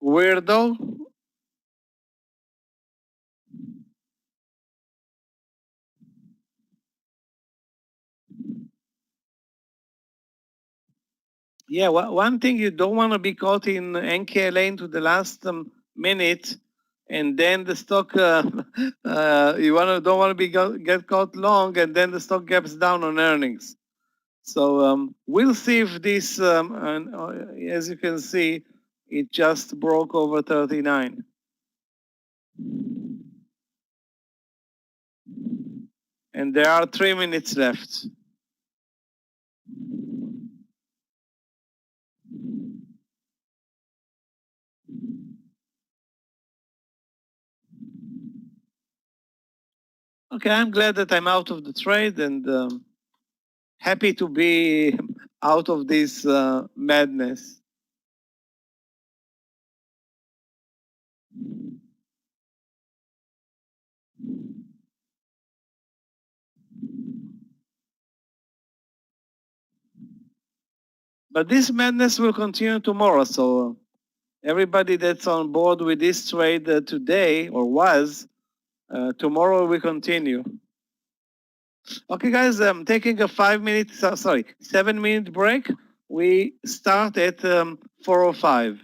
weirdo. Yeah, one thing you don't want to be caught in NKLA into the last minute, and then the stock you don't want to get caught long, and then the stock gaps down on earnings. So we'll see if this, and, as you can see, it just broke over 39. And there are 3 minutes left. Okay, I'm glad that I'm out of the trade and happy to be out of this madness. But this madness will continue tomorrow. So everybody that's on board with this trade today or was, tomorrow we continue. Okay, guys, I'm taking a 7-minute break. We start at 4:05.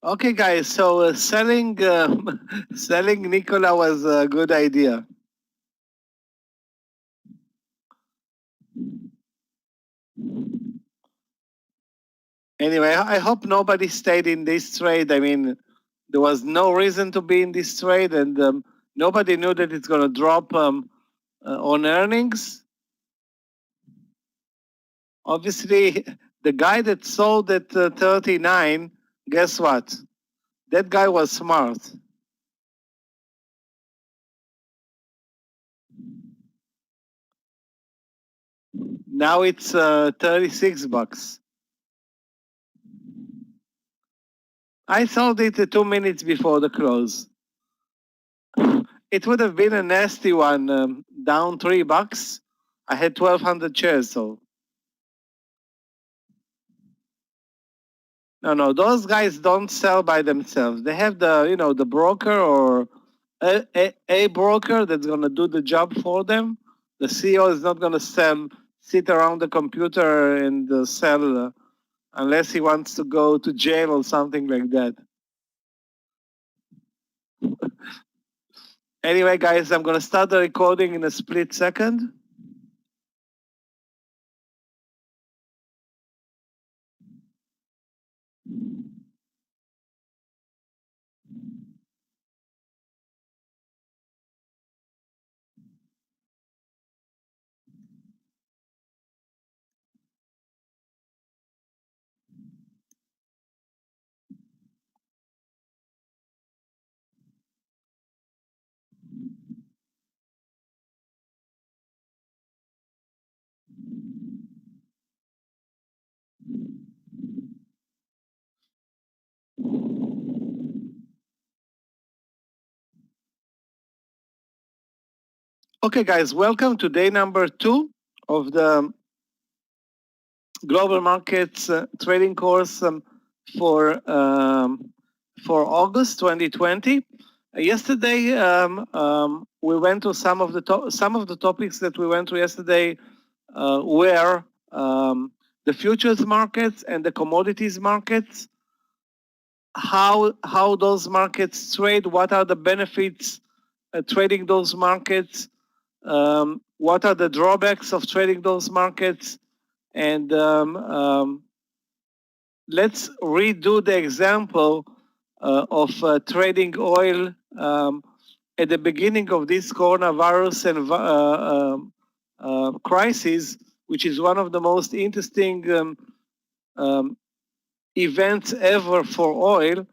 Okay, guys. So selling selling Nikola was a good idea. Anyway, I hope nobody stayed in this trade. I mean, there was no reason to be in this trade, and nobody knew that it's going to drop on earnings. Obviously, the guy that sold at 39, guess what? That guy was smart. Now it's 36 bucks. I sold it 2 minutes before the close. It would have been a nasty one, down $3. I had 1,200 shares, so no, those guys don't sell by themselves. They have the broker or a broker that's gonna do the job for them. The CEO is not gonna sit around the computer and sell unless he wants to go to jail or something like that. Anyway, guys, I'm gonna start the recording in a split second. Okay, guys, welcome to day number 2 of the global markets trading course for August 2020. Yesterday, we went to some of the topics that we went to yesterday were the futures markets and the commodities markets. How those markets trade? What are the benefits trading those markets? What are the drawbacks of trading those markets? And let's redo the example of trading oil at the beginning of this coronavirus and crisis, which is one of the most interesting events ever for oil.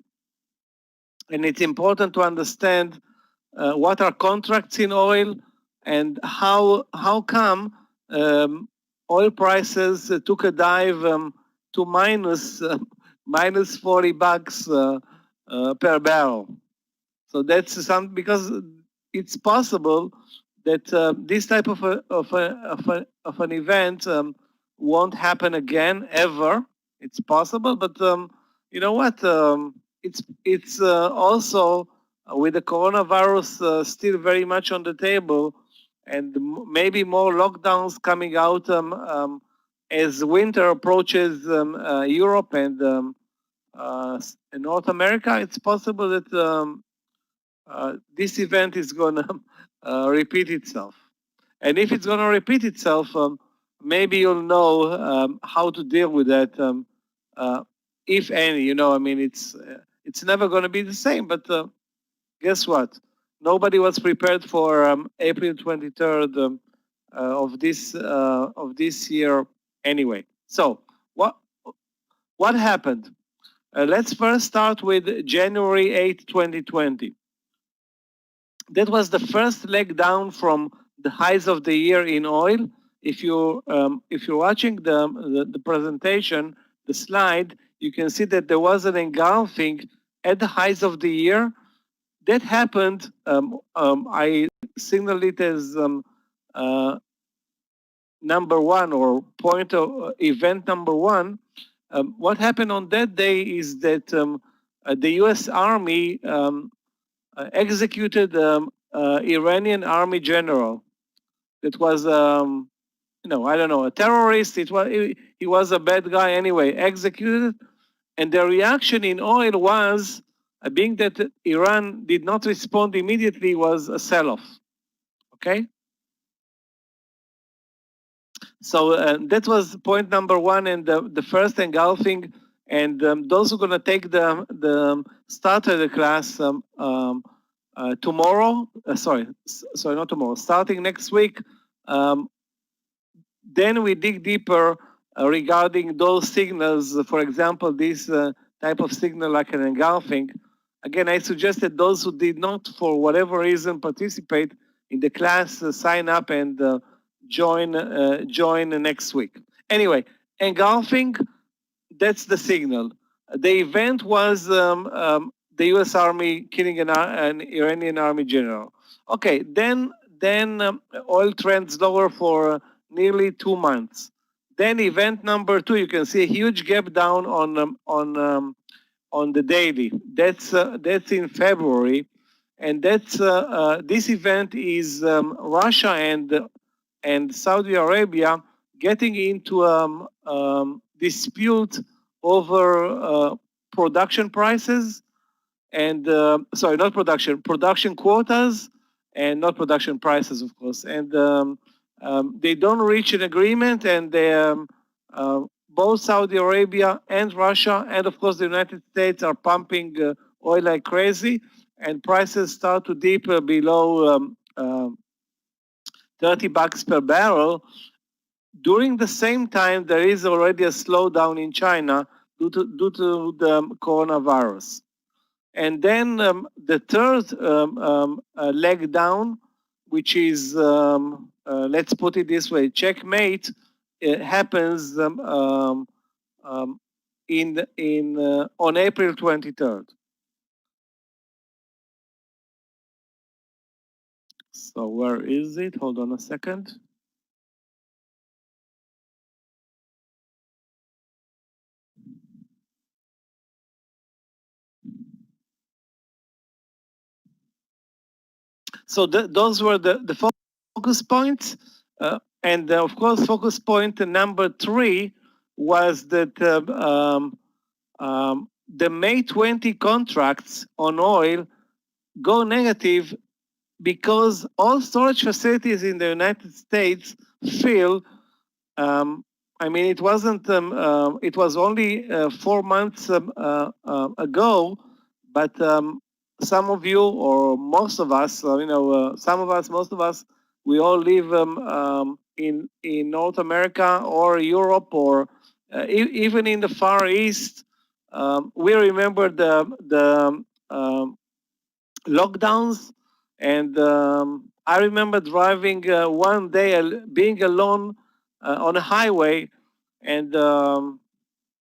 And it's important to understand what are contracts in oil and how come oil prices took a dive to minus $40 per barrel. So that's something because it's possible that this type of an event won't happen again ever. It's possible, but you know what? It's also with the coronavirus still very much on the table, and maybe more lockdowns coming out as winter approaches Europe and North America. It's possible that this event is going to repeat itself. And if it's going to repeat itself, maybe you'll know how to deal with that, if any. I mean, it's never going to be the same. But guess what? Nobody was prepared for April 23rd of this year anyway. So what happened? Let's first start with January 8, 2020. That was the first leg down from the highs of the year in oil. If you're watching the presentation, the slide, you can see that there was an engulfing at the highs of the year. That happened. I signaled it as number one or point of event number one. What happened on that day is that the U.S. Army executed Iranian army general that was, I don't know, a terrorist. He was a bad guy anyway, executed, And the reaction in oil was, being that Iran did not respond immediately, was a sell-off. Okay? So that was point number one, and the first engulfing. And those who are going to take the starter the class tomorrow, sorry, not tomorrow, starting next week, then we dig deeper regarding those signals. For example, this type of signal like an engulfing. Again, I suggested those who did not, for whatever reason, participate in the class, sign up and join next week. Anyway, engulfing, that's the signal. The event was the U.S. Army killing an Iranian army general. Okay, then oil trends lower for nearly 2 months. Then event number 2, you can see a huge gap down on the daily. That's in February, and that's this event is Russia and Saudi Arabia getting into dispute over production prices and sorry, not production quotas, and not production prices, of course. And they don't reach an agreement, and they, both Saudi Arabia and Russia, and of course the United States, are pumping oil like crazy, and prices start to dip below $30 per barrel. During the same time, there is already a slowdown in China due to the coronavirus. And then the third leg down, which is, let's put it this way, checkmate, happens on April 23rd. So where is it? Hold on a second. So those were the focus points. And of course, focus point number 3 was that the May 20 contracts on oil go negative because all storage facilities in the United States fill. I mean, it wasn't. It was only 4 months ago, but some of you, or most of us, some of us, most of us, we all live in North America or Europe, or even in the Far East. We remember the lockdowns, and I remember driving one day, being alone on a highway, and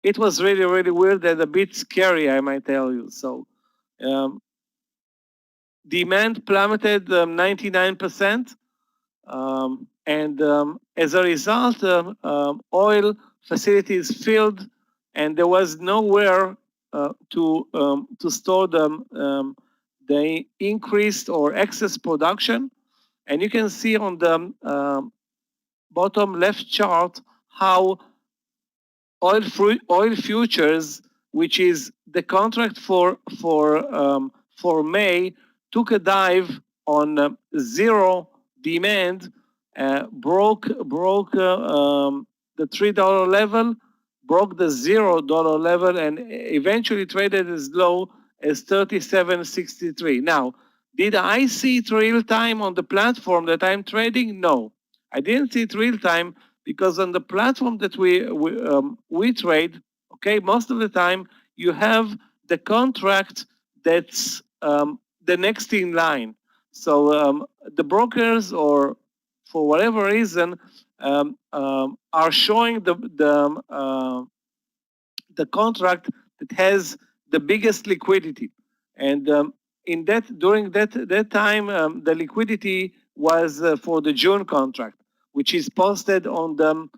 it was really, really weird and a bit scary, I might tell you. So demand plummeted 99%, and as a result, oil facilities filled, and there was nowhere to store them. The increased or excess production. And you can see on the bottom left chart how oil futures, which is the contract for May, took a dive on zero demand, broke the $3 level, broke the $0 level, and eventually traded as low as 37.63. Now, did I see it real time on the platform that I'm trading? No, I didn't see it real time, because on the platform that we trade, okay, most of the time you have the contract that's the next in line. So the brokers, or for whatever reason, are showing the contract that has the biggest liquidity, and during that time, the liquidity was for the June contract, which is posted on the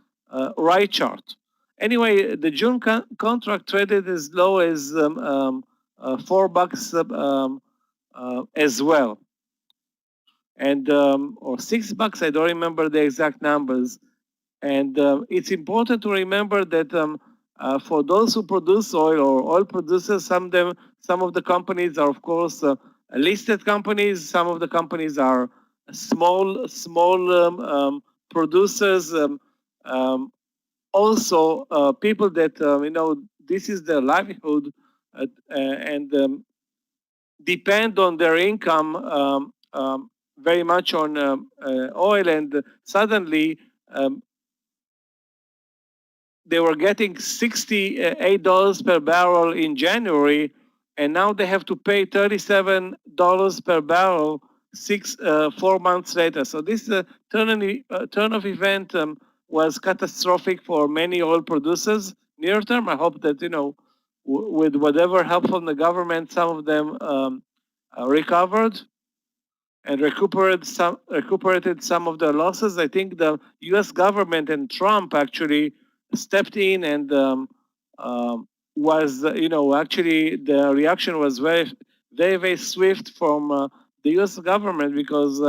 right chart. Anyway, the June contract traded as low as $4 as well, and or $6. I don't remember the exact numbers. And it's important to remember that For those who produce oil or oil producers, some of the companies are, of course, listed companies. Some of the companies are small producers. Also, people that this is their livelihood, and depend on their income very much on oil, and suddenly they were getting $68 per barrel in January, and now they have to pay $37 per barrel 4 months later. So this turn of event was catastrophic for many oil producers near term. I hope that with whatever help from the government, some of them recovered and recuperated some of their losses. I think the U.S. government and Trump actually stepped in and was, actually the reaction was very, very, very swift from the U.S. government, because,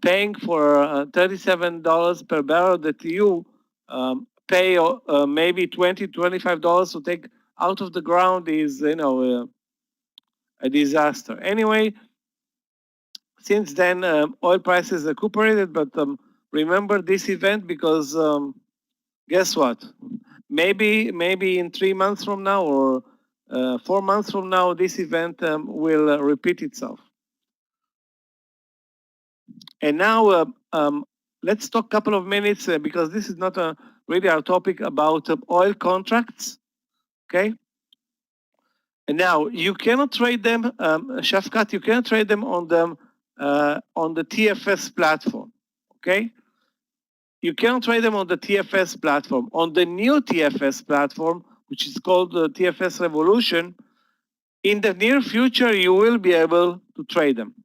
paying for $37 per barrel that you pay maybe $20, $25 to take out of the ground is, a disaster. Anyway, since then, oil prices recuperated, but remember this event, because guess what? Maybe in 3 months from now, or 4 months from now, this event will repeat itself. And now let's talk a couple of minutes, because this is not really our topic, about oil contracts. Okay. And now you cannot trade them, Shafkat. You cannot trade them on the TFS platform. Okay. You cannot trade them on the TFS platform. On the new TFS platform, which is called the TFS Revolution, in the near future, you will be able to trade them,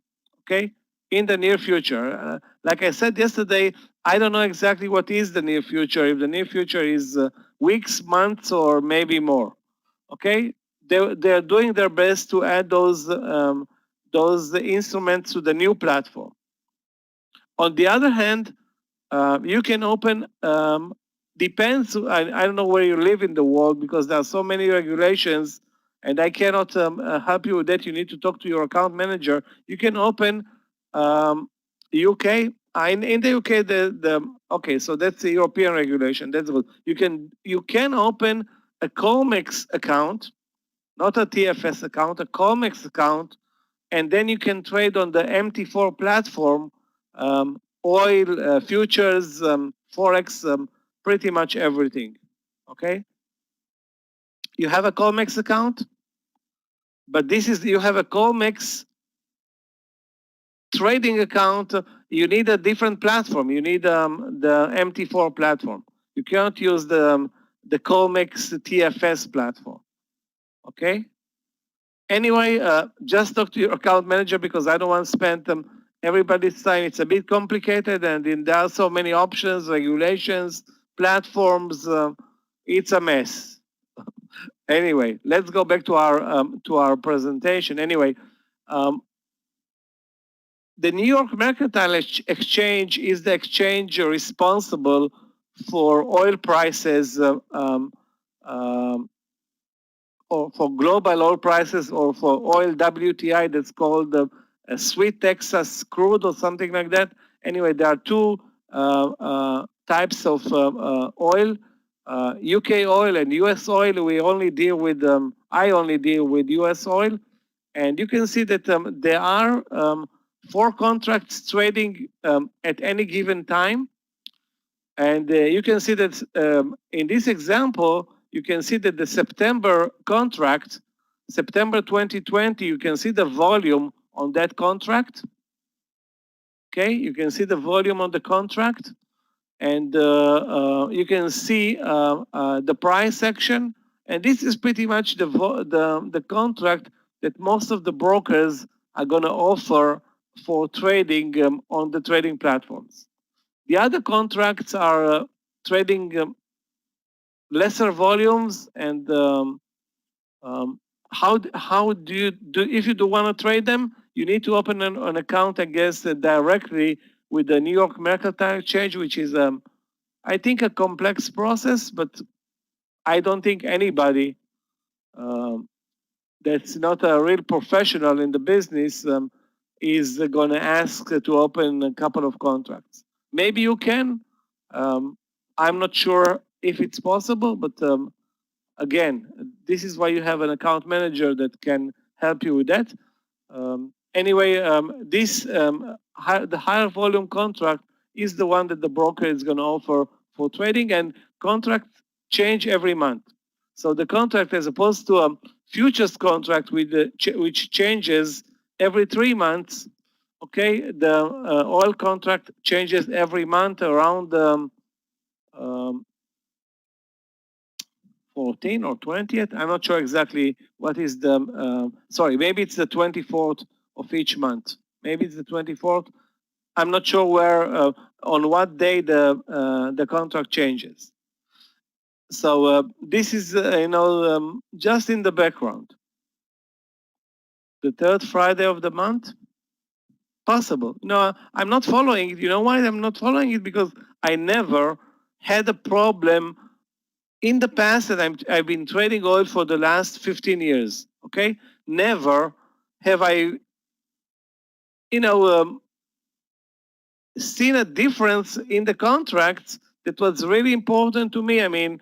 okay? In the near future. Like I said yesterday, I don't know exactly what is the near future, if the near future is weeks, months, or maybe more, okay? They're doing their best to add those instruments to the new platform. On the other hand, you can open, depends, I don't know where you live in the world, because there are so many regulations, and I cannot help you with that. You need to talk to your account manager. You can open UK. In the UK, okay, so that's the European regulation. That's good. You can open a Comex account, not a TFS account, a Comex account, and then you can trade on the MT4 platform, oil, futures, Forex, pretty much everything, okay? You have a Comex account, but you have a Comex trading account. You need a different platform. You need the MT4 platform. You cannot use the Comex TFS platform, okay? Anyway, just talk to your account manager, because I don't want to spend everybody's time. It's a bit complicated, and there are so many options, regulations, platforms. It's a mess. Anyway, let's go back to our presentation. Anyway, the New York Mercantile Exchange is the exchange responsible for oil prices, or for global oil prices, or for oil WTI, that's called Sweet Texas Crude or something like that. Anyway, there are two types of oil, UK oil and US oil. We only deal with, I only deal with US oil. And you can see that there are 4 contracts trading at any given time. And you can see that in this example, you can see that the September contract, September 2020, you can see the volume on that contract. Okay, you can see the volume on the contract, and you can see the price section. And this is pretty much the contract that most of the brokers are going to offer for trading on the trading platforms. The other contracts are trading lesser volumes, and how do you do, if you do want to trade them, you need to open an account, I guess, directly with the New York Mercantile Exchange, which is I think a complex process, but I don't think anybody that's not a real professional in the business is going to ask to open a couple of contracts. Maybe you can. I'm not sure if it's possible, but again, this is why you have an account manager that can help you with that. Anyway, the higher volume contract is the one that the broker is going to offer for trading, and contracts change every month. So the contract, as opposed to a futures contract which changes every 3 months, okay, the oil contract changes every month around um, 14th or 20th. I'm not sure exactly what is the, sorry, maybe it's the 24th of each month. Maybe it's the 24th. I'm not sure where, on what day the contract changes. So this is, just in the background. The third Friday of the month, possible. No, I'm not following it. You know why I'm not following it? Because I never had a problem in the past, and I've been trading oil for the last 15 years, okay? Never have I, seen a difference in the contracts that was really important to me. I mean,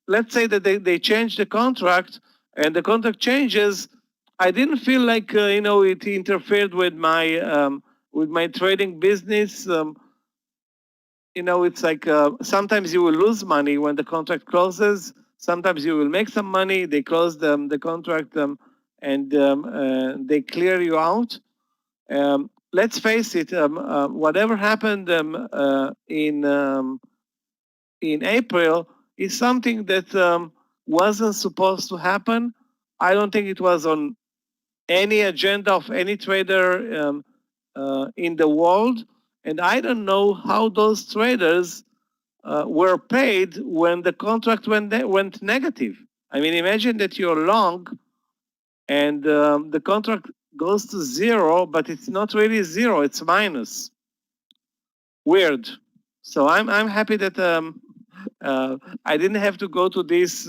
let's say that they changed the contract and the contract changes. I didn't feel like, it interfered with my trading business. It's like sometimes you will lose money when the contract closes. Sometimes you will make some money. They close the contract and they clear you out. Let's face it. Whatever happened in April is something that wasn't supposed to happen. I don't think it was on any agenda of any trader in the world, and I don't know how those traders were paid when the contract went negative. I mean, imagine that you're long and the contract goes to zero, but it's not really zero, it's minus. Weird. So I'm happy that I didn't have to go to this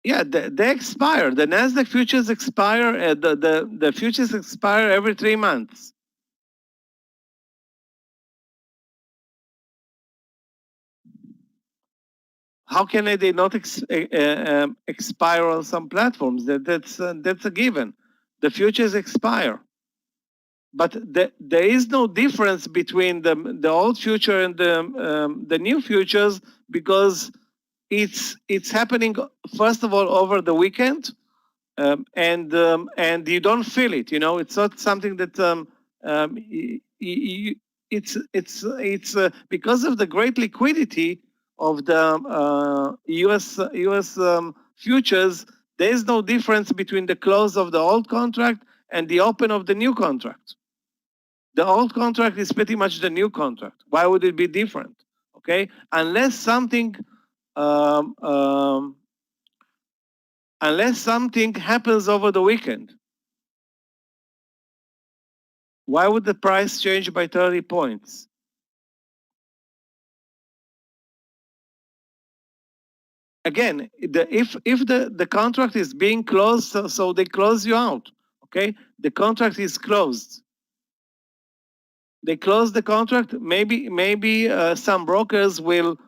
yeah, they expire. The Nasdaq futures expire. The futures expire every 3 months. How can they not expire on some platforms? That's a given. The futures expire, but there is no difference between the old future and the new futures, because it's happening first of all over the weekend, and you don't feel it. It's not something that it's because of the great liquidity of the U.S. Futures. There is no difference between the close of the old contract and the open of the new contract. The old contract is pretty much the new contract. Why would it be different? Okay, unless something happens over the weekend. Why would the price change by 30 points? Again, if the contract is being closed, so they close you out. Okay, the contract is closed. They close the contract. Maybe some brokers will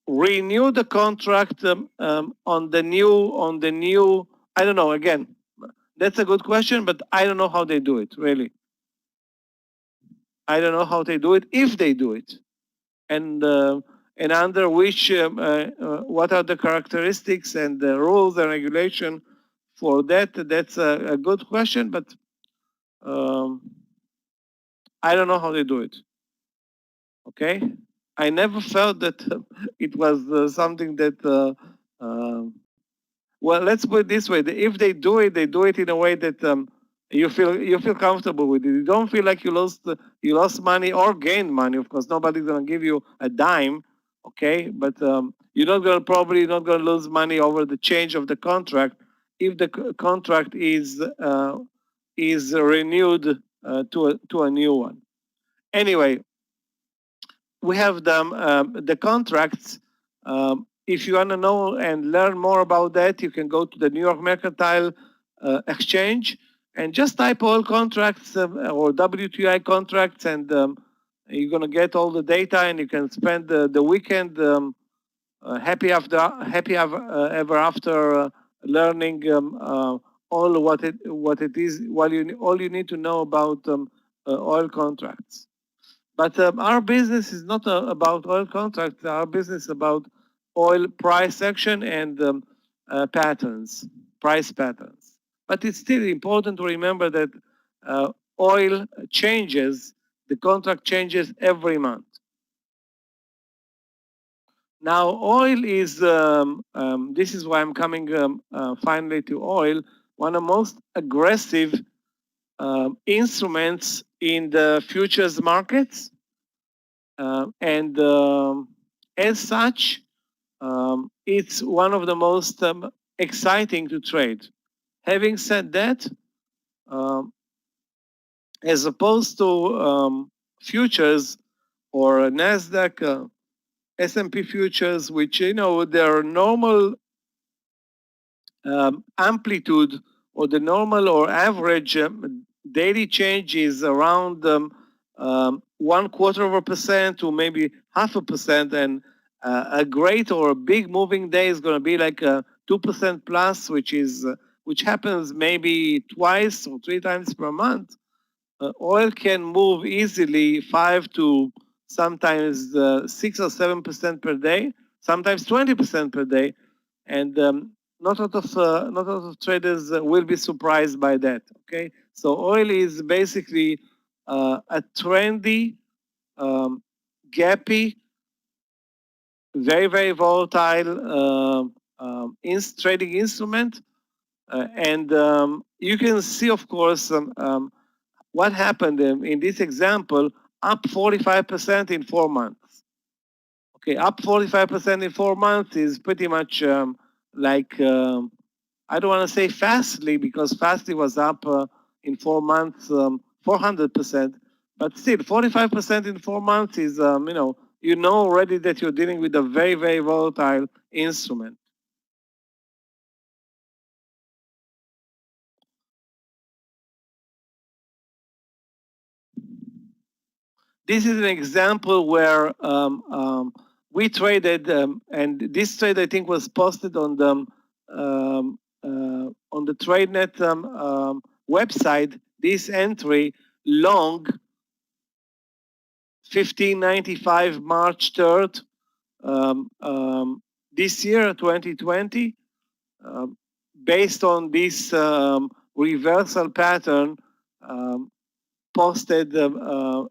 renew the contract on the new. I don't know. Again, that's a good question, but I don't know how they do it. Really, I don't know how they do it, if they do it, and under which what are the characteristics and the rules and regulation for that. That's a good question, but I don't know how they do it. Okay, I never felt that it was something that. Well, let's put it this way: if they do it in a way that you feel comfortable with it. You don't feel like you lost money or gained money. Of course, nobody's gonna give you a dime, okay? But you're probably not gonna lose money over the change of the contract if the contract is renewed to a new one. Anyway, we have the contracts. If you want to know and learn more about that, you can go to the New York Mercantile Exchange and just type oil contracts or WTI contracts, and you're going to get all the data, and you can spend the weekend happy ever after learning all what it is. All you need to know about oil contracts. But our business is not about oil contracts. Our business is about oil price action and patterns, price patterns. But it's still important to remember that oil changes, the contract changes every month. Now, oil is, this is why I'm coming finally to oil, one of the most aggressive instruments in the futures markets. And as such, it's one of the most exciting to trade. Having said that, um, as opposed to futures or Nasdaq, S&P futures, which their normal amplitude or the normal or average daily change is around 1/4% to maybe 0.5%, and a great or a big moving day is going to be like 2% plus, which happens maybe twice or 3 times per month. Oil can move easily 5 to sometimes 6 or 7% per day, sometimes 20% per day, and not a lot of traders will be surprised by that. Okay, so oil is basically a trendy, gappy, very volatile trading instrument, and you can see, of course, what happened in this example, up 45% in 4 months. Okay, up 45% in 4 months is pretty much like, I don't want to say fastly, because fastly was up in 4 months 400%, but still 45% in 4 months is, you know already that you're dealing with a very volatile instrument. This is an example where we traded, and this trade I think was posted on the Tradenet website. This entry, long 1595 March 3rd this year, 2020, based on this reversal pattern posted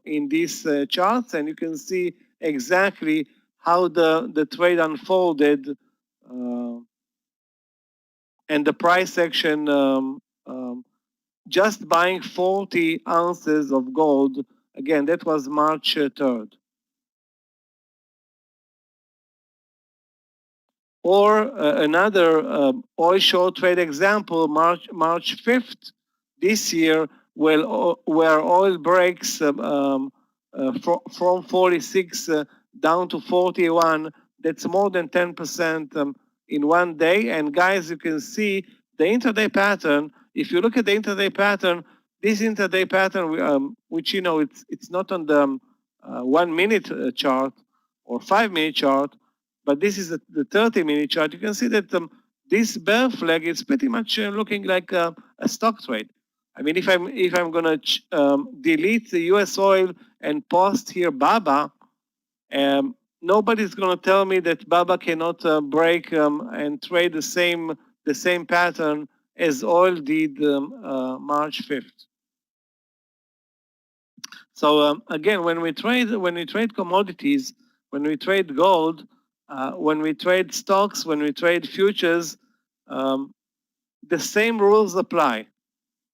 in these charts, and you can see exactly how the trade unfolded and the price action, just buying 40 ounces of gold. Again, that was March 3rd. Or another oil short trade example, March 5th this year, where oil breaks from 46 down to 41. That's more than 10% in one day. And guys, you can see the intraday pattern. If you look at the intraday pattern, this intraday pattern, which it's not on the 1 minute chart or 5 minute chart, but this is the 30-minute chart. You can see that this bear flag is pretty much looking like a stock trade. I mean, if I'm going to delete the U.S. oil and post here BABA, nobody's going to tell me that BABA cannot break and trade the same pattern as oil did March 5th. So again, when we trade commodities, when we trade gold, when we trade stocks, when we trade futures, the same rules apply.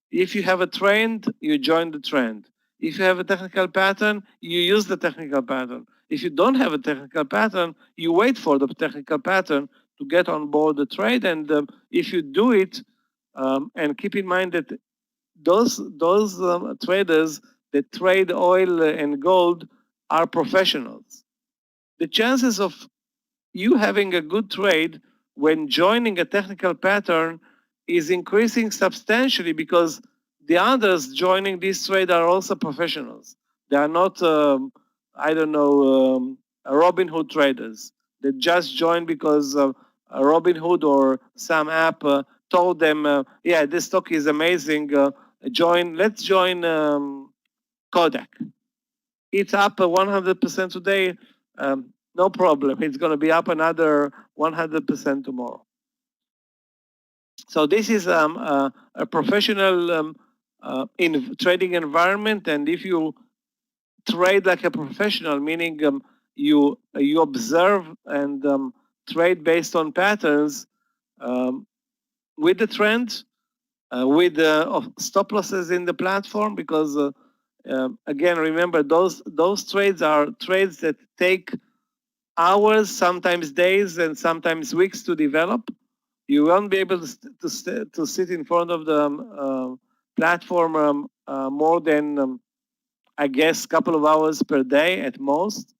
If you have a trend, you join the trend. If you have a technical pattern, you use the technical pattern. If you don't have a technical pattern, you wait for the technical pattern to get on board the trade. And if you do it, and keep in mind that those traders, that trade oil and gold are professionals. The chances of you having a good trade when joining a technical pattern is increasing substantially because the others joining this trade are also professionals. They are not, I don't know, Robin Hood traders. They just joined because Robin Hood or some app told them, yeah, this stock is amazing. Let's join Kodak. It's up 100% today. No problem. It's going to be up another 100% tomorrow. So this is a professional in trading environment, and if you trade like a professional, meaning you observe and trade based on patterns with the trend, with the stop losses in the platform, because again, remember those trades are trades that take hours, sometimes days, and sometimes weeks to develop. You won't be able to sit in front of the platform more than, I guess, a couple of hours per day at most.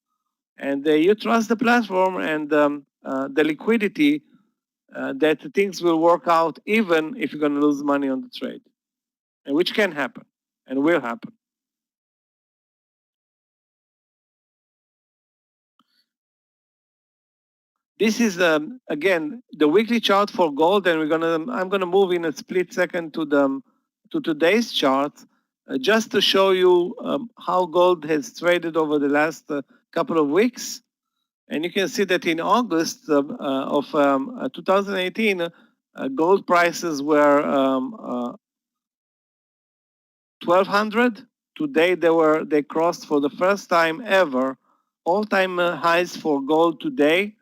And you trust the platform and the liquidity that things will work out even if you're going to lose money on the trade, and which can happen and will happen. This is again the weekly chart for gold, and I'm gonna move in a split second to today's chart, just to show you how gold has traded over the last couple of weeks. And you can see that in August of 2018, gold prices were 1,200. Today they crossed for the first time ever all-time highs for gold today.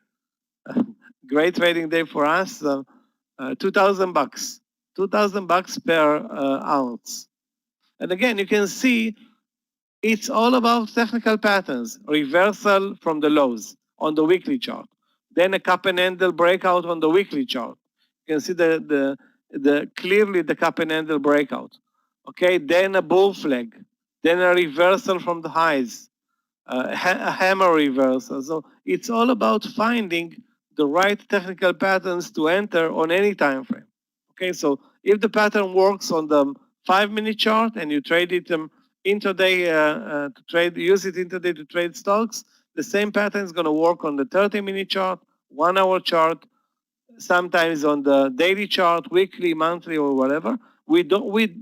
Great trading day for us. $2,000, $2,000 per ounce. And again, you can see it's all about technical patterns, reversal from the lows on the weekly chart. Then a cup and handle breakout on the weekly chart. You can see the clearly the cup and handle breakout. Okay, then a bull flag, then a reversal from the highs, a hammer reversal. So it's all about finding the right technical patterns to enter on any time frame. Okay, so if the pattern works on the 5-minute chart and you trade it intraday to trade, use it intraday to trade stocks, the same pattern is going to work on the 30-minute chart, 1-hour chart, sometimes on the daily chart, weekly, monthly, or whatever. We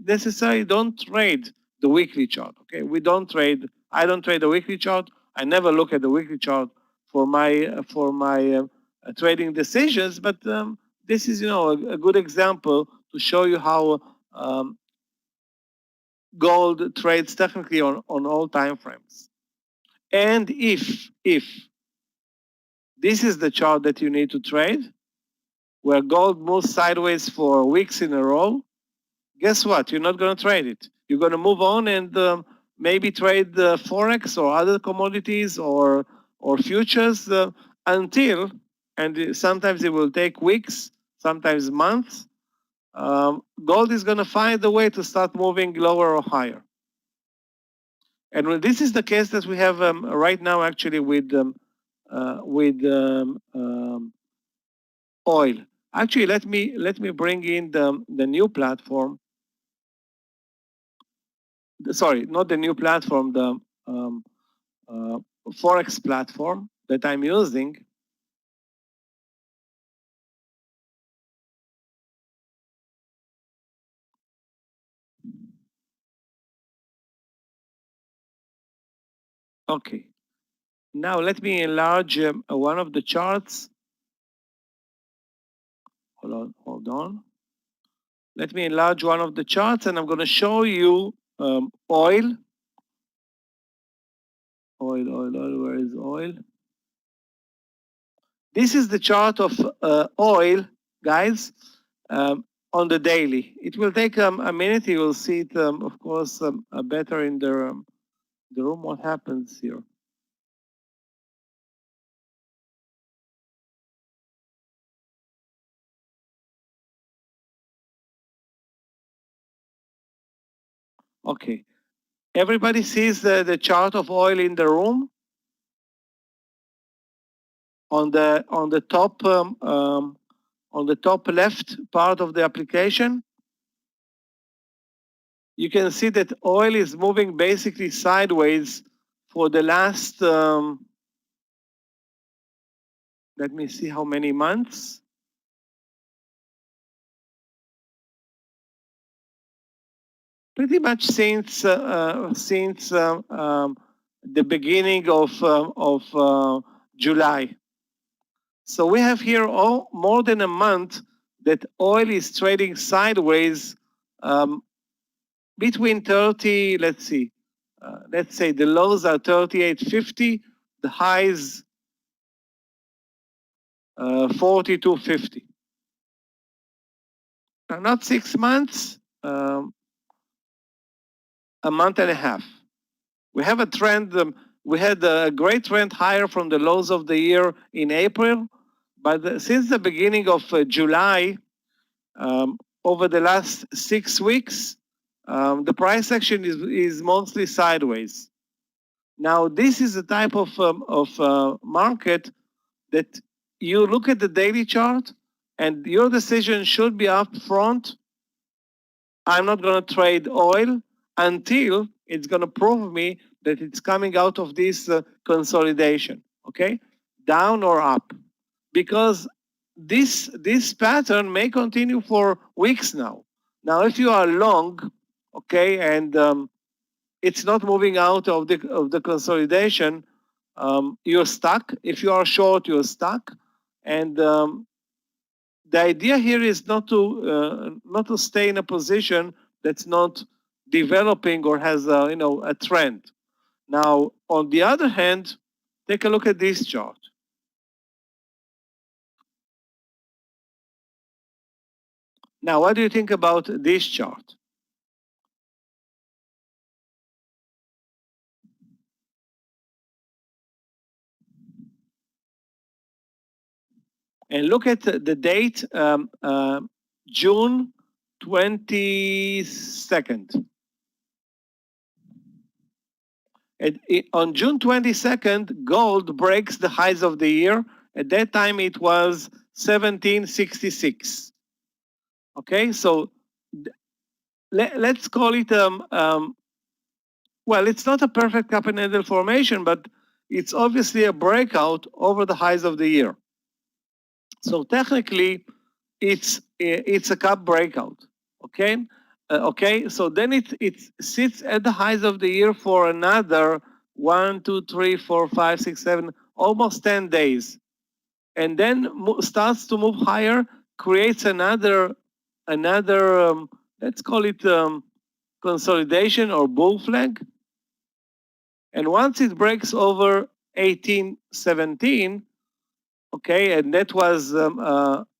necessarily don't trade the weekly chart. Okay, we don't trade. I don't trade the weekly chart. I never look at the weekly chart for my trading decisions. But this is a good example to show you how gold trades technically on all time frames. And if this is the chart that you need to trade, where gold moves sideways for weeks in a row, guess what? You're not going to trade it. You're going to move on and maybe trade forex or other commodities or futures until, and sometimes it will take weeks, sometimes months. Gold is going to find a way to start moving lower or higher. And when this is the case that we have right now, actually with oil. Actually, let me bring in the new platform. Sorry, not the new platform, the forex platform that I'm using. Okay. Now let me enlarge one of the charts. Hold on. Let me enlarge one of the charts, and I'm going to show you oil. Oil. Where is oil? This is the chart of oil, guys, on the daily. It will take a minute. You will see it, of course, better in the room. What happens here? Okay. Everybody sees the chart of oil in the room on the top left part of the application. You can see that oil is moving basically sideways for the last, let me see how many months. Pretty much since the beginning of July. So we have here more than a month that oil is trading sideways between 30, let's see, let's say the lows are 38.50, the highs 42.50. Now, not 6 months, a month and a half. We have a trend, we had a great trend higher from the lows of the year in April, but since the beginning of July, over the last 6 weeks, the price action is mostly sideways. Now, this is a type of market that you look at the daily chart and your decision should be up front. I'm not going to trade oil until it's going to prove me that it's coming out of this consolidation, okay? Down or up. Because this pattern may continue for weeks now. Now, if you are long, okay, and it's not moving out of the consolidation, you're stuck. If you are short, you're stuck. And the idea here is not to stay in a position that's not developing or has a trend. Now, on the other hand, take a look at this chart. Now, what do you think about this chart? And look at the date, June 22nd. On June 22nd, gold breaks the highs of the year. At that time, it was 1766. Okay, so let's call it, well, it's not a perfect cup and handle formation, but it's obviously a breakout over the highs of the year. So technically, it's a cup breakout. Okay, okay. So then it sits at the highs of the year for another 1, 2, 3, 4, 5, 6, 7, almost 10 days, and then starts to move higher, creates another let's call it consolidation or bull flag. And once it breaks over 1817, okay, and that was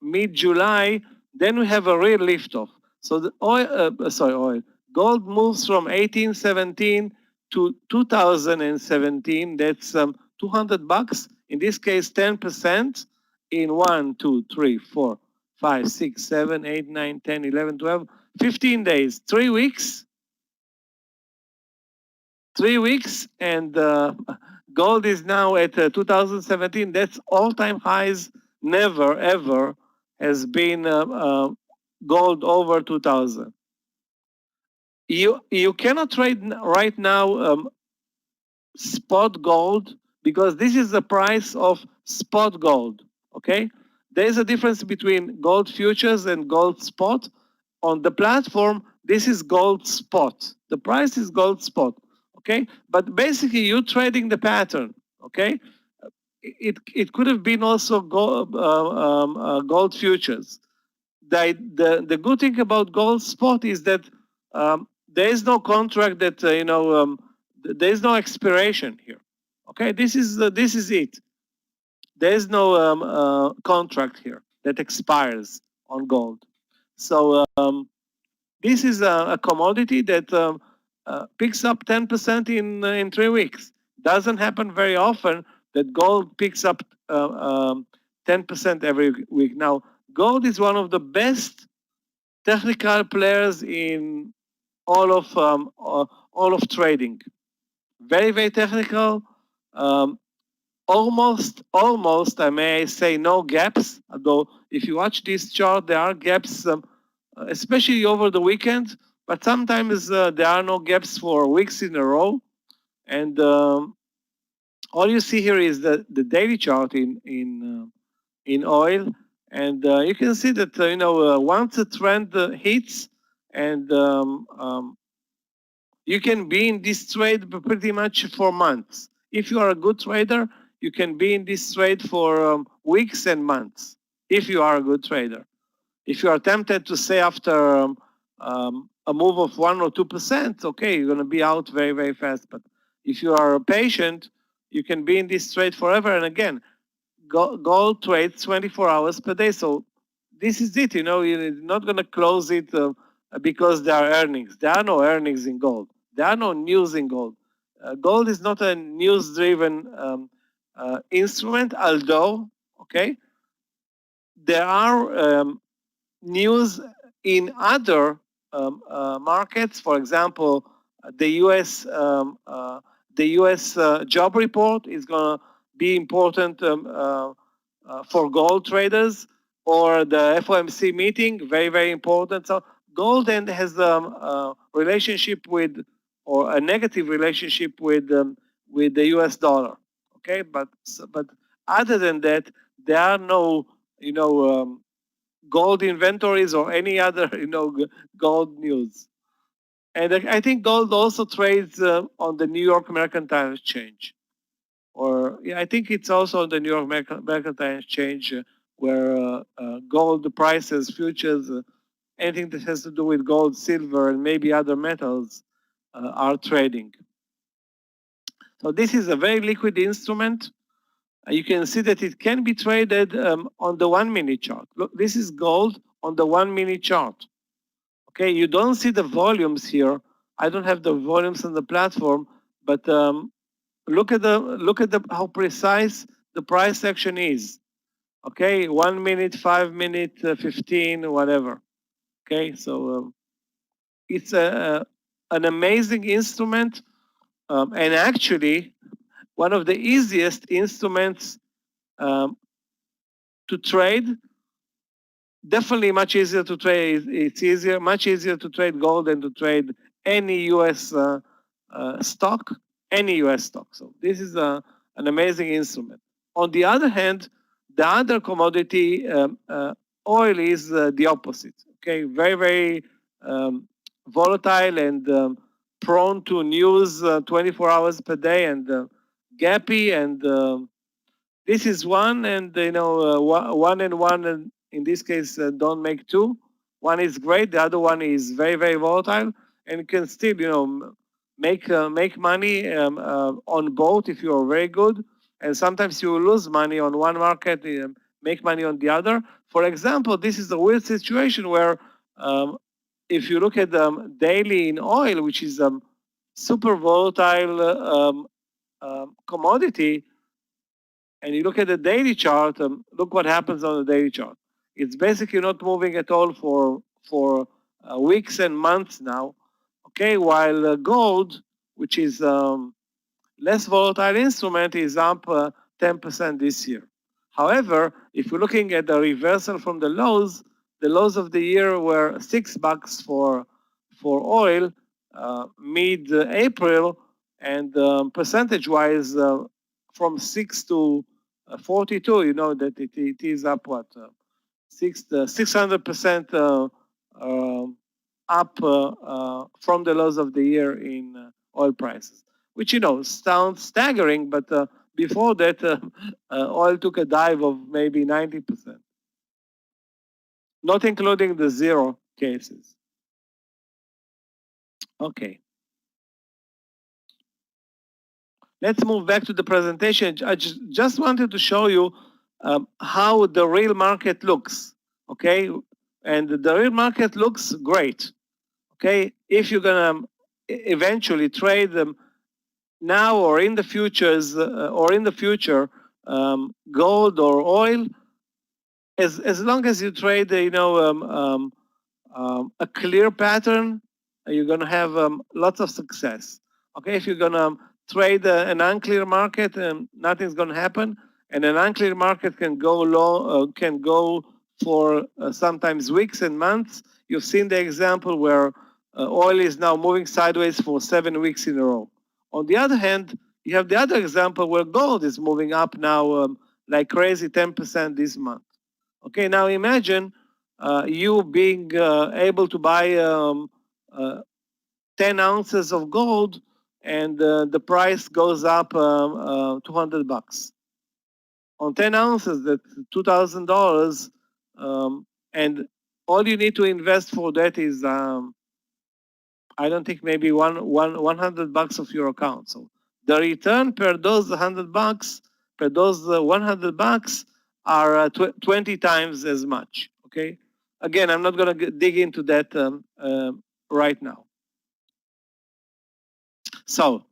mid-July, then we have a real liftoff. So the oil, gold moves from 1817 to 2017. That's $200. In this case, 10% in 1, 2, 3, 4, 5, 6, 7, 8, 9, 10, 11, 12, 15 days, 3 weeks. 3 weeks, and gold is now at 2017. That's all-time highs. Never, ever has been gold over 2000. You cannot trade right now spot gold because this is the price of spot gold, okay? There is a difference between gold futures and gold spot. On the platform, this is gold spot. The price is gold spot, okay? But basically, you're trading the pattern, okay? It could have been also gold futures. The good thing about gold spot is that there is no contract that there is no expiration here. Okay, this is it. There is no contract here that expires on gold. So this is a commodity that picks up 10% in 3 weeks. Doesn't happen very often that gold picks up 10% every week. Now, gold is one of the best technical players in all of trading. Very, very technical. Um, almost, I may say, no gaps. Although, if you watch this chart, there are gaps, especially over the weekend. But sometimes there are no gaps for weeks in a row. And all you see here is the daily chart in oil, and you can see that once the trend hits, and you can be in this trade pretty much for months. If you are a good trader, you can be in this trade for weeks and months. If you are a good trader, if you are tempted to say after a move of 1 or 2%, okay, you're going to be out very, very fast. But if you are patient, you can be in this trade forever. And again, gold trades 24 hours per day. So this is it. You're not going to close it because there are earnings. There are no earnings in gold. There are no news in gold. Gold is not a news-driven instrument, although, okay, there are news in other markets. For example, the U.S. Job report is going to be important for gold traders, or the FOMC meeting, very, very important. So gold then has a relationship with, or a negative relationship with the U.S. dollar. Okay, but other than that, there are no gold inventories or any other gold news. And I think gold also trades on the New York Mercantile Exchange, or yeah, I think it's also on the New York Mercantile Exchange, where gold prices, futures, anything that has to do with gold, silver, and maybe other metals are trading. So this is a very liquid instrument. You can see that it can be traded on the 1-minute chart. Look, this is gold on the 1-minute chart. Okay, you don't see the volumes here. I don't have the volumes on the platform, but look at the how precise the price action is. Okay, 1 minute, 5 minute, 15, whatever. Okay, so it's an amazing instrument, and actually one of the easiest instruments um, to trade. Definitely much easier to trade. It's much easier to trade gold than to trade any U.S. Stock, any U.S. stock. So this is an amazing instrument. On the other hand, the other commodity, oil, is the opposite. Okay, very, very volatile and prone to news 24 hours per day, and gappy, and this is one, and one and one, and in this case, don't make two. One is great, the other one is very, very volatile, and you can still make money on both if you are very good, and sometimes you lose money on one market, make money on the other. For example, this is a weird situation where if you look at daily in oil, which is super volatile commodity, and you look at the daily chart, look what happens on the daily chart. It's basically not moving at all for weeks and months now. Okay, while gold, which is less volatile instrument, is up 10% this year. However, if we're looking at the reversal from the lows of the year were $6 for oil mid-April, and percentage-wise from 6 to 42, you know that it is up what 600% up from the lows of the year in oil prices, which sounds staggering, but before that, oil took a dive of maybe 90%, not including the zero cases. Okay. Let's move back to the presentation. I just wanted to show you how the real market looks, okay? And the real market looks great, okay? If you're gonna eventually trade them now or in the futures or in the future, gold or oil, as long as you trade, a clear pattern, you're going to have lots of success. Okay, if you're going to trade an unclear market, nothing's going to happen. And an unclear market can go low, can go for sometimes weeks and months. You've seen the example where oil is now moving sideways for 7 weeks in a row. On the other hand, you have the other example where gold is moving up now like crazy, 10% this month. Okay, now imagine you being able to buy uh, 10 ounces of gold and the price goes up $200. On 10 ounces, that's $2,000. And all you need to invest for that is, I don't think maybe $100 of your account. So the return per those $100, per those $100 are 20 times as much. Okay. Again, I'm not going to dig into that right now. So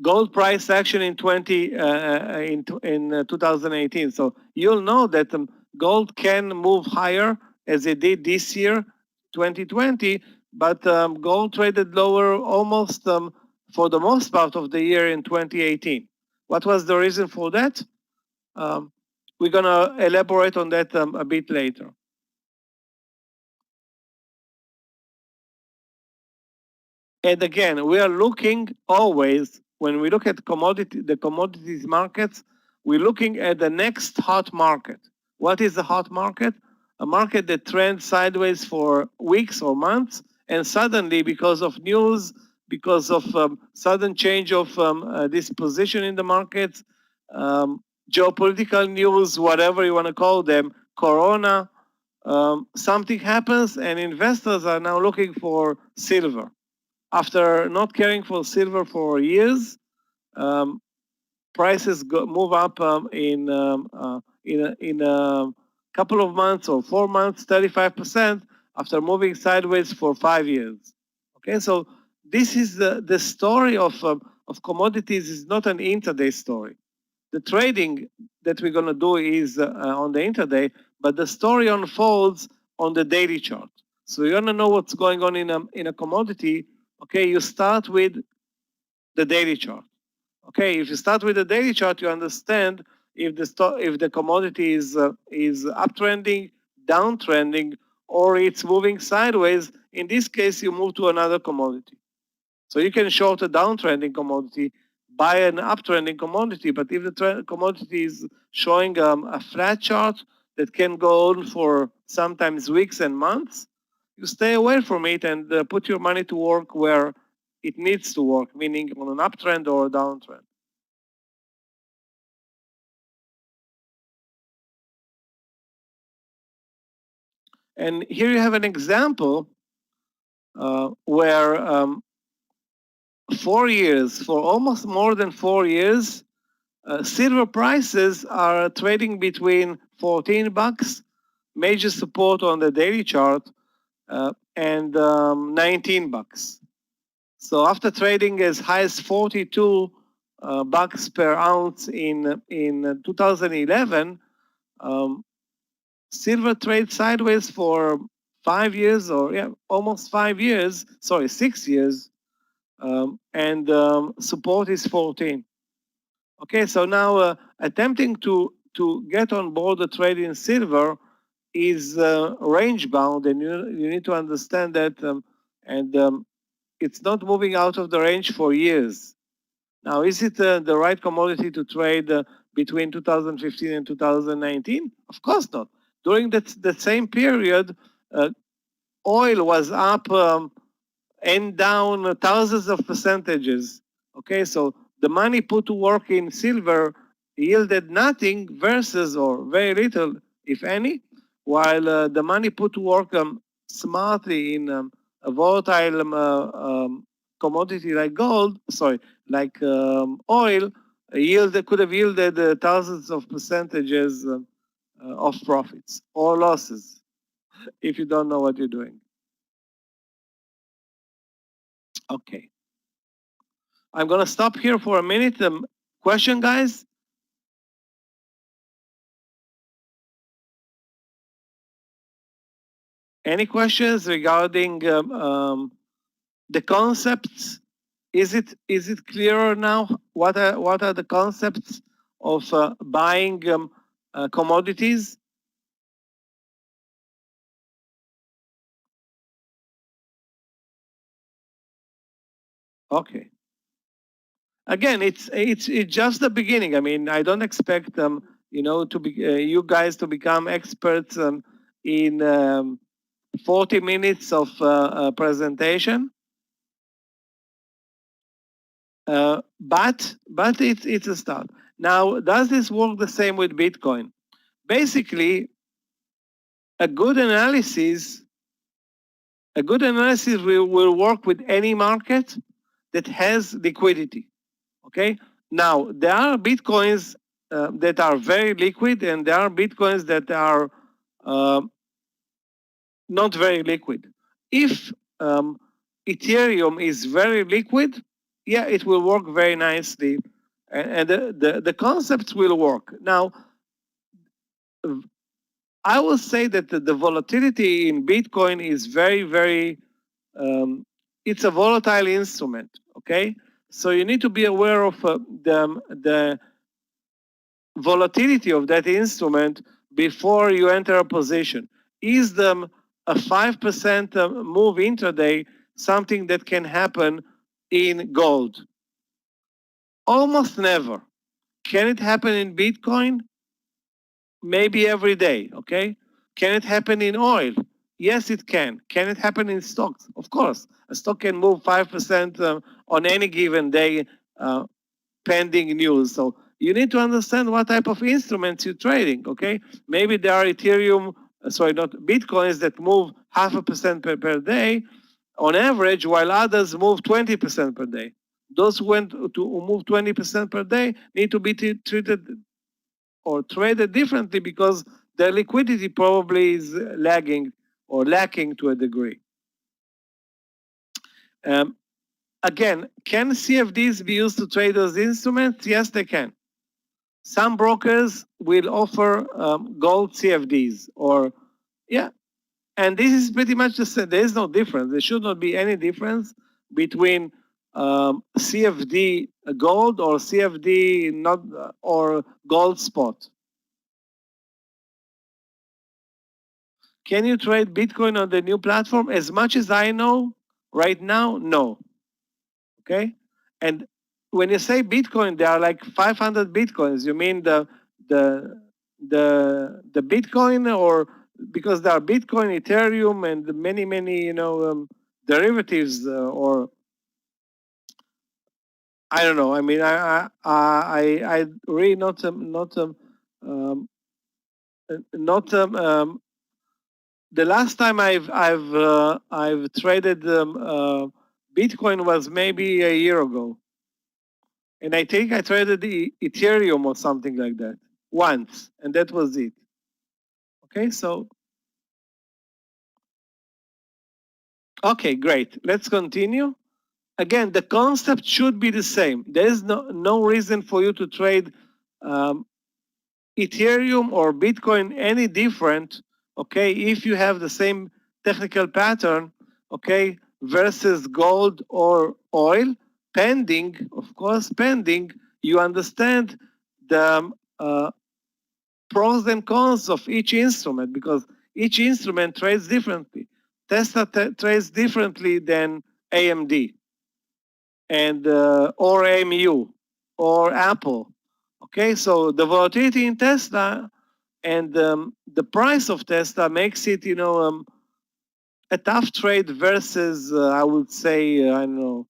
gold price action in 2018. So you'll know that gold can move higher as it did this year, 2020, but gold traded lower almost for the most part of the year in 2018. What was the reason for that? We're going to elaborate on that a bit later. And again, we are looking always, when we look at the commodities markets, we're looking at the next hot market. What is a hot market? A market that trends sideways for weeks or months, and suddenly, because of news, because of sudden change of this position in the markets, geopolitical news, whatever you want to call them, Corona, something happens, and investors are now looking for silver. After not caring for silver for years, prices move up in a couple of months or 4 months, 35% after moving sideways for 5 years. Okay, so this is the story of commodities is not an intraday story. The trading that we're going to do is on the intraday, but the story unfolds on the daily chart. So you want to know what's going on in a commodity. Okay, you start with the daily chart. Okay, if you start with the daily chart, you understand if the commodity is uptrending, downtrending, or it's moving sideways. In this case, you move to another commodity. So you can short a downtrending commodity, buy an uptrending commodity, but if the commodity is showing a flat chart that can go on for sometimes weeks and months, you stay away from it and put your money to work where it needs to work, meaning on an uptrend or a downtrend. And here you have an example where 4 years, for almost more than 4 years, silver prices are trading between $14, major support on the daily chart, and $19. So after trading as high as 42 bucks per ounce in 2011, silver trades sideways for 5 years or almost 5 years, sorry, 6 years, and support is 14. Okay, so now attempting to get on board the trade in silver is range bound, and you need to understand that, and it's not moving out of the range for years. Now, is it the right commodity to trade between 2015 and 2019? Of course not. During that same period, oil was up and down thousands of percentages. Okay, so the money put to work in silver yielded nothing versus or very little, if any, while the money put to work smartly in a volatile commodity like gold, sorry, like oil, could have yielded thousands of percentages of profits or losses if you don't know what you're doing. Okay. I'm going to stop here for a minute. Question, guys? Any questions regarding the concepts? Is it clearer now? What are the concepts of buying commodities? Okay. Again, it's just the beginning. I mean, I don't expect to be you guys to become experts in 40 minutes of presentation. But it's a start. Now, does this work the same with Bitcoin? Basically, a good analysis will work with any market that has liquidity. Okay. Now, there are Bitcoins that are very liquid, and there are Bitcoins that are uh, not very liquid. If Ethereum is very liquid, yeah, it will work very nicely, and the concepts will work. Now, I will say that the volatility in Bitcoin is very, very, it's a volatile instrument, okay? So you need to be aware of the volatility of that instrument before you enter a position. Is the a 5% move intraday something that can happen in gold? Almost never. Can it happen in Bitcoin? Maybe every day, okay? Can it happen in oil? Yes, it can. Can it happen in stocks? Of course. A stock can move 5% on any given day uh, pending news. So you need to understand what type of instruments you're trading, okay? Maybe there are Ethereum, sorry, not Bitcoins that move 0.5% per day on average, while others move 20% per day. Those who move 20% per day need to be treated or traded differently because their liquidity probably is lagging or lacking to a degree. Again, can CFDs be used to trade those instruments? Yes, they can. Some brokers will offer gold CFDs or, yeah, and this is pretty much the same. There is no difference. There should not be any difference between CFD gold or CFD not or gold spot. Can you trade Bitcoin on the new platform? As much as I know, right now, no. Okay, and when you say Bitcoin, there are like 500 Bitcoins. You mean the Bitcoin, or because there are Bitcoin, Ethereum, and many derivatives, or I don't know. I mean, I really not the last time I've traded Bitcoin was maybe a year ago, and I think I traded the Ethereum or something like that once, and that was it. Okay, so okay, great. Let's continue. Again, the concept should be the same. There is no reason for you to trade Ethereum or Bitcoin any different, okay, if you have the same technical pattern, okay, versus gold or oil, pending, of course, pending, you understand the pros and cons of each instrument, because each instrument trades differently. Tesla trades differently than AMD and or AMU or Apple. Okay, so the volatility in Tesla and the price of Tesla makes it, a tough trade versus, I would say, I don't know,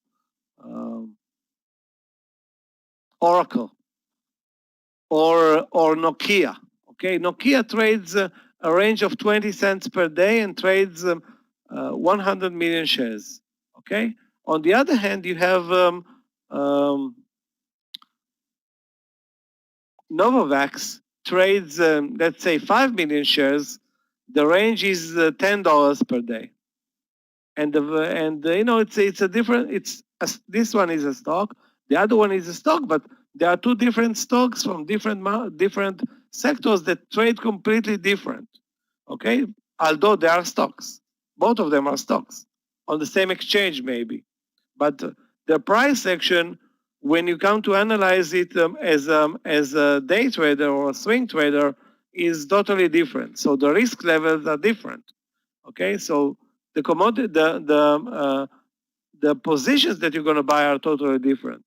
Oracle or Nokia. Okay, Nokia trades a range of 20 cents per day and trades 100 million shares. Okay. On the other hand, you have Novavax trades, let's say, 5 million shares. The range is $10 per day, and it's a different. This one is a stock, the other one is a stock, but there are two different stocks from different sectors that trade completely different. Okay, although they are stocks. Both of them are stocks on the same exchange, maybe. But the price action, when you come to analyze it as a day trader or a swing trader, is totally different. So the risk levels are different. Okay, so the commodity, the positions that you're going to buy are totally different.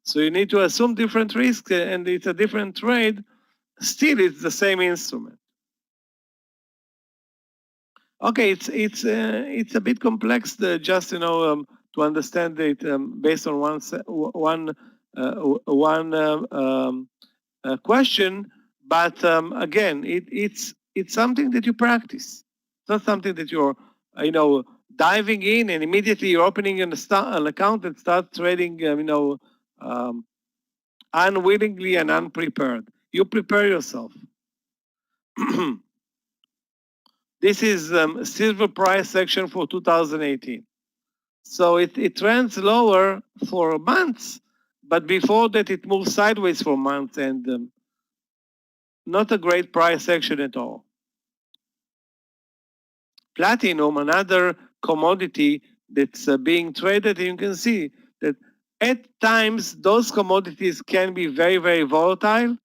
So you need to assume different risk, and it's a different trade. Still, it's the same instrument. Okay, it's a bit complex, just to understand it based on one question. But again, it's something that you practice. It's not something that you're diving in and immediately you're opening an account and start trading. Unwillingly and unprepared. You prepare yourself. This is silver price section for 2018. So it trends lower for months, but before that it moves sideways for months, and not a great price action at all. Platinum, another commodity that's being traded, you can see that at times those commodities can be very, very volatile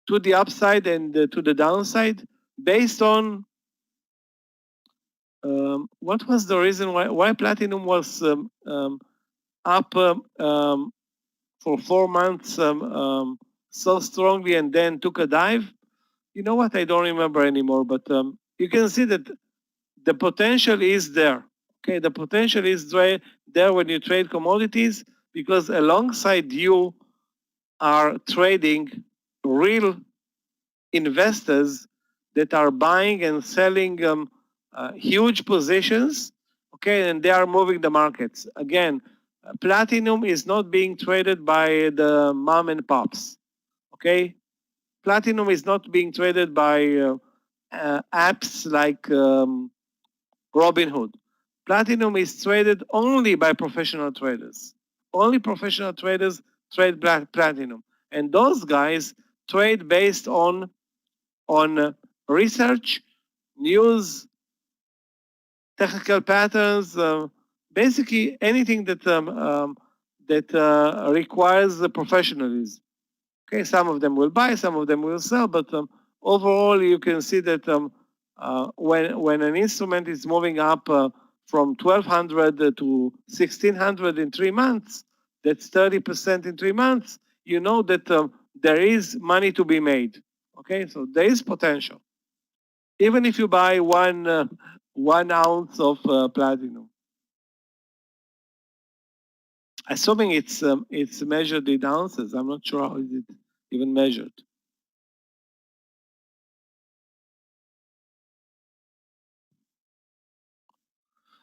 to the upside and to the downside based on what was the reason why platinum was up for 4 months so strongly and then took a dive? You know what? I don't remember anymore, but you can see that the potential is there. Okay, the potential is there when you trade commodities, because alongside you are trading real investors that are buying and selling huge positions, okay, and they are moving the markets. Again, platinum is not being traded by the mom and pops, okay? Platinum is not being traded by apps like Robinhood. Platinum is traded only by professional traders. Only professional traders trade platinum. And those guys trade based on research, news, technical patterns, basically anything that requires professionalism. Okay, some of them will buy, some of them will sell, but overall you can see that when an instrument is moving up from 1,200 to 1,600 in 3 months, that's 30% in 3 months. You know that there is money to be made. Okay, so there is potential, even if you buy 1 ounce of platinum. Assuming it's measured in ounces, I'm not sure how is it even measured.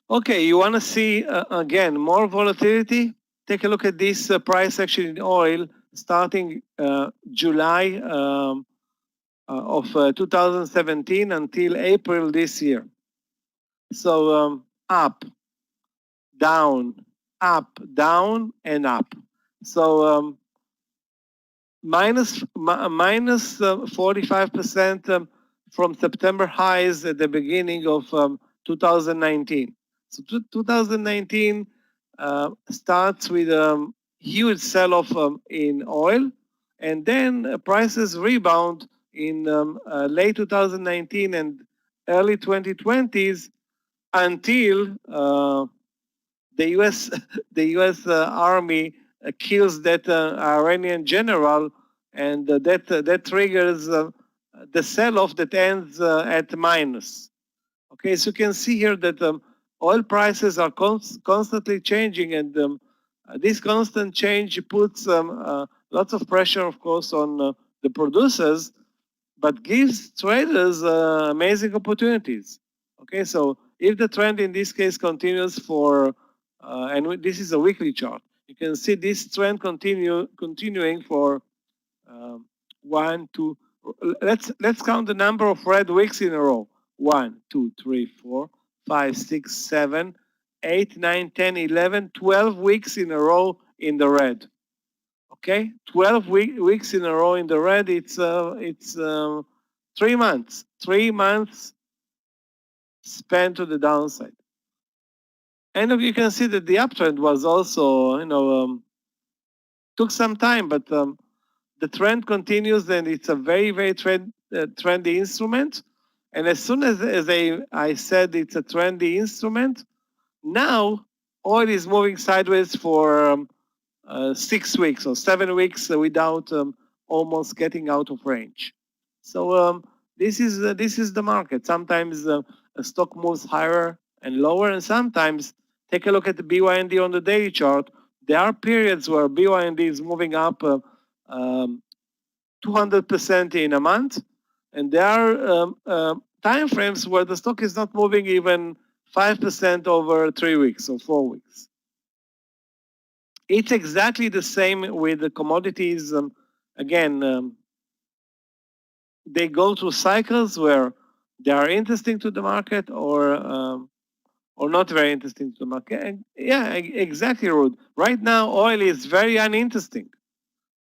Okay, you want to see again more volatility? Take a look at this price action in oil starting July of 2017 until April this year. So up, down, up, down, and up. So minus 45% from September highs at the beginning of 2019. So 2019 starts with a huge sell-off in oil, and then prices rebound in late 2019 and early 2020s until the U.S. the U.S. Army kills that Iranian general, and that triggers the sell-off that ends at minus. Okay, so you can see here that oil prices are constantly changing, and this constant change puts lots of pressure, of course, on the producers, but gives traders amazing opportunities. Okay, so if the trend in this case continues for, and this is a weekly chart, you can see this trend continuing for 1, 2. Let's count the number of red wicks in a row. 1, 2, 3, 4, 5, 6, 7, 8, 9, 10, 11, 12 weeks in a row in the red. Okay, 12 weeks in a row in the red. It's 3 months. 3 months span to the downside. And you can see that the uptrend was also, took some time, but the trend continues, and it's a very, very trendy instrument. And as soon as I said it's a trendy instrument, now oil is moving sideways for 6 weeks or 7 weeks without almost getting out of range. So this is the market. Sometimes a stock moves higher and lower, and sometimes take a look at the BYND on the daily chart. There are periods where BYND is moving up 200% in a month, and there are time frames where the stock is not moving even 5% over 3 weeks or 4 weeks. It's exactly the same with the commodities. Again, they go through cycles where they are interesting to the market or not very interesting to the market. And yeah, exactly, Ruud. Right now, oil is very uninteresting.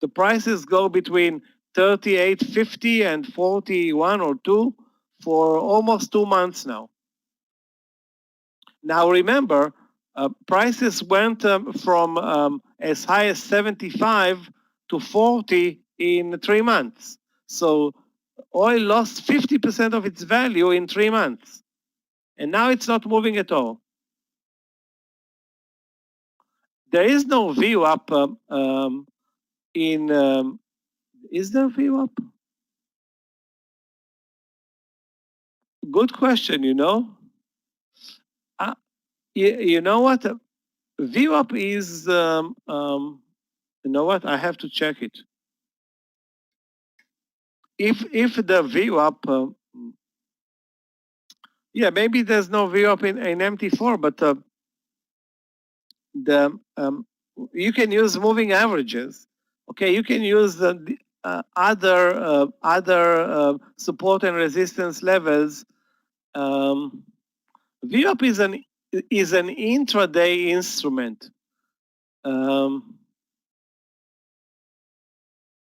The prices go between 38.50 and 41 or 2 for almost 2 months now. Now remember, prices went from as high as 75 to 40 in 3 months. So oil lost 50% of its value in 3 months. And now it's not moving at all. There is no view up is there a view up? Good question, you know. You know what? View up is, you know what? I have to check it. If the view up, yeah, maybe there's no view up in MT4, but the you can use moving averages. Okay, you can use the other support and resistance levels. View up is an intraday instrument.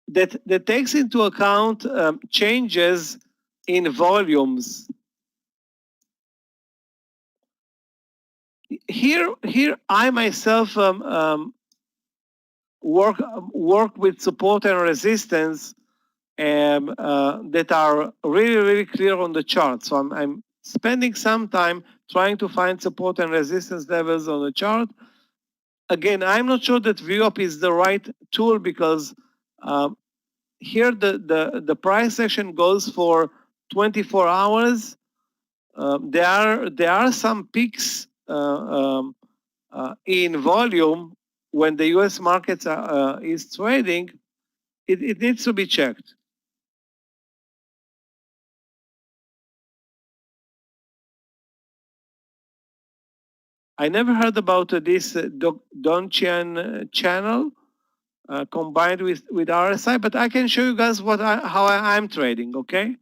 That takes into account changes in volumes. Here I myself work with support and resistance that are really clear on the chart. So I'm spending some time trying to find support and resistance levels on the chart. Again, I'm not sure that VWAP is the right tool because here the price action goes for 24 hours. There are some peaks in volume when the U.S. markets is trading. It needs to be checked. I never heard about this Donchian channel combined with RSI, but I can show you guys how I'm trading, okay?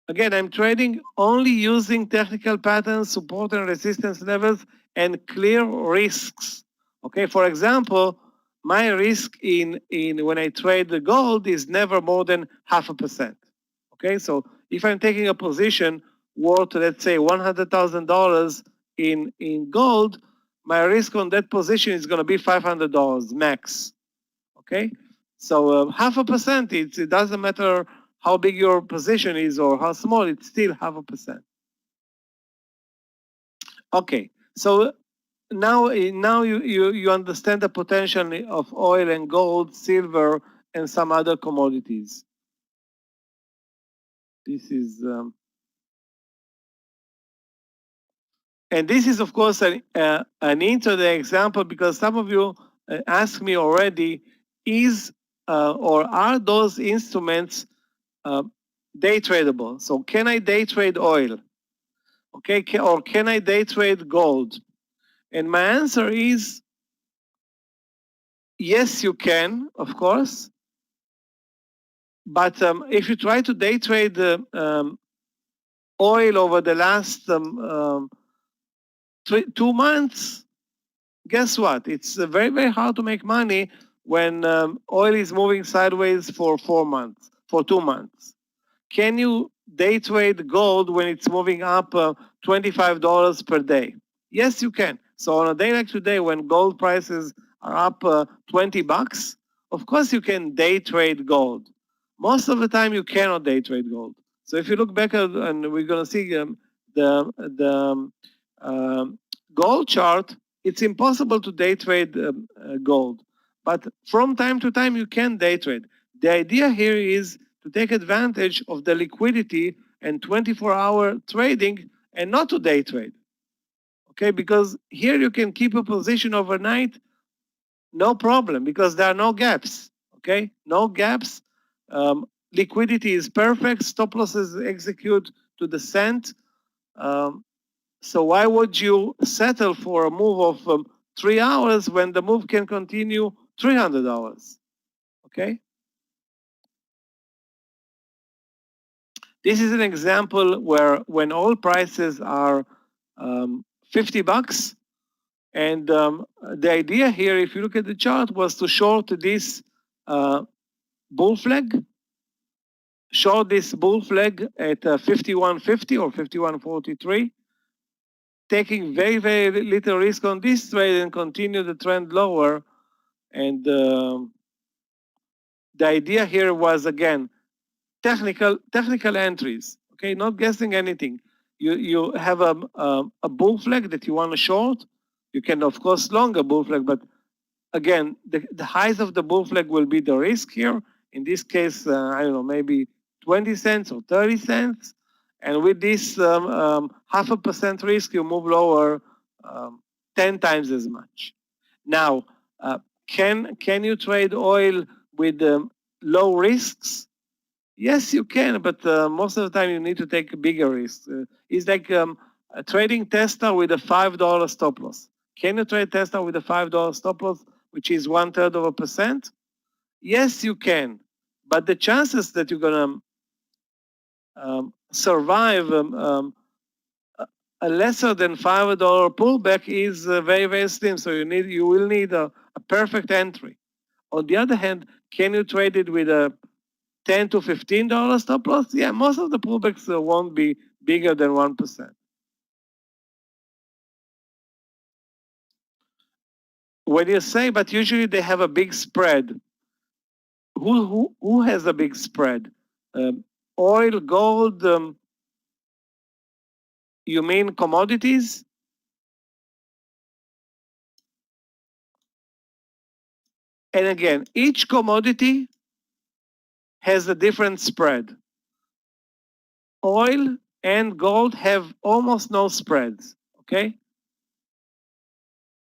Again, I'm trading only using technical patterns, support and resistance levels, and clear risks. Okay, for example, my risk in when I trade the gold is never more than 0.5%. Okay, so if I'm taking a position worth, let's say, $100,000 in gold, my risk on that position is going to be $500 max. Okay, so 0.5%. It doesn't matter how big your position is or how small, it's still 0.5%. Okay, so now you understand the potential of oil and gold, silver, and some other commodities. This is, and this is of course an intraday example because some of you asked me already, is or are those instruments day tradable? So can I day trade oil? Okay, or can I day trade gold? And my answer is yes, you can, of course. But if you try to day trade oil over the last 2 months, guess what? It's very hard to make money when oil is moving sideways for 4 months, for 2 months. Can you day trade gold when it's moving up $25 per day? Yes, you can. So on a day like today, when gold prices are up $20, of course you can day trade gold. Most of the time you cannot day trade gold. So if you look back at, and we're going to see the gold chart, it's impossible to day trade gold. But from time to time you can day trade. The idea here is to take advantage of the liquidity and 24-hour trading and not to day trade. Okay, because here you can keep a position overnight, no problem, because there are no gaps. Okay, no gaps. Liquidity is perfect. Stop losses execute to the cent. So why would you settle for a move of 3 hours when the move can continue 300 hours? Okay. This is an example where when oil prices are $50, and the idea here, if you look at the chart, was to short this bull flag, short this bull flag at 51.50 or 51.43, taking very, very little risk on this trade and continue the trend lower. And the idea here was, again, technical entries, okay, not guessing anything. You have a bull flag that you want to short. You can, of course, long a bull flag, but again, the highs of the bull flag will be the risk here. In this case, I don't know, maybe 20 cents or 30 cents. And with this 0.5% risk, you move lower 10 times as much. Now, can you trade oil with low risks? Yes, you can, but most of the time you need to take bigger risks. It's like trading Tesla with a $5 stop loss. Can you trade Tesla with a $5 stop loss, which is 0.33%? Yes, you can, but the chances that you're gonna survive a lesser than $5 pullback is very, very slim. So you will need a perfect entry. On the other hand, can you trade it with a $10 to $15 stop loss? Yeah, most of the pullbacks won't be bigger than 1%. When you say, but usually they have a big spread. Who has a big spread? Oil, gold, you mean commodities? And again, each commodity has a different spread. Oil and gold have almost no spreads, okay?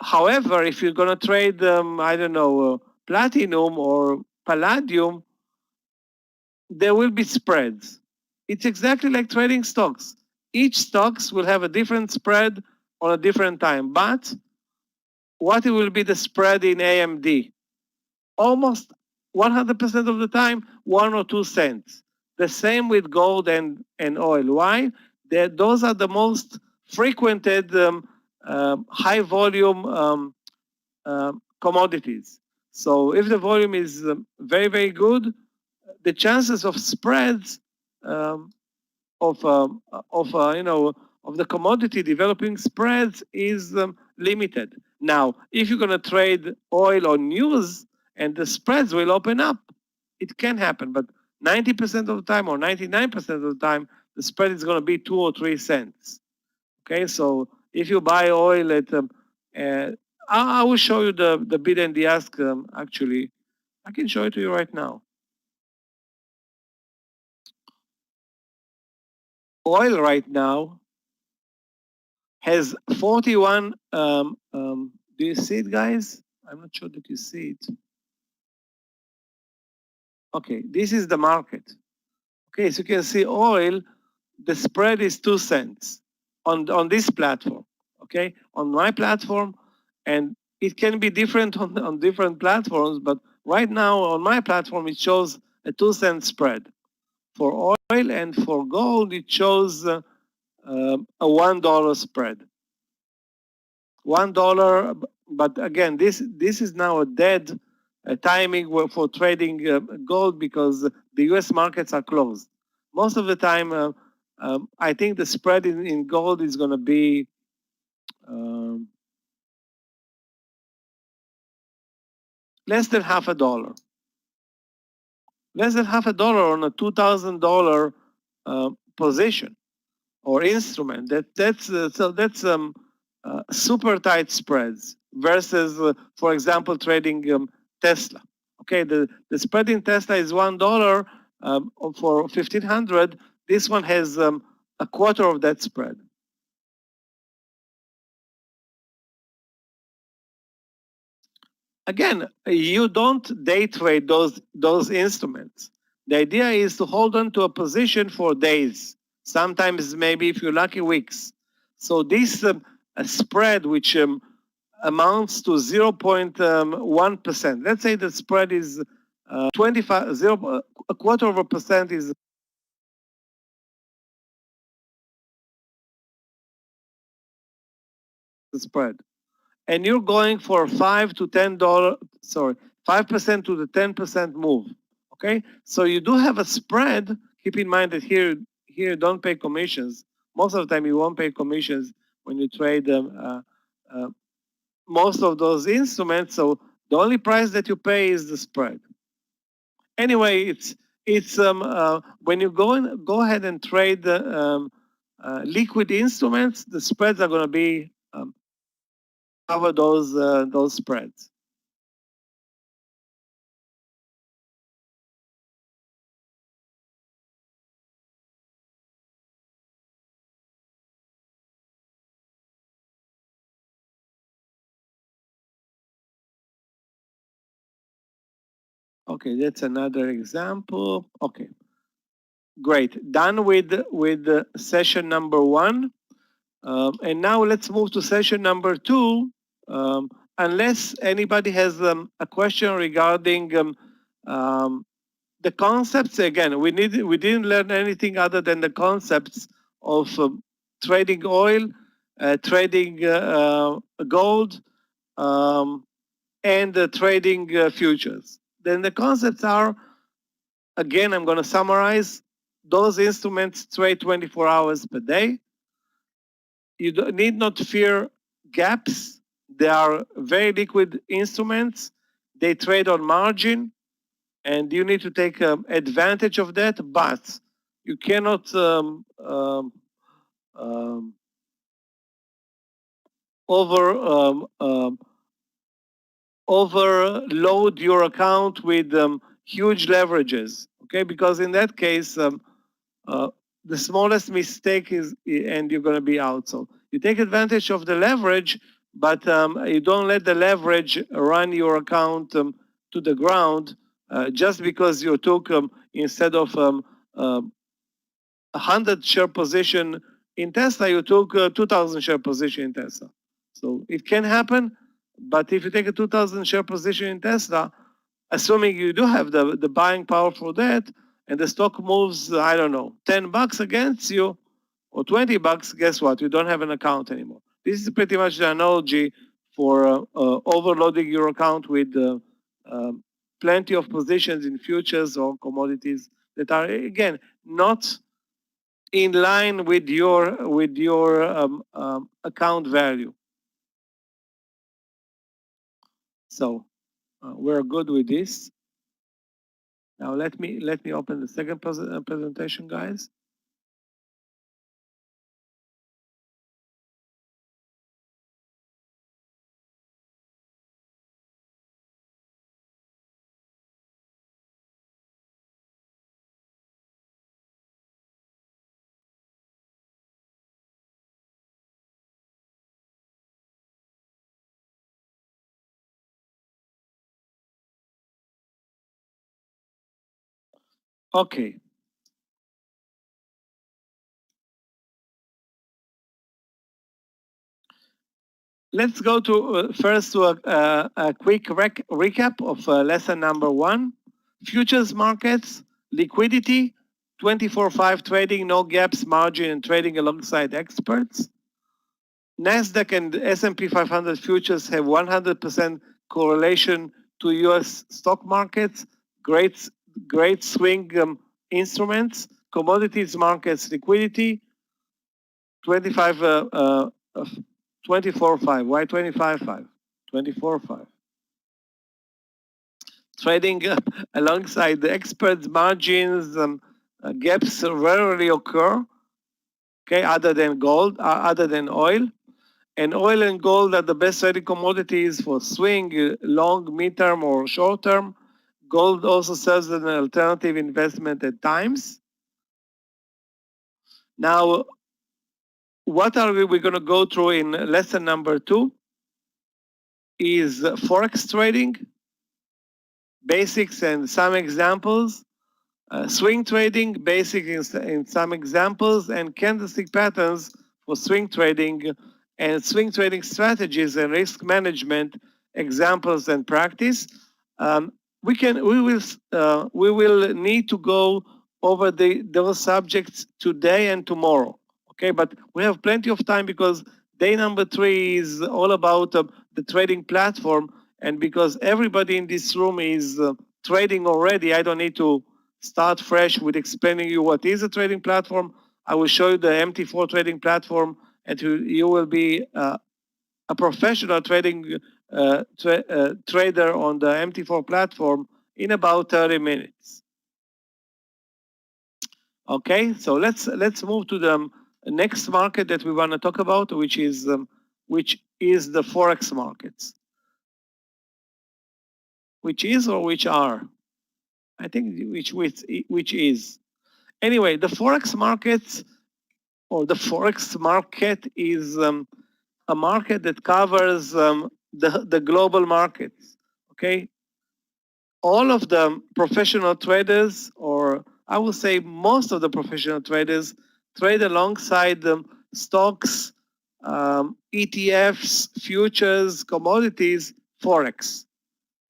However, if you're gonna trade, I don't know, platinum or palladium, there will be spreads. It's exactly like trading stocks. Each stocks will have a different spread on a different time. But what will be the spread in AMD? Almost 100% of the time, 1 or 2 cents. The same with gold and oil. Why? Those are the most frequented high volume commodities. So if the volume is very, very good, the chances of spreads of the commodity developing spreads is limited. Now, if you're going to trade oil on news and the spreads will open up, it can happen. But 90% of the time or 99% of the time, the spread is going to be 2 or 3 cents. Okay, so if you buy oil at, I will show you the bid and the ask. Actually, I can show it to you right now. Oil right now has 41. Do you see it, guys? I'm not sure that you see it. Okay, this is the market. Okay, so you can see oil, the spread is 2 cents on this platform. Okay, on my platform, and it can be different on different platforms, but right now on my platform it shows a 2 cent spread. For oil and for gold, it shows a $1 spread. $1, but again, this is now a dead timing for trading gold because the U.S. markets are closed. most of the time, I think the spread in gold is going to be less than half a dollar. Less than half a dollar on a $2,000 position or instrument. That's super tight spreads versus, for example, trading Tesla. Okay, the spread in Tesla is $1 for 1,500. This one has a quarter of that spread. Again, you don't day trade those instruments. The idea is to hold on to a position for days, sometimes maybe if you're lucky weeks. So this spread, which amounts to 0.1%. Let's say the spread is 25, a quarter of a percent is the spread. And you're going for $5 to $10, 5% to the 10% move. Okay, so you do have a spread. Keep in mind that here don't pay commissions. Most of the time you won't pay commissions when you trade most of those instruments. So the only price that you pay is the spread. Anyway, it's when you go ahead and trade liquid instruments, the spreads are going to be cover those spreads. Okay, that's another example. Okay, great. Done with session number 1. And now let's move to session number 2. Unless anybody has a question regarding the concepts, again, we didn't learn anything other than the concepts of trading oil, trading gold, and trading futures. Then the concepts are, again, I'm going to summarize. Those instruments trade 24 hours per day. You need not fear gaps. They are very liquid instruments. They trade on margin, and you need to take advantage of that, but you cannot overload your account with huge leverages, okay? Because in that case, the smallest mistake is, and you're going to be out. So you take advantage of the leverage, but you don't let the leverage run your account to the ground just because you took, instead of 100 share position in Tesla, you took 2,000 share position in Tesla. So it can happen, but if you take a 2,000 share position in Tesla, assuming you do have the buying power for that, and the stock moves, I don't know, $10 against you, or $20, guess what? You don't have an account anymore. This is pretty much the analogy for overloading your account with plenty of positions in futures or commodities that are, again, not in line with your account value. So we're good with this. Now let me open the second presentation, guys. Okay. Let's go to first to a quick recap of lesson number 1. Futures markets, liquidity, 24/5 trading, no gaps, margin, and trading alongside experts. NASDAQ and S&P 500 futures have 100% correlation to US stock markets, great swing instruments. commodities markets liquidity, 24/5. Why 25/5? 24/5. Trading alongside the experts, margins, gaps rarely occur, okay, other than gold, other than oil. And oil and gold are the best trading commodities for swing, long, midterm, or short term. Gold also serves as an alternative investment at times. Now, what are we going to go through in lesson number 2 is Forex trading, basics and some examples. Swing trading, basic in some examples, and candlestick patterns for swing trading, and swing trading strategies and risk management examples and practice. We will need to go over those subjects today and tomorrow. Okay, but we have plenty of time because day number 3 is all about the trading platform, and because everybody in this room is trading already, I don't need to start fresh with explaining you what is a trading platform. I will show you the MT4 trading platform, and you will be a professional trading trader on the MT4 platform in about 30 minutes. Okay, so let's move to the next market that we want to talk about, which is the Forex markets. Which is or which are? I think which is. Anyway, the Forex markets, or the Forex market, is a market that covers the global markets. Okay, all of the professional traders, or I would say most of the professional traders, trade alongside stocks, ETFs, futures, commodities, Forex.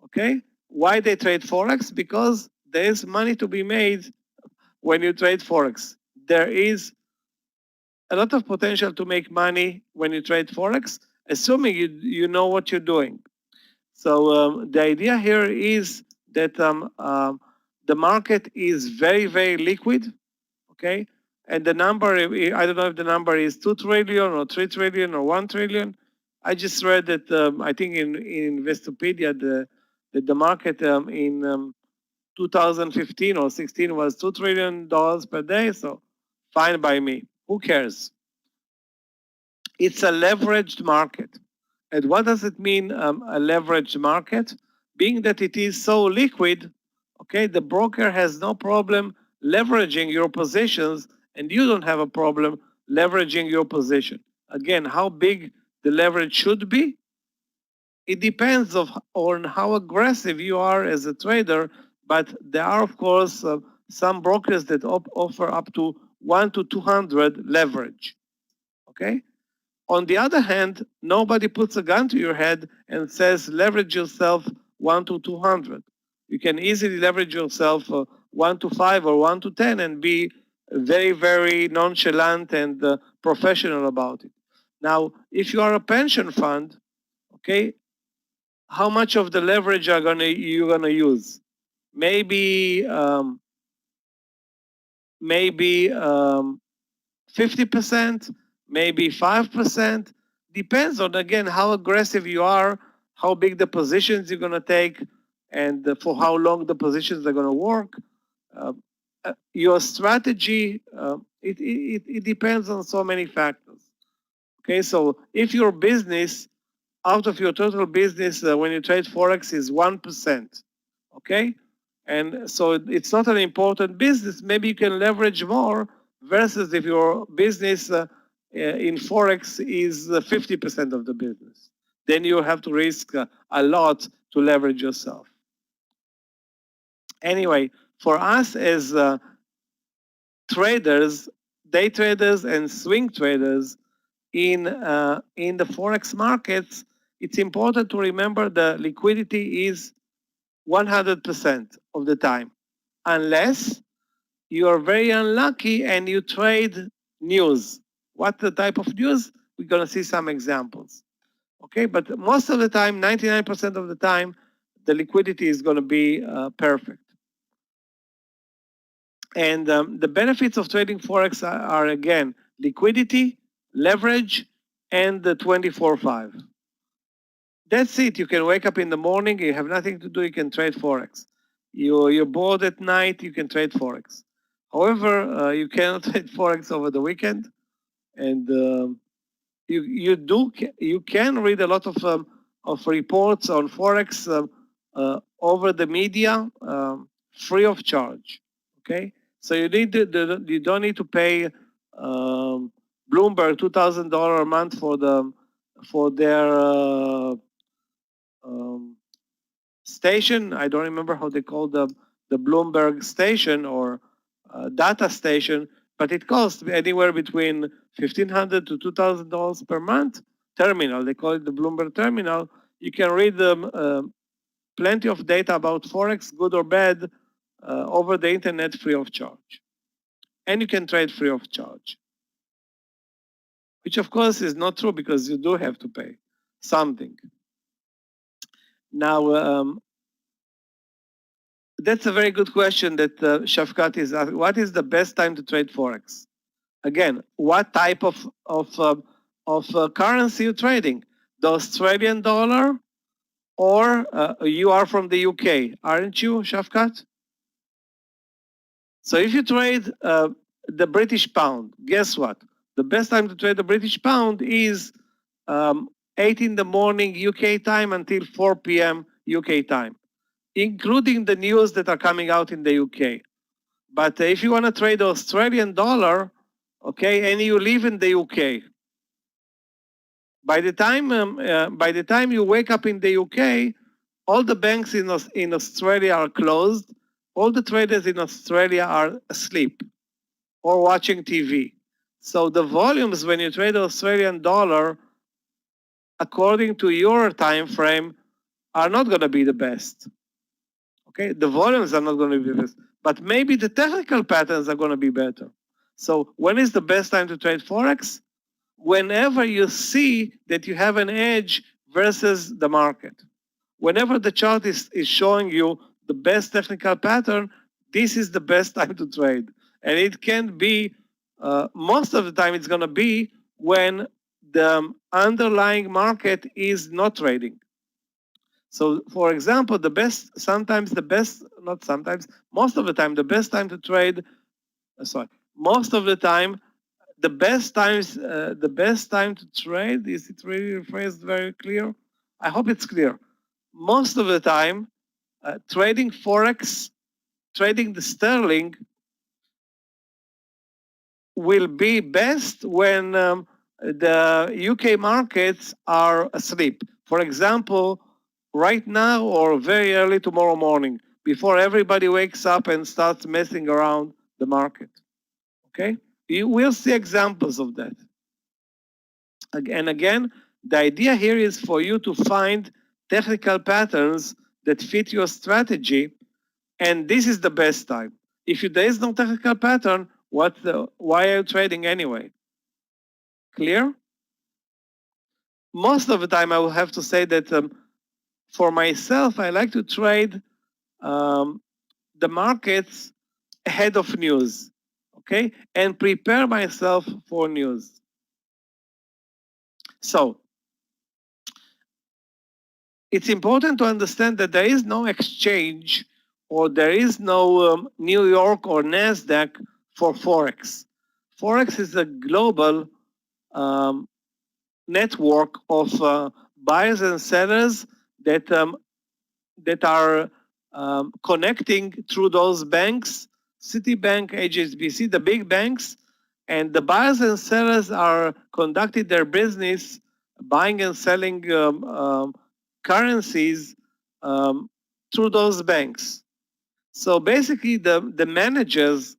Okay, why they trade Forex? Because there is money to be made when you trade Forex. There is a lot of potential to make money when you trade Forex, assuming you know what you're doing. So the idea here is that the market is very, very liquid, okay? And the number, I don't know if the number is 2 trillion or 3 trillion or 1 trillion. I just read that, I think in Investopedia, that the market in 2015 or 16 was $2 trillion per day, so fine by me. Who cares? It's a leveraged market. And what does it mean, a leveraged market? Being that it is so liquid, okay, the broker has no problem leveraging your positions, and you don't have a problem leveraging your position. Again, how big the leverage should be, it depends on how aggressive you are as a trader, but there are, of course, some brokers that offer up to 1 to 200 leverage, okay? On the other hand, nobody puts a gun to your head and says leverage yourself 1 to 200. You can easily leverage yourself 1 to 5 or 1 to 10 and be very, very nonchalant and professional about it. Now, if you are a pension fund, okay, how much of the leverage you're gonna use? Maybe 50%, maybe 5%. Depends on, again, how aggressive you are, how big the positions you're going to take, and for how long the positions are going to work. Your strategy, it depends on so many factors. Okay, so if your business, out of your total business, when you trade Forex, is 1%, okay? And so it's not an important business. Maybe you can leverage more versus if your business in Forex is 50% of the business. Then you have to risk a lot to leverage yourself. Anyway, for us as traders, day traders and swing traders in the Forex markets, it's important to remember the liquidity is 100% of the time, unless you are very unlucky and you trade news. What the type of news? We're going to see some examples. Okay, but most of the time, 99% of the time, the liquidity is going to be perfect. And the benefits of trading Forex are again, liquidity, leverage, and the 24/5. That's it. You can wake up in the morning, you have nothing to do, you can trade Forex. You're bored at night, you can trade Forex. However, you cannot trade Forex over the weekend. And you can read a lot of reports on Forex over the media free of charge. Okay, so you don't need to pay Bloomberg $2,000 a month for their um, station. I don't remember how they call the Bloomberg station or data station, but it costs anywhere between $1,500 to $2,000 per month. Terminal, they call it the Bloomberg terminal. You can read plenty of data about Forex, good or bad, over the internet free of charge. And you can trade free of charge, which of course is not true because you do have to pay something. Now, that's a very good question that Shafkat is asking. What is the best time to trade Forex? Again, what type of currency you're trading? The Australian dollar, or you are from the UK, aren't you, Shafkat? So if you trade the British pound, guess what? The best time to trade the British pound is 8 in the morning UK time until 4 p.m. UK time, including the news that are coming out in the UK. But if you want to trade the Australian dollar, okay, and you live in the UK, by the time you wake up in the UK, all the banks in Australia are closed. All the traders in Australia are asleep or watching TV. So the volumes when you trade the Australian dollar, according to your time frame, are not going to be the best. Okay, the volumes are not going to be the best, but maybe the technical patterns are going to be better. So when is the best time to trade Forex? Whenever you see that you have an edge versus the market. Whenever the chart is showing you the best technical pattern, this is the best time to trade. And it can be, most of the time it's going to be when the underlying market is not trading. So for example, most of the time, the best time to trade, most of the time, the best time to trade, is it really phrased very clear? I hope it's clear. Most of the time, trading Forex, trading the sterling will be best when the UK markets are asleep. For example, right now or very early tomorrow morning, before everybody wakes up and starts messing around the market. Okay? You will see examples of that. And again, the idea here is for you to find technical patterns that fit your strategy, and this is the best time. If there is no technical pattern, why are you trading anyway? Clear? Most of the time, I will have to say that for myself, I like to trade the markets ahead of news, okay, and prepare myself for news. So it's important to understand that there is no exchange or there is no New York or NASDAQ for Forex. Forex is a global network of buyers and sellers that are connecting through those banks, Citibank, HSBC, the big banks, and the buyers and sellers are conducting their business, buying and selling currencies through those banks. So basically, the managers,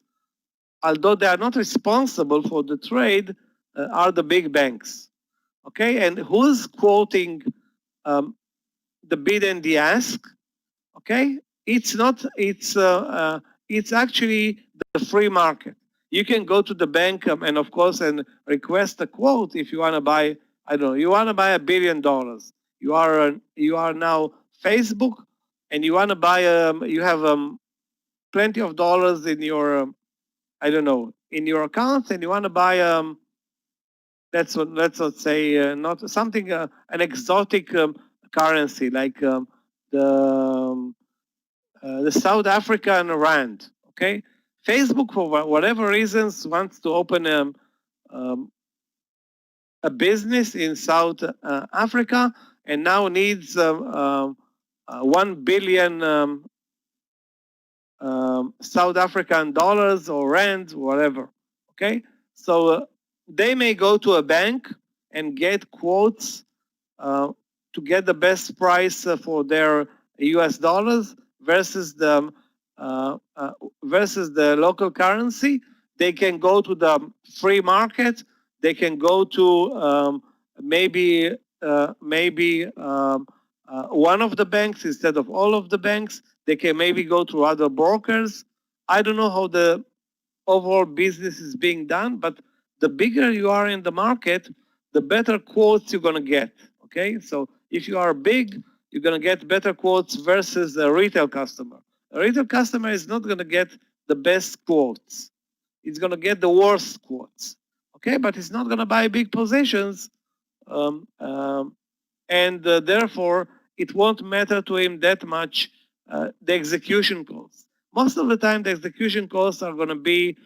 although they are not responsible for the trade, are the big banks. Okay, and who's quoting the bid and the ask? Okay, it's not. It's actually the free market. You can go to the bank and of course and request a quote if you want to buy. I don't know. You want to buy $1 billion. You are now Facebook, and you want to buy. You have plenty of dollars in your I don't know, in your account, and you want to buy let's say not something an exotic currency like the South African rand. Okay, Facebook for whatever reasons wants to open um, a business in South Africa and now needs 1 billion South African dollars or rands, whatever. Okay, so they may go to a bank and get quotes to get the best price for their U.S. dollars versus uh, uh, the local currency. They can go to the free market. They can go to maybe one of the banks instead of all of the banks. They can maybe go to other brokers. I don't know how the overall business is being done, but the bigger you are in the market, the better quotes you're going to get. Okay, so if you are big, you're going to get better quotes versus a retail customer. A retail customer is not going to get the best quotes. It's going to get the worst quotes. Okay, but it's not going to buy big positions, um, um, and therefore it won't matter to him that much the execution costs. Most of the time, the execution costs are going to be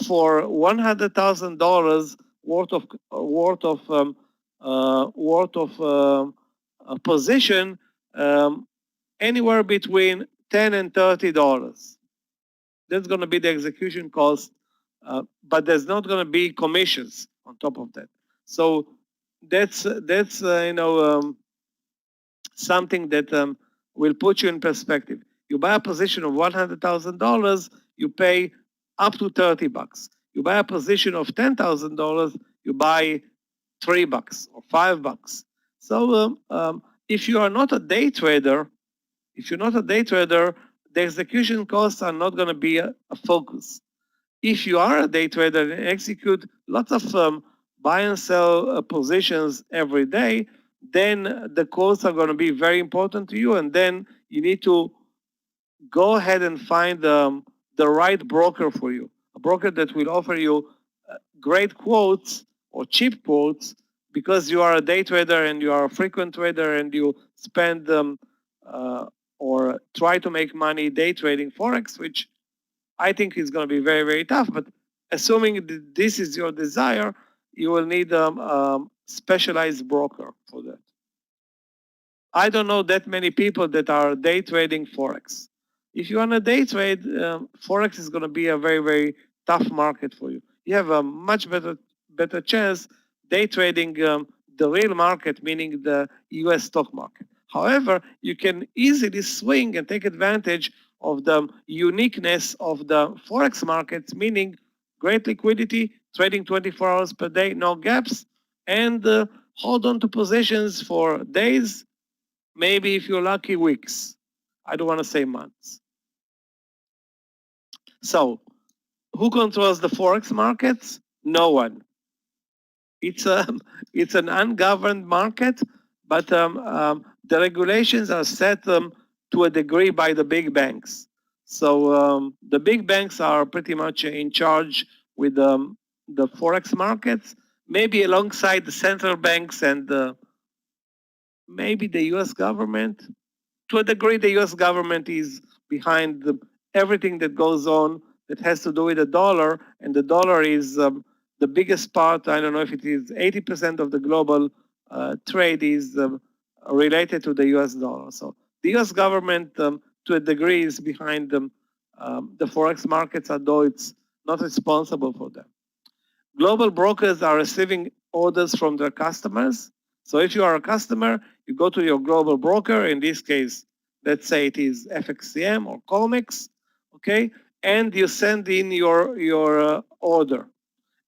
for $100,000 worth of position, anywhere between $10 and $30. That's going to be the execution cost, but there's not going to be commissions on top of that. So that's something that will put you in perspective. You buy a position of $100,000, you pay up to $30. You buy a position of $10,000, you buy $3 or $5. So if you are not a day trader, the execution costs are not going to be a focus. If you are a day trader and execute lots of buy and sell positions every day, then the costs are going to be very important to you, and then you need to go ahead and find the right broker for you, a broker that will offer you great quotes or cheap quotes because you are a day trader and you are a frequent trader and you spend or try to make money day trading Forex, which I think is going to be very, very tough. But assuming this is your desire, you will need a specialized broker for that. I don't know that many people that are day trading Forex. If you want to day trade, Forex is going to be a very, very tough market for you. You have a much better chance day trading the real market, meaning the US stock market. However, you can easily swing and take advantage of the uniqueness of the Forex markets, meaning great liquidity, trading 24 hours per day, no gaps, and hold on to positions for days, maybe if you're lucky, weeks. I don't want to say months. So, who controls the Forex markets? No one. It's an ungoverned market, but the regulations are set to a degree by the big banks. So the big banks are pretty much in charge with the Forex markets, maybe alongside the central banks and maybe the U.S. government. To a degree, the U.S. government is behind everything that goes on that has to do with the dollar, and the dollar is the biggest part. I don't know if it is 80% of the global trade is related to the U.S. dollar. So the U.S. government, to a degree, is behind the forex markets, although it's not responsible for them. Global brokers are receiving orders from their customers. So if you are a customer, you go to your global broker. In this case, let's say it is FXCM or Colmex, okay, and you send in your order.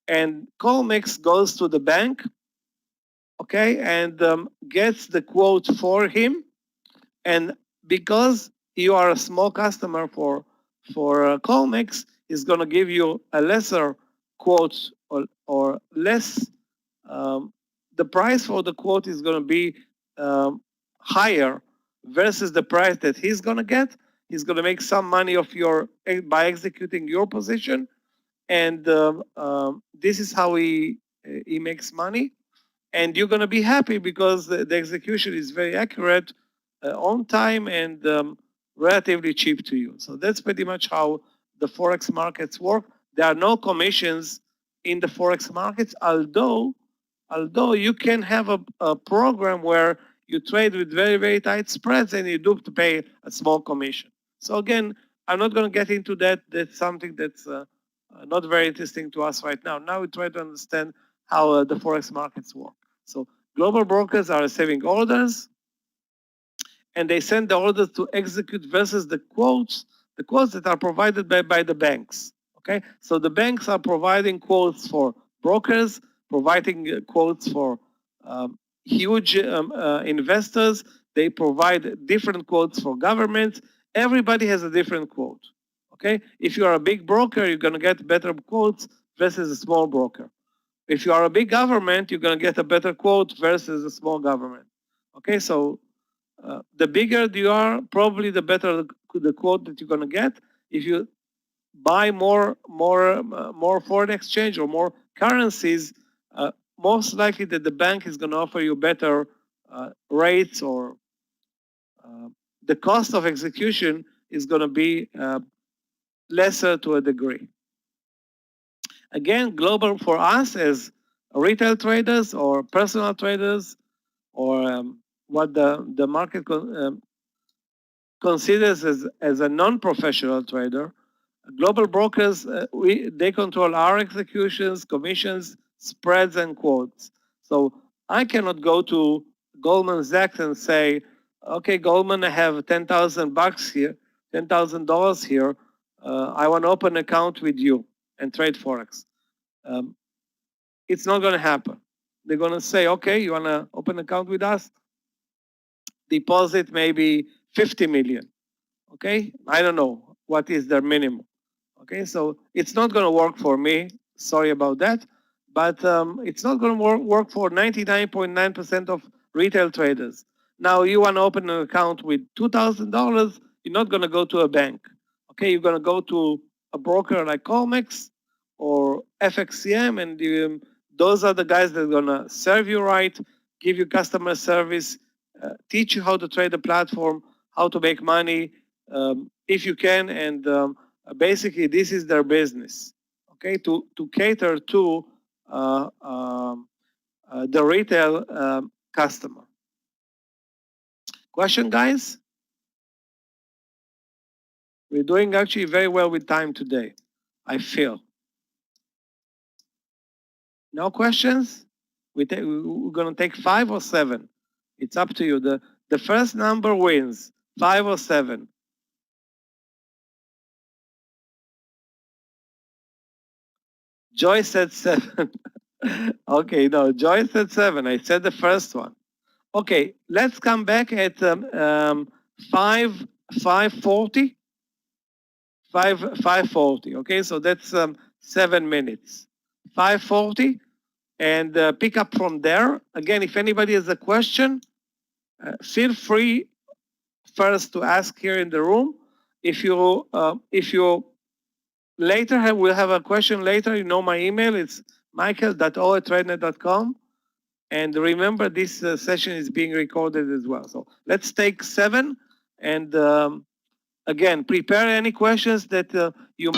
And Colmex goes to the bank, okay, and gets the quote for him. And because you are a small customer for Colmex, is going to give you a lesser quote or less. The price for the quote is going to be higher versus the price that he's going to get. He's going to make some money of by executing your position, and this is how he makes money. And you're going to be happy because the execution is very accurate, on time, and relatively cheap to you. So that's pretty much how the forex markets work. There are no commissions in the forex markets, although you can have a program where you trade with very, very tight spreads and you do to pay a small commission. So again, I'm not going to get into that. That's something that's not very interesting to us right now. Now we try to understand how the forex markets work. So global brokers are receiving orders, and they send the orders to execute versus the quotes that are provided by the banks. Okay, so the banks are providing quotes for brokers, providing quotes for huge investors. They provide different quotes for governments. Everybody has a different quote. Okay, if you are a big broker, you're going to get better quotes versus a small broker. If you are a big government, you're going to get a better quote versus a small government. Okay, so the bigger you are, probably the better the quote that you're going to get. If you buy more foreign exchange or more currencies, most likely that the bank is going to offer you better rates, or the cost of execution is going to be lesser to a degree. Again, global for us as retail traders or personal traders, or what the market considers as a non-professional trader. Global brokers, they control our executions, commissions, spreads, and quotes. So I cannot go to Goldman Sachs and say, okay, Goldman, I have 10,000 bucks here, $10,000 here. I want to open an account with you and trade Forex. It's not going to happen. They're going to say, okay, you want to open an account with us? Deposit maybe 50 million. Okay, I don't know what is their minimum. Okay, so it's not going to work for me. Sorry about that, but it's not going to work for 99.9% of retail traders. Now, you want to open an account with $2,000, you're not going to go to a bank. Okay, you're going to go to a broker like Colmex or FXCM, and those are the guys that are going to serve you right, give you customer service, teach you how to trade the platform, how to make money, if you can, and basically this is their business. Okay, to cater to the retail customer. Question, guys? We're doing actually very well with time today, I feel. No questions? We're going to take 5 or 7. It's up to you. The first number wins, 5 or 7. Joy said 7. Okay, no, Joy said 7. I said the first one. Okay, let's come back at 5:40. 5:40. Okay, so that's 7 minutes. 5:40, and pick up from there. Again, if anybody has a question, feel free first to ask here in the room. If you later will have a question later, you know my email. It's michael.o@tradenet.com. And remember, this session is being recorded as well. So let's take 7, and again, prepare any questions that you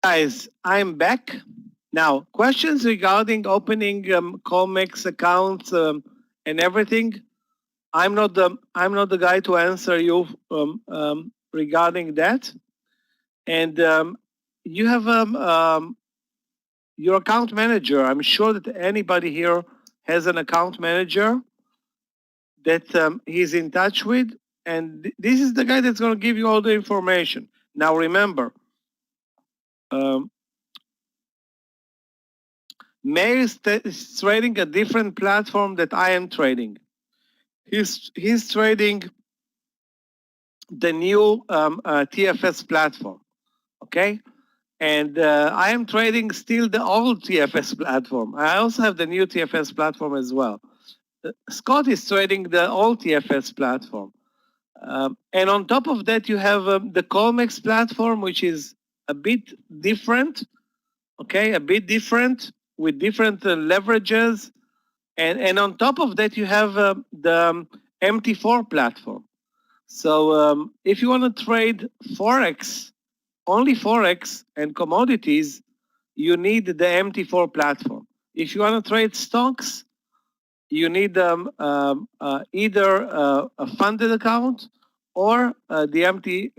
Guys, I'm back. Now, questions regarding opening Comex accounts and everything. I'm not the guy to answer you regarding that. And you have your account manager. I'm sure that anybody here has an account manager that he's in touch with, and this is the guy that's going to give you all the information. Now, remember, um, Meir is trading a different platform that I am trading. He's trading the new TFS platform, okay? And I am trading still the old TFS platform. I also have the new TFS platform as well. Scott is trading the old TFS platform. And on top of that, you have the Colmex platform, which is a bit different, okay? A bit different with different leverages. And on top of that, you have the MT4 platform. So if you want to trade Forex, only Forex and commodities, you need the MT4 platform. If you want to trade stocks, you need either a funded account or the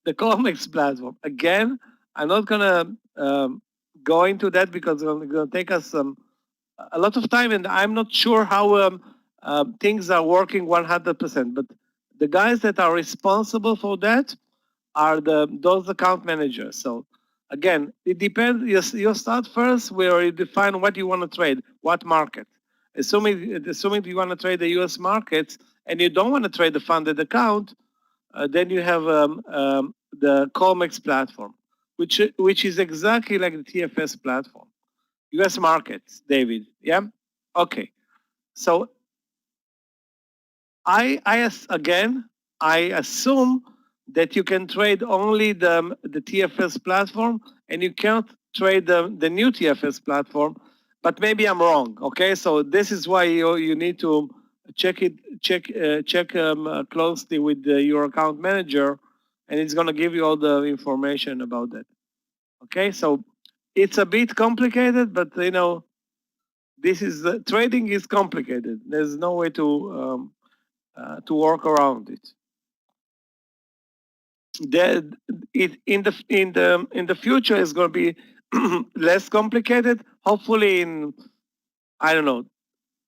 the Comex platform. Again, I'm not gonna go into that because it's gonna take us a lot of time, and I'm not sure how things are working 100%. But the guys that are responsible for that are those account managers. So again, it depends. You start first where you define what you want to trade, what market. Assuming you want to trade the U.S. markets and you don't want to trade the funded account, then you have the Comex platform, which is exactly like the TFS platform. U.S. markets, David. Yeah. Okay. So I assume that you can trade only the TFS platform and you can't trade the new TFS platform, but maybe I'm wrong. Okay, so this is why you need to check closely with your account manager, and it's going to give you all the information about that. Okay, so it's a bit complicated, but this is trading is complicated. There's no way to work around it. In the future is going to be less complicated. Hopefully, in I don't know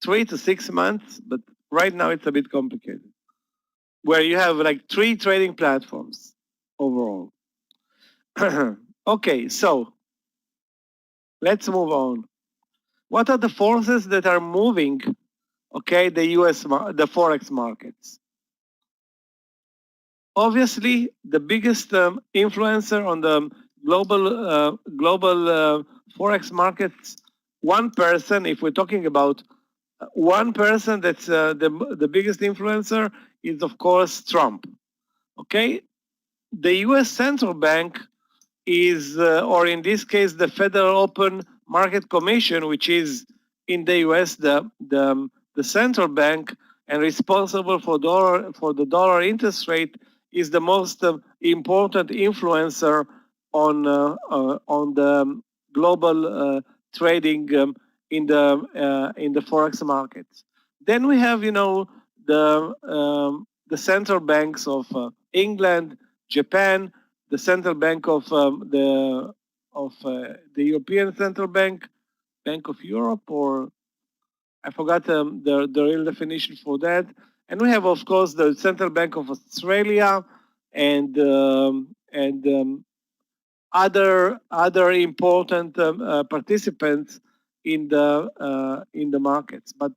3 to 6 months, but right now it's a bit complicated. Where you have like 3 trading platforms overall. Okay, so let's move on. What are the forces that are moving? Okay, the the forex markets. Obviously, the biggest influencer on the global forex markets, one person. If we're talking about one person, that's the biggest influencer is of course Trump. Okay, the U.S. Central Bank is, or in this case, the Federal Open Market Commission, which is in the U.S. the central bank and responsible for the dollar interest rate, is the most important influencer on the global trading in the forex markets. Then we have the central banks of England, Japan, the central bank of the European Central Bank, Bank of Europe, or I forgot the real definition for that. And we have, of course, the Central Bank of Australia and other important participants in the markets. But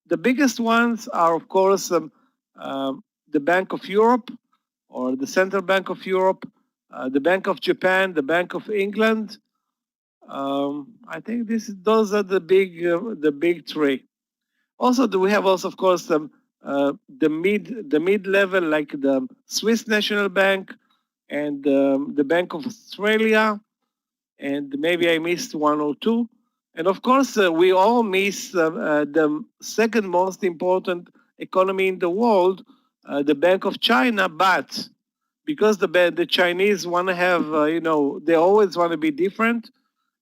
the biggest ones are, of course, the Bank of Europe, or the Central Bank of Europe, the Bank of Japan, the Bank of England. I think those are the big 3. Also, we have also, of course, the mid level, like the Swiss National Bank and the Bank of Australia, and maybe I missed 1 or 2. And of course, we all miss the second most important economy in the world, the Bank of China, but because the Chinese want to have, they always want to be different,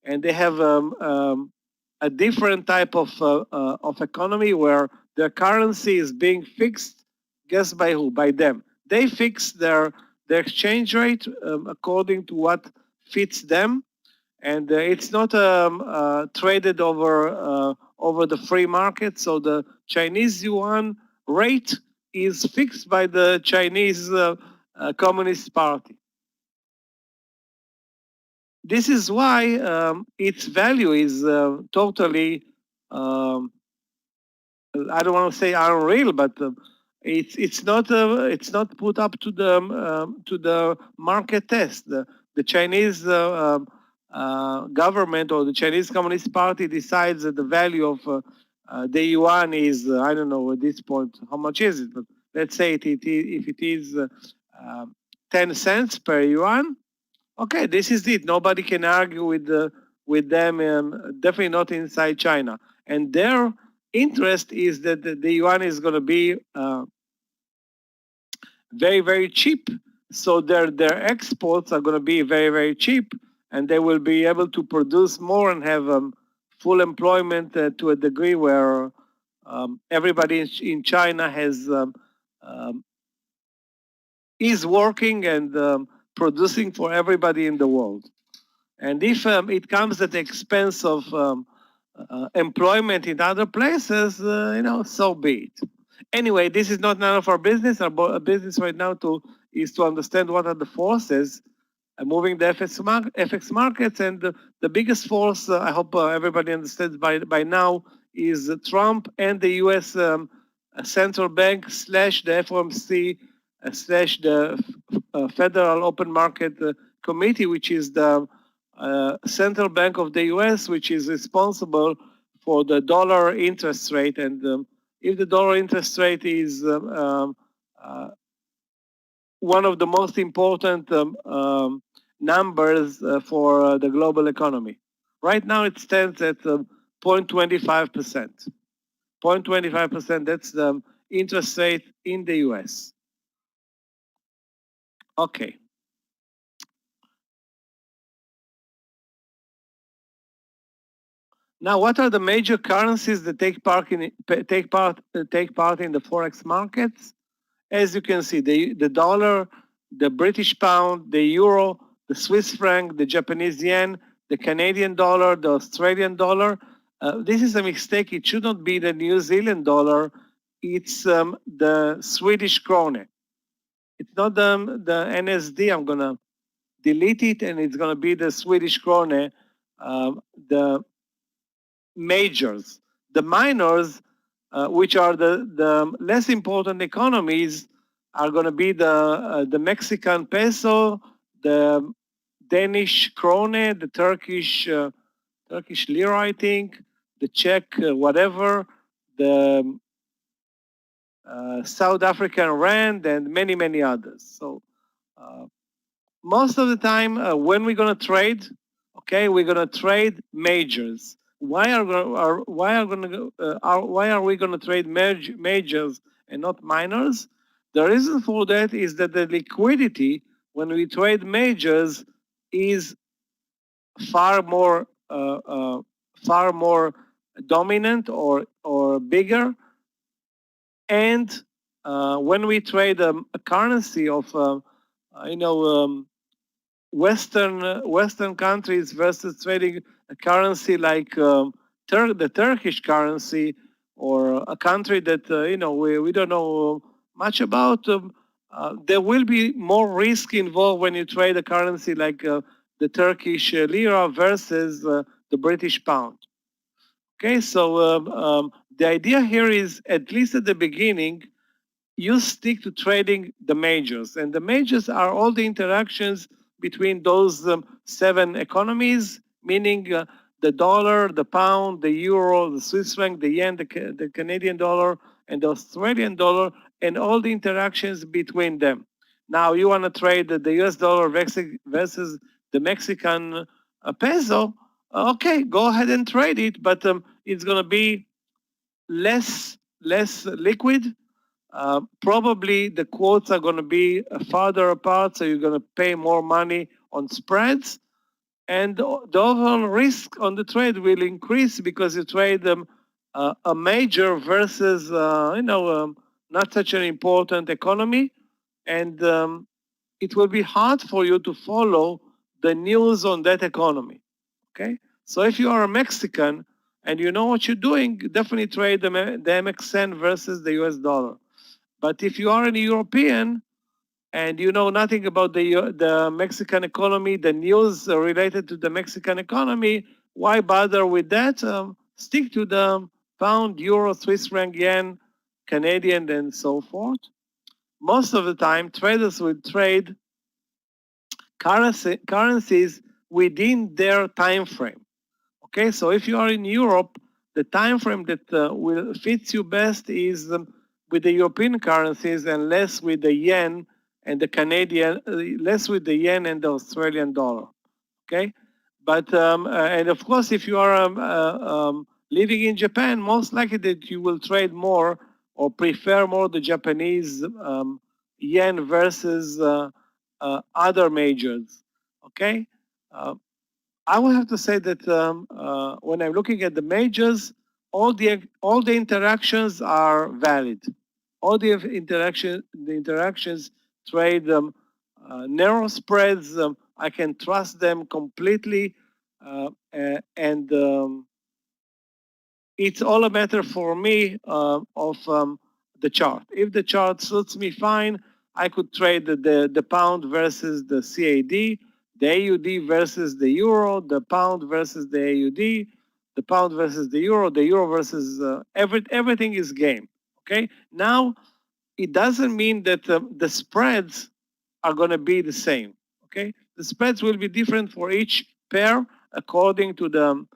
and they have a different type of economy where their currency is being fixed. Guess by who? By them. They fix their exchange rate according to what fits them, and it's not traded over the free market. So the Chinese yuan rate is fixed by the Chinese Communist Party. This is why its value is totally, I don't want to say unreal, but it's not put up to the market test. The Chinese government or the Chinese Communist Party decides that the value of the yuan is, I don't know at this point how much is it, but let's say if it is 10 cents per yuan. Okay, this is it. Nobody can argue with them, definitely not inside China. And their interest is that the yuan is going to be very, very cheap. So their exports are going to be very, very cheap, and they will be able to produce more and have full employment to a degree where everybody in China has is working and producing for everybody in the world. And if it comes at the expense of employment in other places, so be it. Anyway, this is not none of our business. Our business right now is to understand what are the forces moving the FX markets. And the biggest force, I hope everybody understands by now, is Trump and the U.S. Central Bank slash the FOMC slash the Federal Open Market Committee, which is the Central Bank of the U.S., which is responsible for the dollar interest rate. And if the dollar interest rate is one of the most important numbers for the global economy. Right now it stands at 0.25%. 0.25%, that's the interest rate in the US. Okay. Now, what are the major currencies that take part in the forex markets? As you can see, the dollar, the British pound, the euro, the Swiss franc, the Japanese yen, the Canadian dollar, the Australian dollar. This is a mistake. It should not be the New Zealand dollar. It's the Swedish krona. It's not the NSD. I'm going to delete it, and it's going to be the Swedish krona, the majors. The minors, which are the less important economies, are going to be the Mexican peso, the Danish krone, the Turkish lira, I think, the Czech whatever, the South African rand, and many others. So most of the time when we're going to trade, okay, we're going to trade majors. Why are we going to trade majors and not minors? The reason for that is that the liquidity when we trade majors is far more dominant or bigger, and when we trade a currency of Western countries versus trading a currency like the Turkish currency, or a country that we don't know much about, there will be more risk involved when you trade a currency like the Turkish lira versus the British pound. Okay, so the idea here is, at least at the beginning, you stick to trading the majors, and the majors are all the interactions between those 7 economies, meaning the dollar, the pound, the euro, the Swiss franc, the yen, the Canadian dollar, and the Australian dollar, and all the interactions between them. Now, you want to trade the US dollar versus the Mexican peso, okay, go ahead and trade it, but it's going to be less liquid, Probably the quotes are going to be farther apart, so you're going to pay more money on spreads, and the overall risk on the trade will increase because you trade a major versus not such an important economy, and it will be hard for you to follow the news on that economy. Okay, so if you are a Mexican and you know what you're doing, definitely trade the MXN versus the US dollar. But if you are a European and you know nothing about the Mexican economy, the news related to the Mexican economy, why bother with that? Stick to the pound, euro, Swiss franc, yen, Canadian, and so forth. Most of the time, traders will trade currencies within their time frame. Okay, so if you are in Europe, the time frame that will fits you best is with the European currencies and less with the yen and the Canadian, less with the yen and the Australian dollar. Okay, but and of course, if you are living in Japan, most likely that you will trade more or prefer more the Japanese yen versus other majors. Okay. Uh, I would have to say that when I'm looking at the majors, all the interactions are valid. All the interactions trade narrow spreads. I can trust them completely, and it's all a matter for me of the chart. If the chart suits me fine, I could trade the pound versus the CAD, the AUD versus the euro, the pound versus the AUD, the pound versus the euro versus everything is game. Okay. Now, it doesn't mean that the spreads are going to be the same. Okay, the spreads will be different for each pair according to the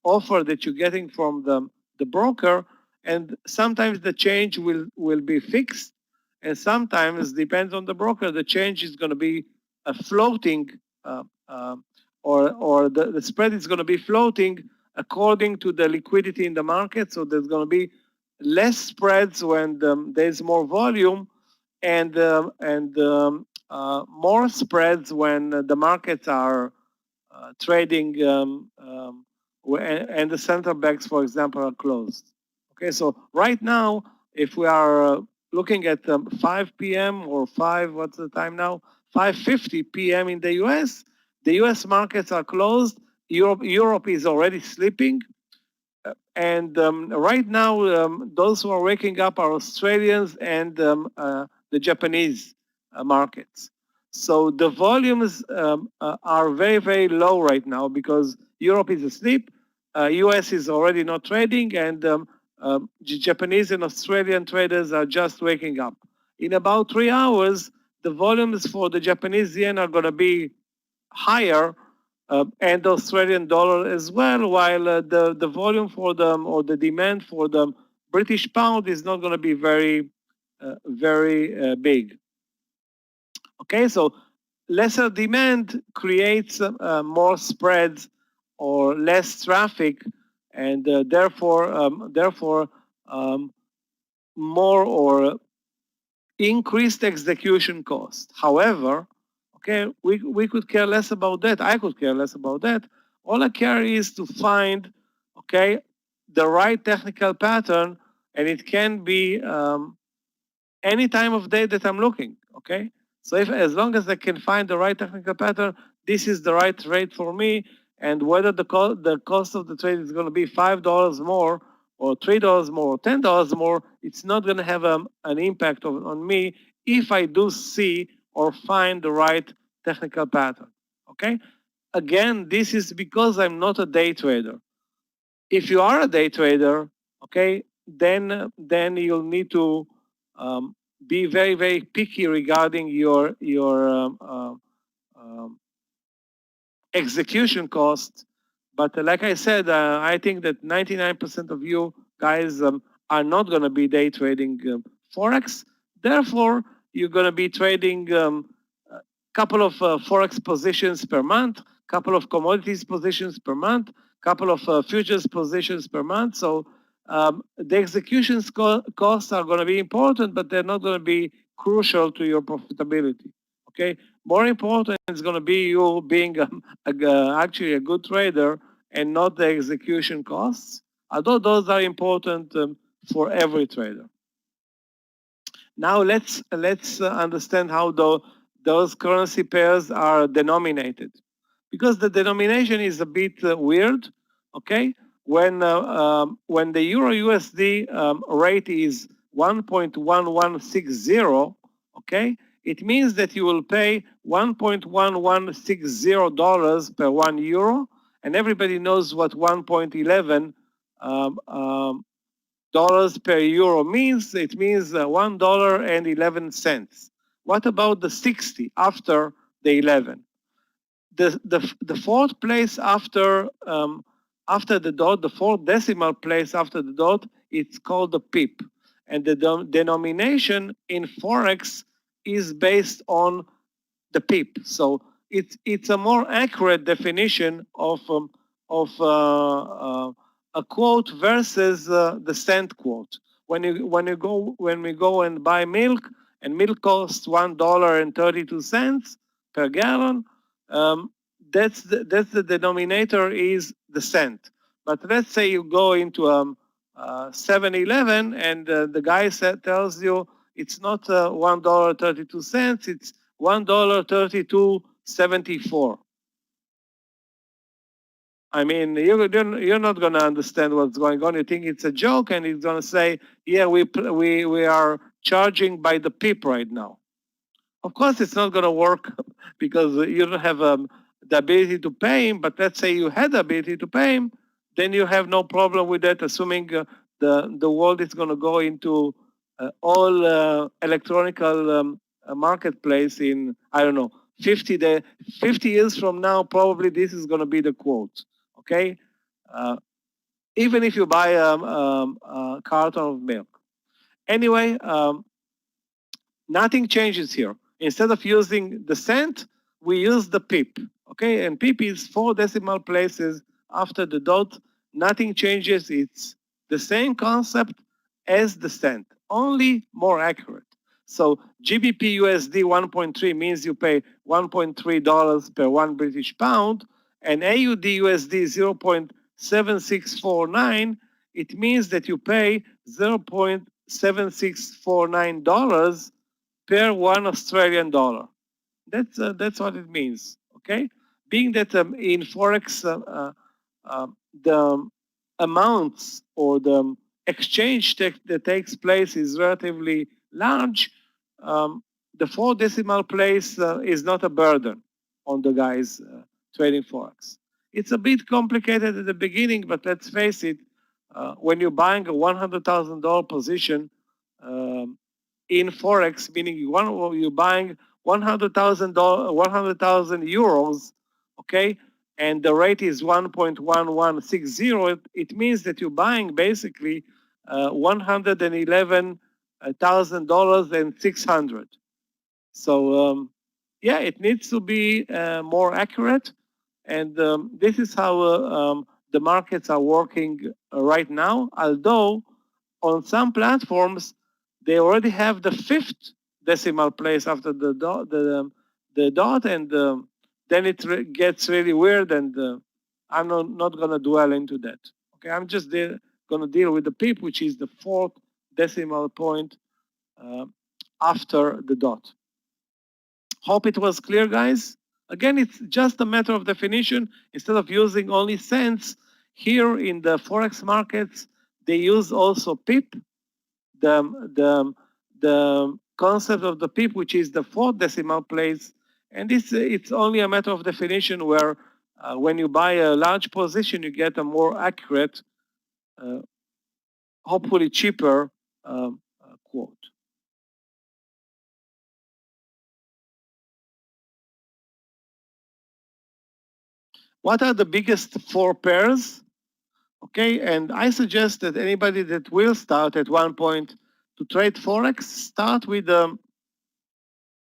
offer that you're getting from the broker, and sometimes the change will be fixed, and sometimes depends on the broker. The change is going to be a floating, or the spread is going to be floating according to the liquidity in the market. So there's going to be less spreads when there's more volume, and more spreads when the markets are trading and the central banks, for example, are closed. Okay, so right now, if we are looking at 5 p.m. or 5, what's the time now? 5:50 p.m. in the U.S. markets are closed. Europe is already sleeping. And right now, those who are waking up are Australians and the Japanese markets. So the volumes are very, very low right now because Europe is asleep, US is already not trading, and Japanese and Australian traders are just waking up. In about 3 hours, the volumes for the Japanese yen are going to be higher, and the Australian dollar as well, while the volume for them or the demand for the British pound is not going to be very big. Okay, so lesser demand creates more spreads or less traffic, and therefore more or increased execution cost. However, okay, we could care less about that. I could care less about that. All I care is to find, okay, the right technical pattern, and it can be any time of day that I'm looking, okay? So if as long as I can find the right technical pattern, this is the right trade for me, and whether the cost of the trade is going to be $5 more or $3 more or $10 more, it's not going to have an impact on me if I do see or find the right technical pattern, okay? Again, this is because I'm not a day trader. If you are a day trader, okay, then you'll need to be very, very picky regarding your execution costs. But like I said, I think that 99% of you guys are not going to be day trading Forex. Therefore, you're going to be trading a couple of Forex positions per month, couple of commodities positions per month, couple of futures positions per month. So The execution costs are going to be important, but they're not going to be crucial to your profitability. Okay, more important is going to be you being actually a good trader and not the execution costs. Although those are important for every trader. Now let's understand how those currency pairs are denominated, because the denomination is a bit weird. Okay, when the Euro USD rate is 1.1160, okay, it means that you will pay $1.1160 per 1 euro, and everybody knows what 1.11 dollars per euro means. It means $1.11. What about the 60 after the 11? The fourth place after the dot, the fourth decimal place after the dot, it's called the pip, and the denomination in forex is based on the pip. So it's a more accurate definition of a quote versus the cent quote. When we go and buy milk, and milk costs $1.32 per gallon, that's the denominator is the cent. But let's say you go into 7-Eleven, and the guy tells you it's not $1.32, it's $1.3274. I mean, you're not going to understand what's going on. You think it's a joke, and he's going to say, yeah, we are charging by the pip right now. Of course, it's not going to work because you don't have the ability to pay him. But let's say you had the ability to pay him, then you have no problem with that, assuming the world is going to go into all electronical marketplace in, I don't know, 50 years from now. Probably this is going to be the quote. Okay, even if you buy a carton of milk. Anyway. Nothing changes here. Instead of using the cent, we use the pip. Okay, and pip is 4 decimal places after the dot. Nothing changes. It's the same concept as the cent, only more accurate. So GBP USD 1.3 means you pay $1.3 per 1 British pound, and AUD USD 0.7649, it means that you pay $0.7649 per 1 Australian dollar. That's what it means. Okay, being that in forex the amounts or the exchange that takes place is relatively large, the 4 decimal place is not a burden on the guys trading forex. It's a bit complicated at the beginning, but let's face it, when you're buying a $100,000 position in forex, meaning you're buying 100,000 euros, okay, and the rate is 1.1160, it means that you're buying basically $111,000 and 600. So yeah, it needs to be more accurate, and this is how the markets are working right now. Although on some platforms they already have the 5th decimal place after the dot, and then it gets really weird, and I'm not going to dwell into that. Okay, I'm just going to deal with the pip, which is the 4th decimal point after the dot. Hope it was clear, guys. Again, it's just a matter of definition. Instead of using only cents, here in the forex markets, they use also pip, the concept of the pip, which is the 4th decimal place. And it's only a matter of definition, where when you buy a large position, you get a more accurate, hopefully cheaper quote. What are the biggest 4 pairs? Okay, and I suggest that anybody that will start at one point to trade forex, start with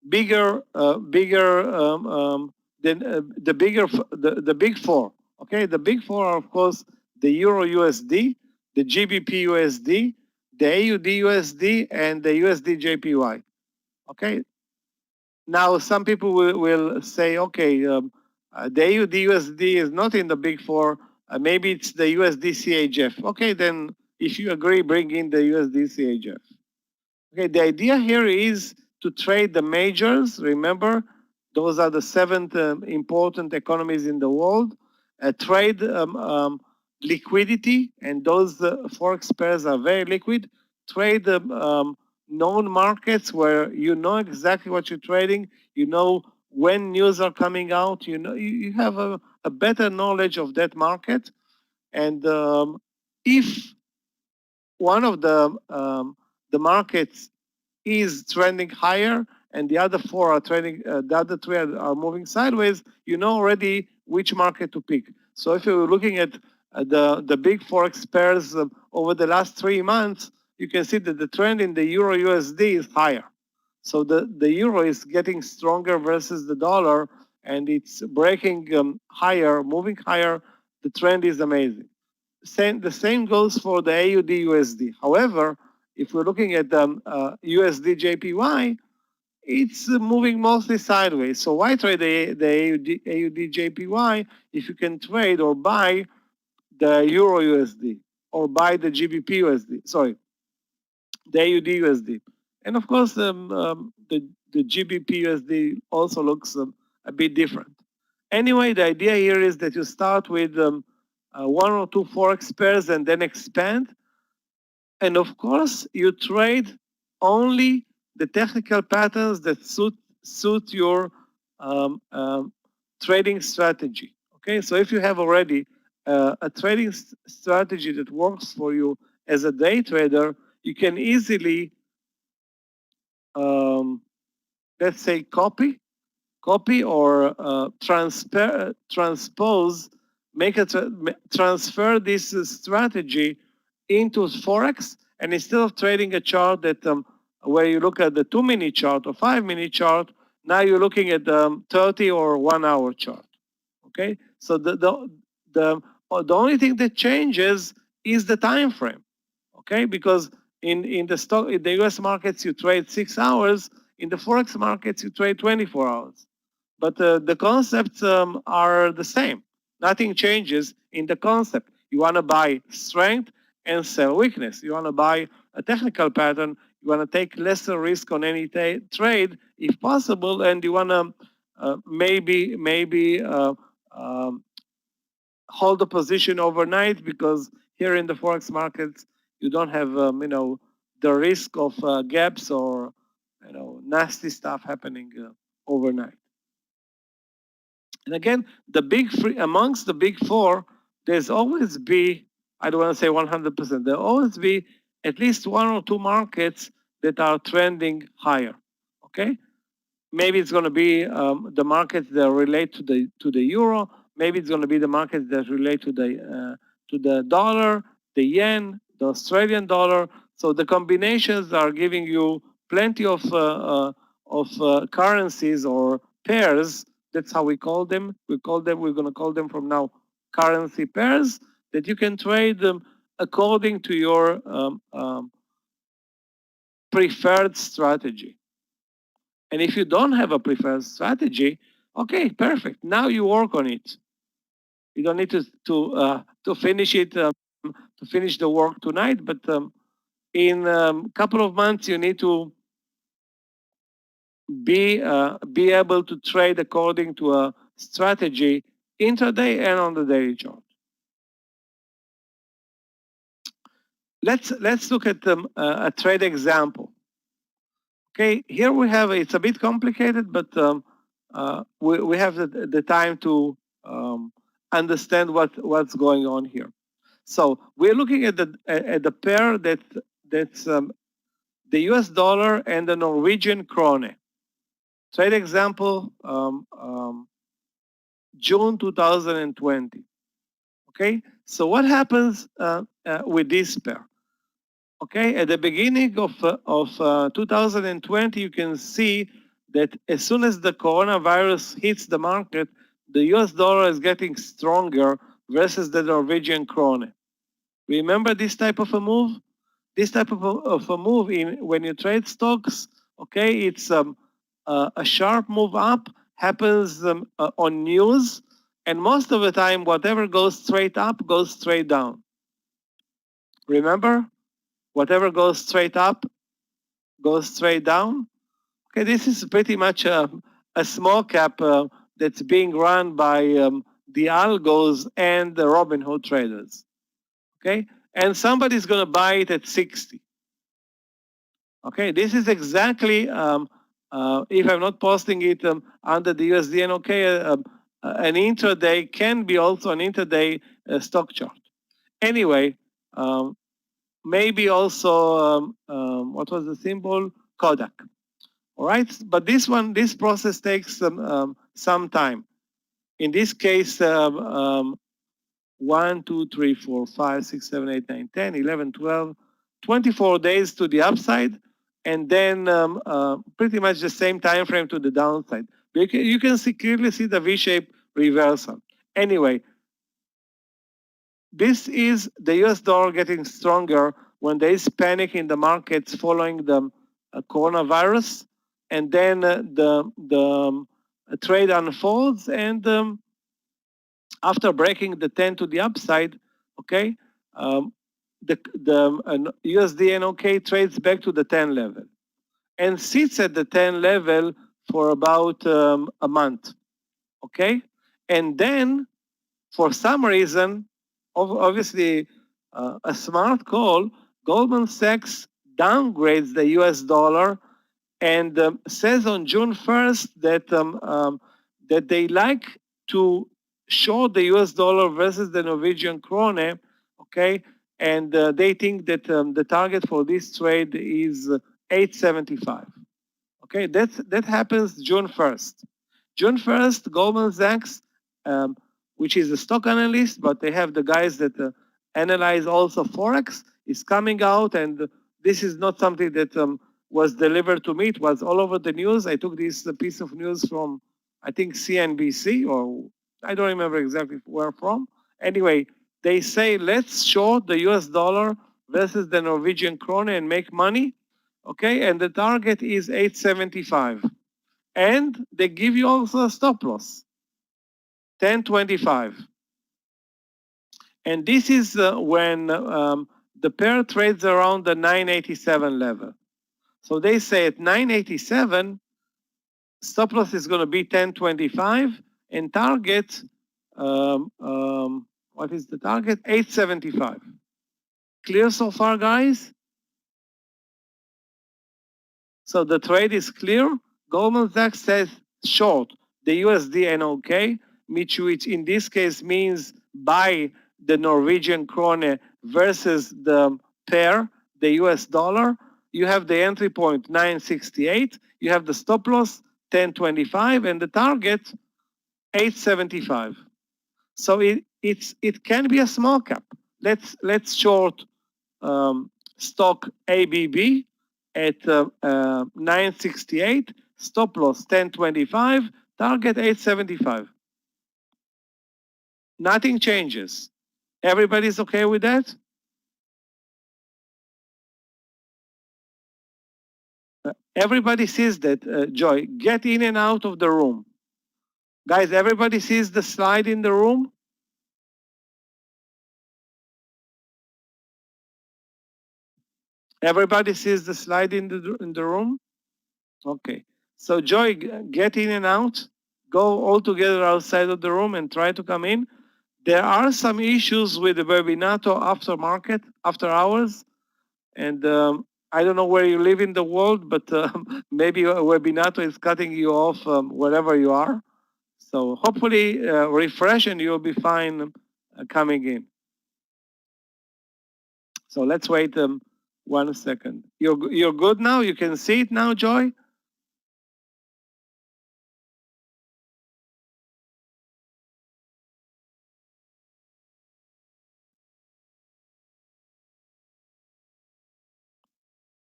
bigger, than the big 4. Okay, the big 4 are of course the Euro USD, the GBP USD, the AUD USD, and the USD JPY. Okay. Now, some people will say, okay, the AUD USD is not in the big four. Maybe it's the USD CHF. Okay, then if you agree, bring in the USD CHF. Okay, the idea here is to trade the majors. Remember, those are the seven important economies in the world. Trade liquidity, and those forex pairs are very liquid. Trade known markets where you know exactly what you're trading. You know when news are coming out. You know you have a better knowledge of that market, and if one of the markets is trending higher and the other four are trending, the other three are moving sideways, you know already which market to pick. So if you're looking at the big forex pairs over the last 3 months, you can see that the trend in the Euro USD is higher. So the euro is getting stronger versus the dollar, and it's breaking higher, moving higher. The trend is amazing. The same goes for the AUD USD. However, if we're looking at USD JPY, it's moving mostly sideways. So why trade the AUD JPY if you can trade or buy the Euro USD or buy the GBP USD? Sorry, the AUD USD. And of course, the GBP USD also looks a bit different. Anyway, the idea here is that you start with one or two forex pairs and then expand. And of course, you trade only the technical patterns that suit your trading strategy. Okay, so if you have already a trading strategy that works for you as a day trader, you can easily, let's say, copy or transpose, transfer this strategy into Forex, and instead of trading a chart that where you look at the 2-minute chart or 5-minute chart, now you're looking at the 30 or 1 hour chart. Okay, so the only thing that changes is the time frame. Okay, because in the US markets you trade 6 hours, in the Forex markets you trade 24 hours. But the concepts are the same. Nothing changes in the concept. You want to buy strength and sell weakness. You want to buy a technical pattern. You want to take lesser risk on any trade if possible, and you want to maybe hold the position overnight, because here in the forex markets you don't have the risk of gaps or nasty stuff happening overnight. And again, the big three, amongst the big four, there's always be, I don't want to say 100%, there'll always be at least one or two markets that are trending higher. Okay, maybe it's going to be the markets that relate to the euro. Maybe it's going to be the markets that relate to the dollar, the yen, the Australian dollar. So the combinations are giving you plenty of currencies or pairs. That's how we call them. We're going to call them from now currency pairs that you can trade them according to your preferred strategy. And if you don't have a preferred strategy, okay, perfect. Now you work on it. You don't need to finish it, to finish the work tonight, but in a couple of months you need to be able to trade according to a strategy intraday and on the daily chart. Let's look at a trade example. Okay, here we have, it's a bit complicated, but we have the time to understand what's going on here. So we're looking at the pair that's the US dollar and the Norwegian krone. Trade example, June 2020. Okay, so what happens with this pair? Okay, at the beginning of 2020, you can see that as soon as the coronavirus hits the market, the US dollar is getting stronger versus the Norwegian krone. Remember this type of a move? This type of a move when you trade stocks, okay, it's a sharp move up happens on news, and most of the time, whatever goes straight up goes straight down. Remember, whatever goes straight up goes straight down. Okay, this is pretty much a small cap that's being run by the algos and the Robinhood traders. Okay, and somebody's going to buy it at 60. Okay, this is exactly, if I'm not posting it under the USD and an intraday can be also an intraday stock chart. Anyway, maybe also, what was the symbol? Kodak. All right, but this process takes some time. In this case, 1, 2, 3, 4, 5, 6, 7, 8, 9, 10, 11, 12, 24 days to the upside, and then pretty much the same time frame to the downside. You can clearly see the V-shaped reversal. Anyway, this is the US dollar getting stronger when there is panic in the markets following the coronavirus, and then the trade unfolds, and after breaking the 10 to the upside, okay, the USD NOK trades back to the 10 level and sits at the 10 level for about a month, okay? And then, for some reason, obviously a smart call, Goldman Sachs downgrades the US dollar and says on June 1st that they like to short the US dollar versus the Norwegian krone, okay? And they think that the target for this trade is 875. Okay, that happens June 1st. June 1st, Goldman Sachs, which is a stock analyst, but they have the guys that analyze also Forex, is coming out, and this is not something that was delivered to me. It was all over the news. I took this piece of news from, I think, CNBC, or I don't remember exactly where from. Anyway, they say, let's short the US dollar versus the Norwegian krone and make money. Okay, and the target is 875. And they give you also a stop loss, 1025. And this is when the pair trades around the 987 level. So they say at 987, stop loss is going to be 1025, and target, what is the target? 875. Clear so far, guys? So the trade is clear. Goldman Sachs says short the USD NOK, which in this case means buy the Norwegian krone versus the pair, the US dollar. You have the entry point 968. You have the stop loss 1025 and the target 875. So it can be a small cap. Let's short stock ABB at 968, stop loss 1025, target 875. Nothing changes. Everybody's okay with that? Everybody sees that, Joy. Get in and out of the room. Guys, everybody sees the slide in the room? Everybody sees the slide in the room? Okay. So Joy, get in and out. Go all together outside of the room and try to come in. There are some issues with the Webinato aftermarket, after hours. And I don't know where you live in the world, but maybe Webinato is cutting you off wherever you are. So hopefully refresh and you'll be fine coming in. So let's wait 1 second. You're good now? You can see it now, Joy?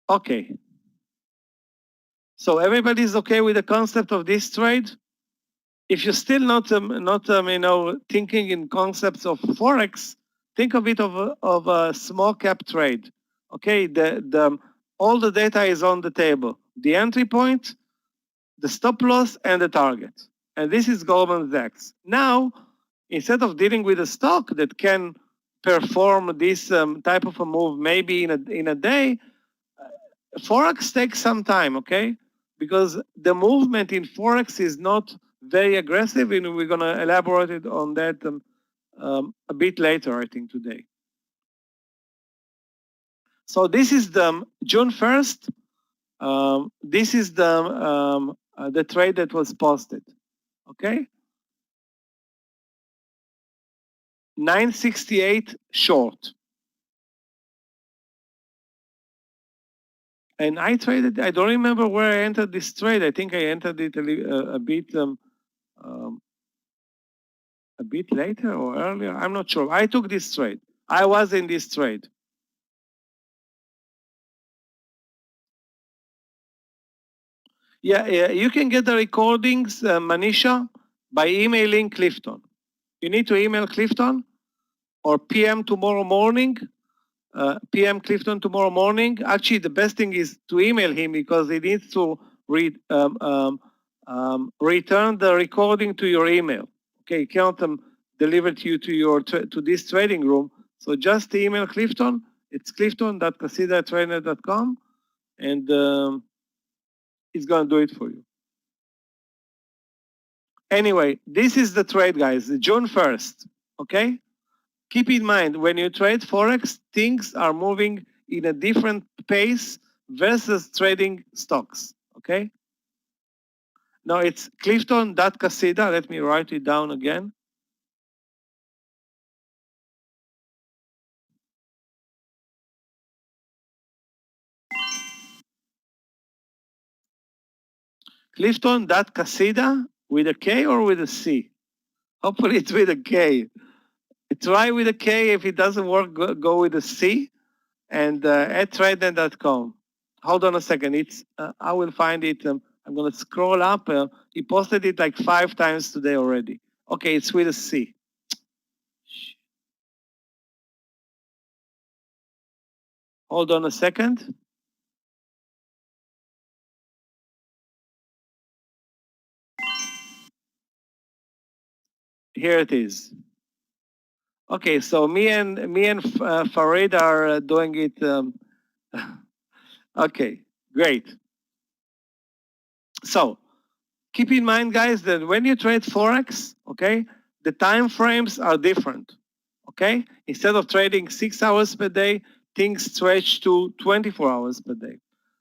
Okay. So everybody's okay with the concept of this trade? If you're still not thinking in concepts of Forex, think of it of a small cap trade. Okay, all the data is on the table. The entry point, the stop loss, and the target. And this is Goldman Sachs. Now, instead of dealing with a stock that can perform this type of a move maybe in a day, Forex takes some time, okay? Because the movement in Forex is not very aggressive, and we're going to elaborate it on that a bit later, I think, today. So this is the June 1st. This is the trade that was posted, okay? 968 short. And I traded, I don't remember where I entered this trade. I think I entered it a bit later or earlier. I'm not sure. I took this trade. I was in this trade. Yeah, you can get the recordings, Manisha, by emailing Clifton. You need to email Clifton or PM tomorrow morning. PM Clifton tomorrow morning. Actually, the best thing is to email him because he needs to return the recording to your email. Okay, he cannot deliver to you to this trading room. So just email Clifton. It's clifton.casida@tradenet.com, and he's going to do it for you. Anyway, this is the trade, guys. June 1st. Okay. Keep in mind, when you trade Forex, things are moving in a different pace versus trading stocks, okay? Now it's clifton.casida. Let me write it down again. Clifton.casida with a K or with a C? Hopefully it's with a K. Try with a K. If it doesn't work, go with a C. And at tradenet.com. Hold on a second. I will find it. I'm going to scroll up. He posted it like 5 times today already. Okay, it's with a C. Hold on a second. Here it is. Okay, so me and Farid are doing it. Okay, great. So keep in mind, guys, that when you trade Forex, okay, the time frames are different. Okay, instead of trading 6 hours per day, things stretch to 24 hours per day.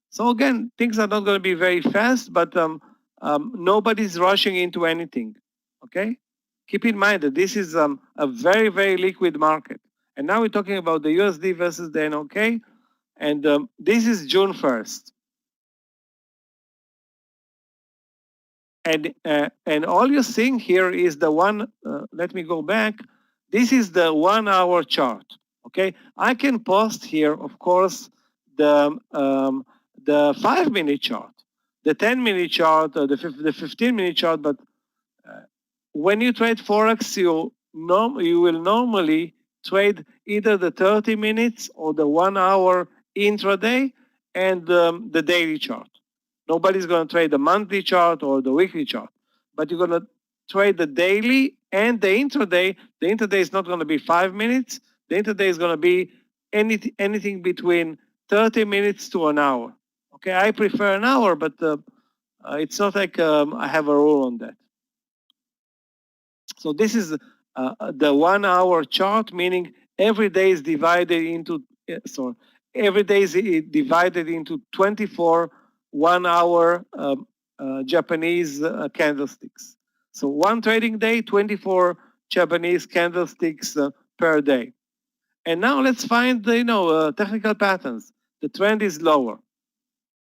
So again, things are not going to be very fast, but nobody's rushing into anything. Okay, keep in mind that this is a very, very liquid market. And now we're talking about the USD versus the NOK, and this is June 1st. And all you're seeing here is the one, let me go back. This is the 1 hour chart, okay? I can post here, of course, the 5-minute chart, the 10-minute chart, the 15-minute chart, but when you trade Forex, you will normally trade either the 30 minutes or the 1 hour intraday and the daily chart. Nobody's going to trade the monthly chart or the weekly chart, but you're going to trade the daily and the intraday. The intraday is not going to be 5 minutes. The intraday is going to be anything between 30 minutes to an hour. Okay, I prefer an hour, but it's not like I have a rule on that. So this is the 1 hour chart, meaning every day is divided into, every day is divided into 24 1 hour Japanese candlesticks. So one trading day, 24 Japanese candlesticks per day. And now let's find the technical patterns. The trend is lower.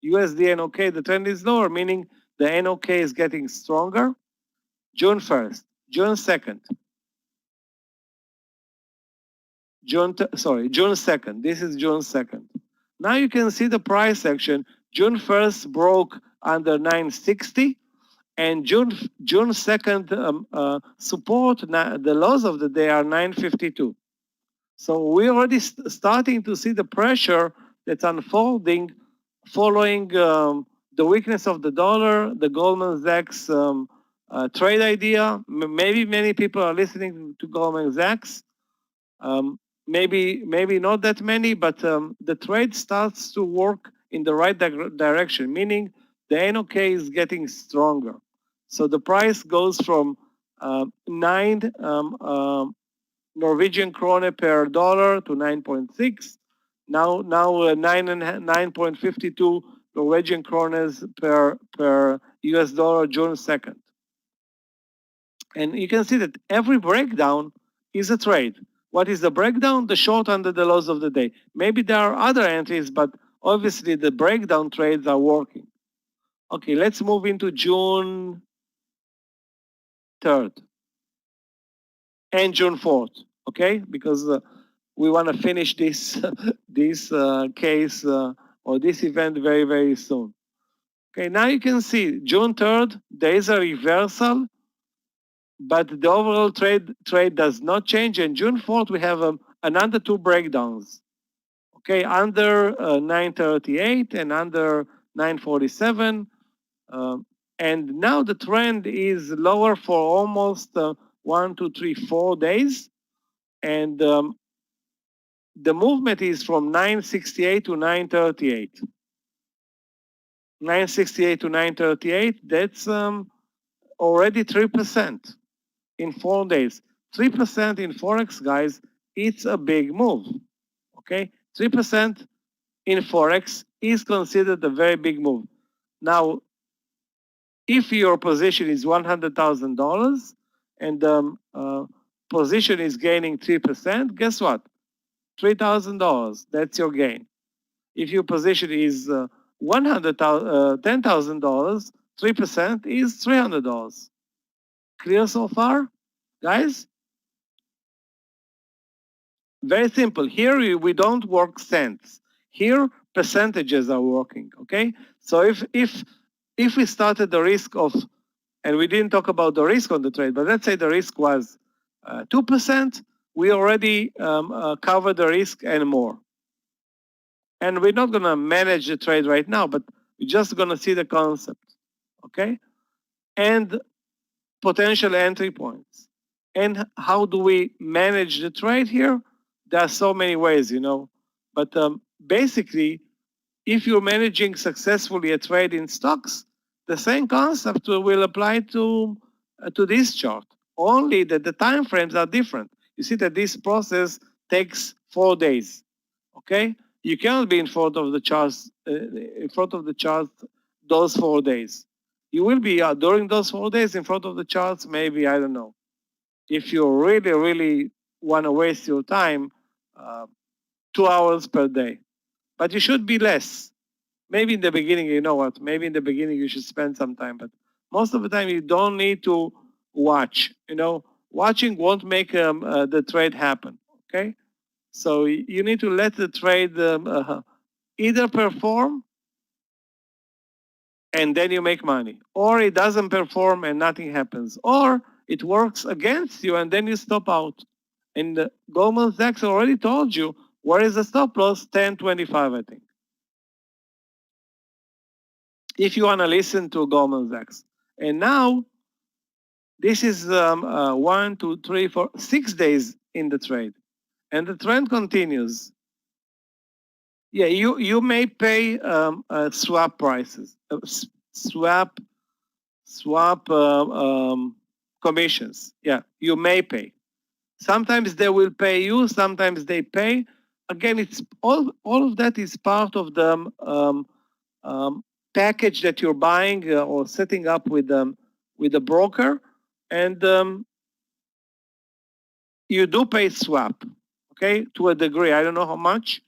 USD NOK, the trend is lower, meaning the NOK is getting stronger. June 1st, June 2nd, June 2nd. This is June 2nd. Now you can see the price action. June 1st broke under 960, and June 2nd support. The lows of the day are 952. So we're already starting to see the pressure that's unfolding following the weakness of the dollar, the Goldman Sachs trade idea. Maybe many people are listening to Goldman Sachs. Maybe not that many, but the trade starts to work in the right direction, meaning the NOK is getting stronger. So the price goes from 9 Norwegian krone per dollar to 9.6. Now 9.52 Norwegian krones per US dollar June 2nd. And you can see that every breakdown is a trade. What is the breakdown? The short under the lows of the day. Maybe there are other entries, but obviously the breakdown trades are working. Okay, let's move into June 3rd and June 4th, okay? Because we want to finish this this case or this event very, very soon. Okay, now you can see June 3rd, there is a reversal, but the overall trade does not change. And June 4th, we have another two breakdowns. Okay, under 938 and under 947. And now the trend is lower for almost 1, 2, 3, 4 days. And the movement is from 968 to 938. 968 to 938, that's already 3% in 4 days. 3% in Forex, guys, it's a big move, okay? 3% in Forex is considered a very big move. Now, if your position is $100,000 and position is gaining 3%, guess what? $3,000, that's your gain. If your position is $10,000, 3% is $300. Clear so far, guys? Very simple. Here we don't work cents. Here percentages are working. Okay. So if we started the risk of, and we didn't talk about the risk on the trade, but let's say the risk was 2%, we already covered the risk and more. And we're not going to manage the trade right now, but we're just going to see the concept, okay? And potential entry points. And how do we manage the trade here? There are so many ways, you know. But basically, if you're managing successfully a trade in stocks, the same concept will apply to this chart. Only that the time frames are different. You see that this process takes 4 days. Okay, you cannot be in front of the charts those 4 days. You will be during those 4 days in front of the charts. Maybe, I don't know, if you really want to waste your time, 2 hours per day. But you should be less. Maybe in the beginning, you know what? Maybe in the beginning you should spend some time, but most of the time you don't need to watch. You know, watching won't make the trade happen. Okay, so you need to let the trade either perform and then you make money, or it doesn't perform and nothing happens, or it works against you and then you stop out. And Goldman Sachs already told you where is the stop loss, 10.25, I think. If you want to listen to Goldman Sachs. And now, this is 1, 2, 3, 4, 6 days in the trade. And the trend continues. Yeah, you may pay swap prices, swap commissions. Yeah, you may pay. Sometimes they will pay you, sometimes they pay. Again, it's all of that is part of the package that you're buying or setting up with a broker, and you do pay swap, okay, to a degree. I don't know how much,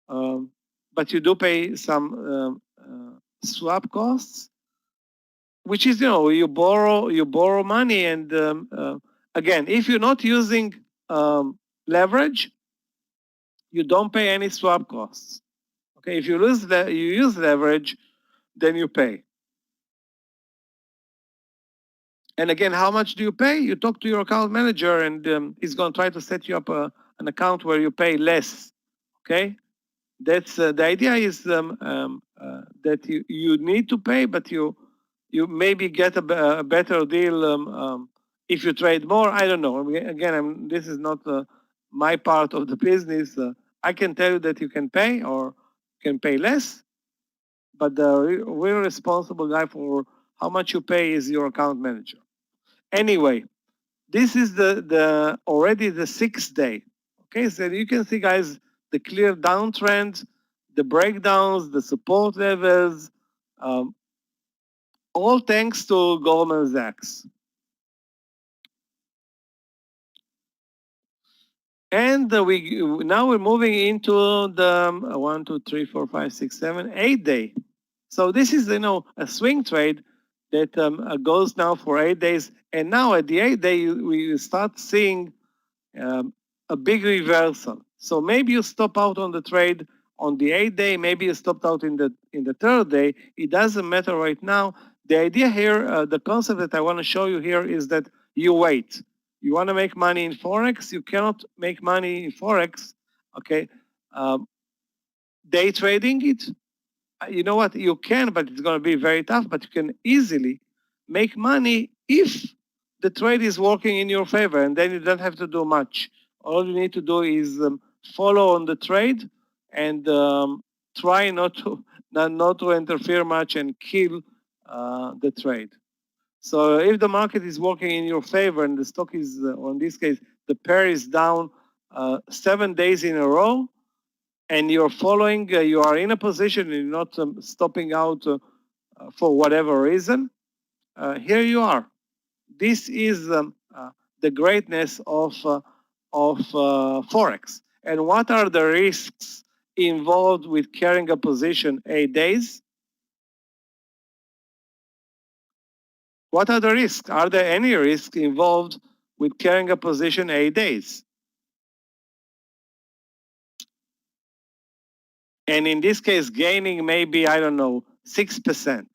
but you do pay some swap costs, which is, you know, you borrow money, and again, if you're not using leverage, you don't pay any swap costs. Okay, if you use leverage, then you pay. And again, how much do you pay? You talk to your account manager, and he's going to try to set you up a an account where you pay less. Okay, that's the idea is that you need to pay, but you maybe get a better deal if you trade more. I don't know. Again, this is not my part of the business. I can tell you that you can pay or can pay less, but the real responsible guy for how much you pay is your account manager. Anyway, this is the already the 6th day. Okay, so you can see, guys, the clear downtrend, the breakdowns, the support levels, all thanks to Goldman Sachs. And now we're moving into the 1, 2, 3, 4, 5, 6, 7, 8 day. So this is a swing trade that goes now for 8 days, and now at the 8th day we start seeing a big reversal. So maybe you stop out on the trade on the 8th day, maybe you stopped out in the 3rd day. It doesn't matter right now. The idea here, the concept that I want to show you here is that you wait. You want to make money in Forex, you cannot make money in Forex, okay? Day trading it, you know what, you can, but it's going to be very tough, but you can easily make money if the trade is working in your favor, and then you don't have to do much. All you need to do is follow on the trade and try not to interfere much and kill the trade. So if the market is working in your favor and the stock is, or in this case, the pair is down 7 days in a row, and you're following, you are in a position, and you're not stopping out for whatever reason, here you are. This is the greatness of Forex. And what are the risks involved with carrying a position 8 days? What are the risks? Are there any risks involved with carrying a position 8 days? And in this case, gaining maybe, I don't know, 6%.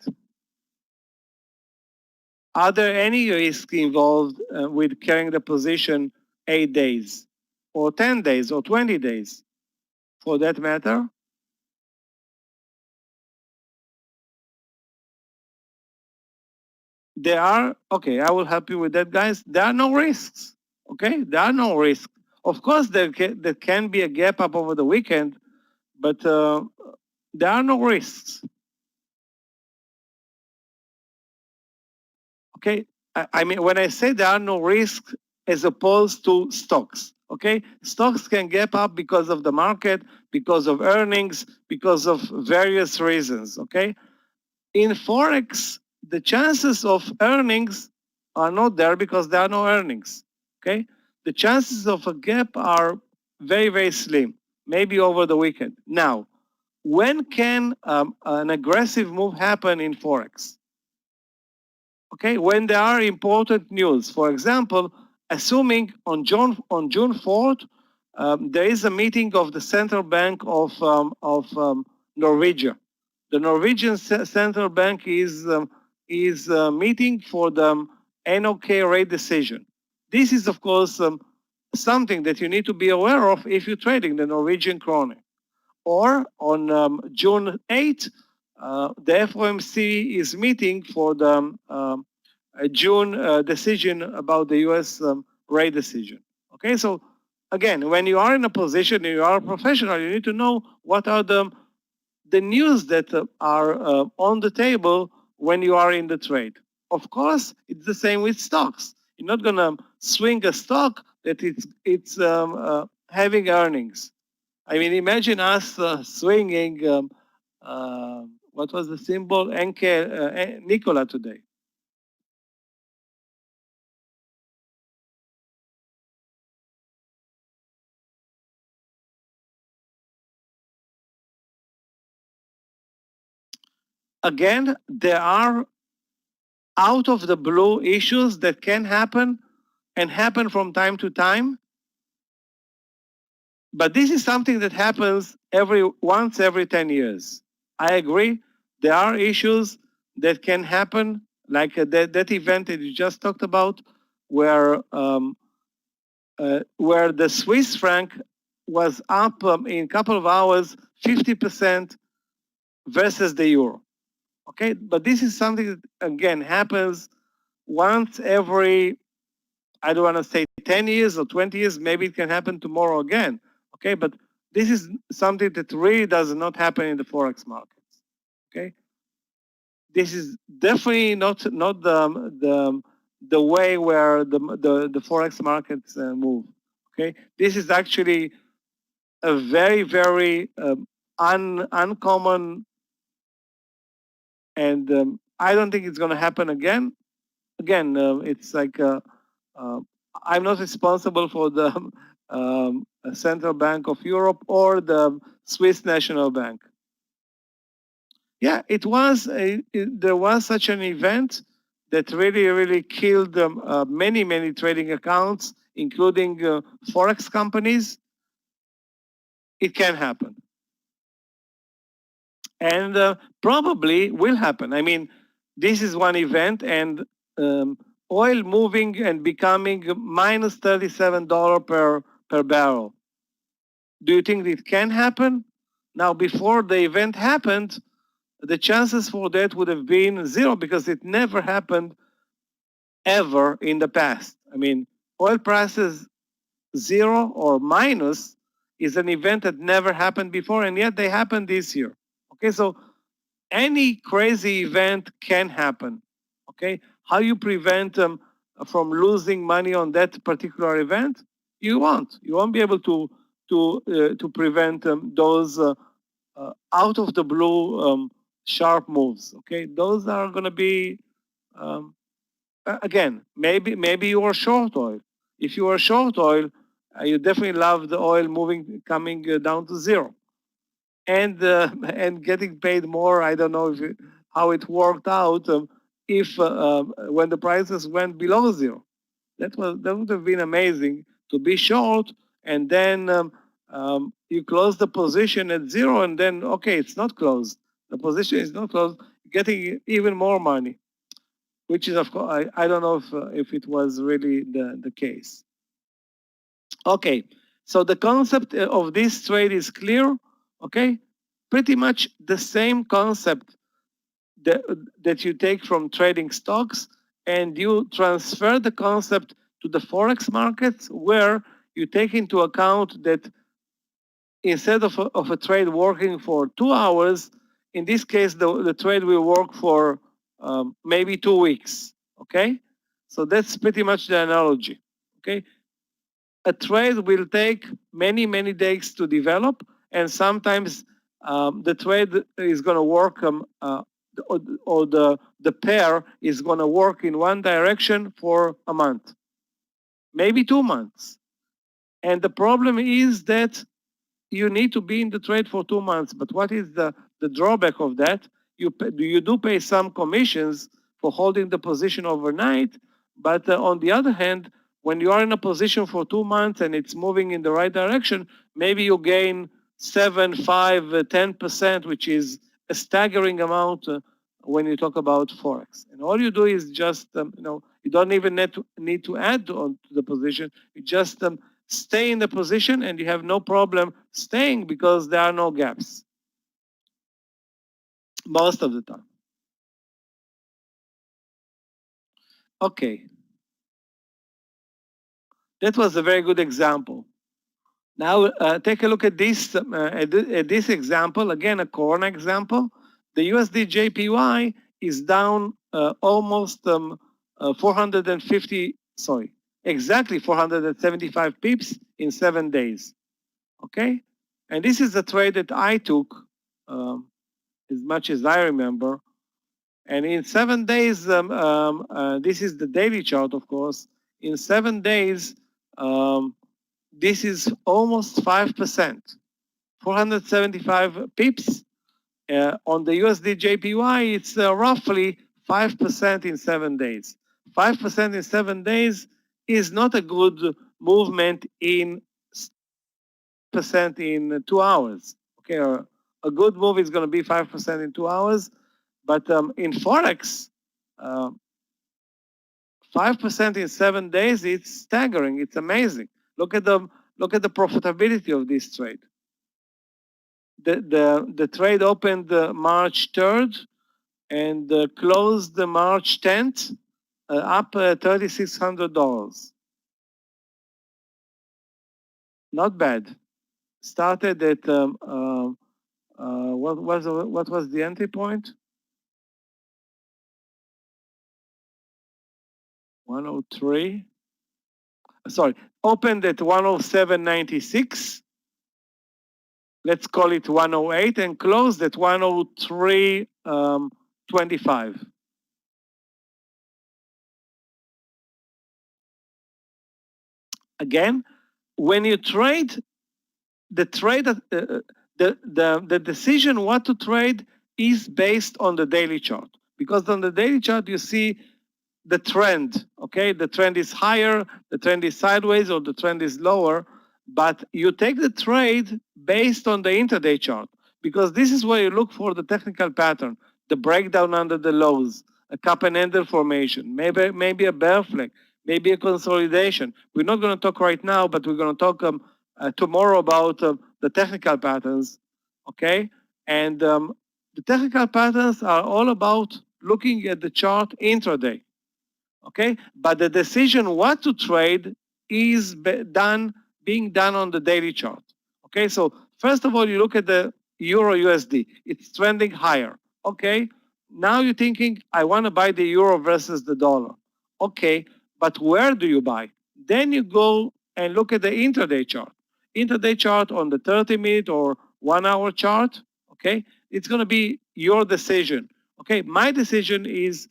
Are there any risks involved with carrying the position 8 days or 10 days or 20 days for that matter? There are, okay, I will help you with that, guys. There are no risks, okay? There are no risks. Of course, there can be a gap up over the weekend, but there are no risks. Okay, I mean, when I say there are no risks as opposed to stocks, okay? Stocks can gap up because of the market, because of earnings, because of various reasons, okay? In Forex, the chances of earnings are not there because there are no earnings, okay? The chances of a gap are very, very slim, maybe over the weekend. Now, when can an aggressive move happen in Forex? Okay, when there are important news. For example, assuming on June 4th, there is a meeting of the Central Bank of Norwegia. The Norwegian Central Bank is meeting for the NOK rate decision. This is, of course, something that you need to be aware of if you're trading the Norwegian krone. Or on June 8th, the FOMC is meeting for the June decision about the US rate decision. Okay, so again, when you are in a position and you are a professional, you need to know what are the news that are on the table when you are in the trade. Of course, it's the same with stocks. You're not going to swing a stock that it's having earnings. I mean, imagine us swinging, what was the symbol? Nikola today. Again, there are out of the blue issues that can happen and happen from time to time. But this is something that happens once every 10 years. I agree. There are issues that can happen, like that event that you just talked about, where where the Swiss franc was up in a couple of hours 50% versus the euro. Okay, but this is something that again happens once every, I don't want to say 10 years or 20 years, maybe it can happen tomorrow again. Okay, but this is something that really does not happen in the Forex markets. Okay, this is definitely not the way where the Forex markets move. Okay, this is actually a very, very uncommon, and I don't think it's going to happen again. Again, it's like I'm not responsible for the Central Bank of Europe or the Swiss National Bank. Yeah, there was such an event that really, really killed many, many trading accounts, including Forex companies. It can happen. And probably will happen. I mean, this is one event, and oil moving and becoming minus $37 per barrel. Do you think it can happen? Now, before the event happened, the chances for that would have been zero because it never happened ever in the past. I mean, oil prices zero or minus is an event that never happened before, and yet they happened this year. Okay, so any crazy event can happen. Okay, how you prevent from losing money on that particular event? You won't. You won't be able to prevent those out of the blue sharp moves. Okay, those are going to be again, maybe you are short oil. If you are short oil, you definitely love the oil coming down to zero, and getting paid more. I don't know how it worked out if when the prices went below zero. That would have been amazing to be short, and then you close the position at zero, and then okay, it's not closed. The position is not closed, getting even more money, which is, of course, I don't know if it was really the case. Okay, so the concept of this trade is clear. Okay, pretty much the same concept that you take from trading stocks, and you transfer the concept to the Forex markets, where you take into account that instead of a trade working for 2 hours, in this case, the trade will work for maybe 2 weeks. Okay, so that's pretty much the analogy. Okay, a trade will take many, many days to develop, and sometimes the trade is going to work, or the pair is going to work in one direction for a month, maybe 2 months. And the problem is that you need to be in the trade for 2 months. But what is the drawback of that? You do pay some commissions for holding the position overnight, but on the other hand, when you are in a position for 2 months and it's moving in the right direction, maybe you gain 7, 5, 10%, which is a staggering amount when you talk about Forex. And all you do is just, you don't even need to add on to the position. You just stay in the position, and you have no problem staying because there are no gaps most of the time. Okay, that was a very good example. Now take a look at this example, again a Corona example. The USD JPY is down almost 450, sorry, exactly 475 pips in 7 days. Okay, and this is a trade that I took, as much as I remember. And in 7 days, this is the daily chart, of course. In 7 days, this is almost 5%, 475 pips. On the USD JPY, it's roughly 5% in 7 days. 5% in 7 days is not a good movement in percent in 2 hours. Okay, or a good move is going to be 5% in 2 hours, but in Forex, 5% in 7 days, it's staggering. It's amazing. Look at the profitability of this trade. The trade opened March 3rd and closed March 10th up $3,600. Not bad. Started at what was the entry point? 103. Sorry, opened at 107.96. Let's call it 108 and closed at 103.25. Again, when you trade, the decision what to trade is based on the daily chart, because on the daily chart you see the trend. Okay, the trend is higher, the trend is sideways, or the trend is lower, but you take the trade based on the intraday chart, because this is where you look for the technical pattern, the breakdown under the lows, a cup and handle formation, maybe a bear flag, maybe a consolidation. We're not going to talk right now, but we're going to talk tomorrow about the technical patterns. Okay, and the technical patterns are all about looking at the chart intraday. Okay, but the decision what to trade is being done on the daily chart. Okay, so first of all, you look at the Euro USD. It's trending higher. Okay, now you're thinking, I want to buy the euro versus the dollar. Okay, but where do you buy? Then you go and look at the intraday chart. Intraday chart on the 30-minute or 1-hour chart. Okay, it's going to be your decision. Okay, my decision is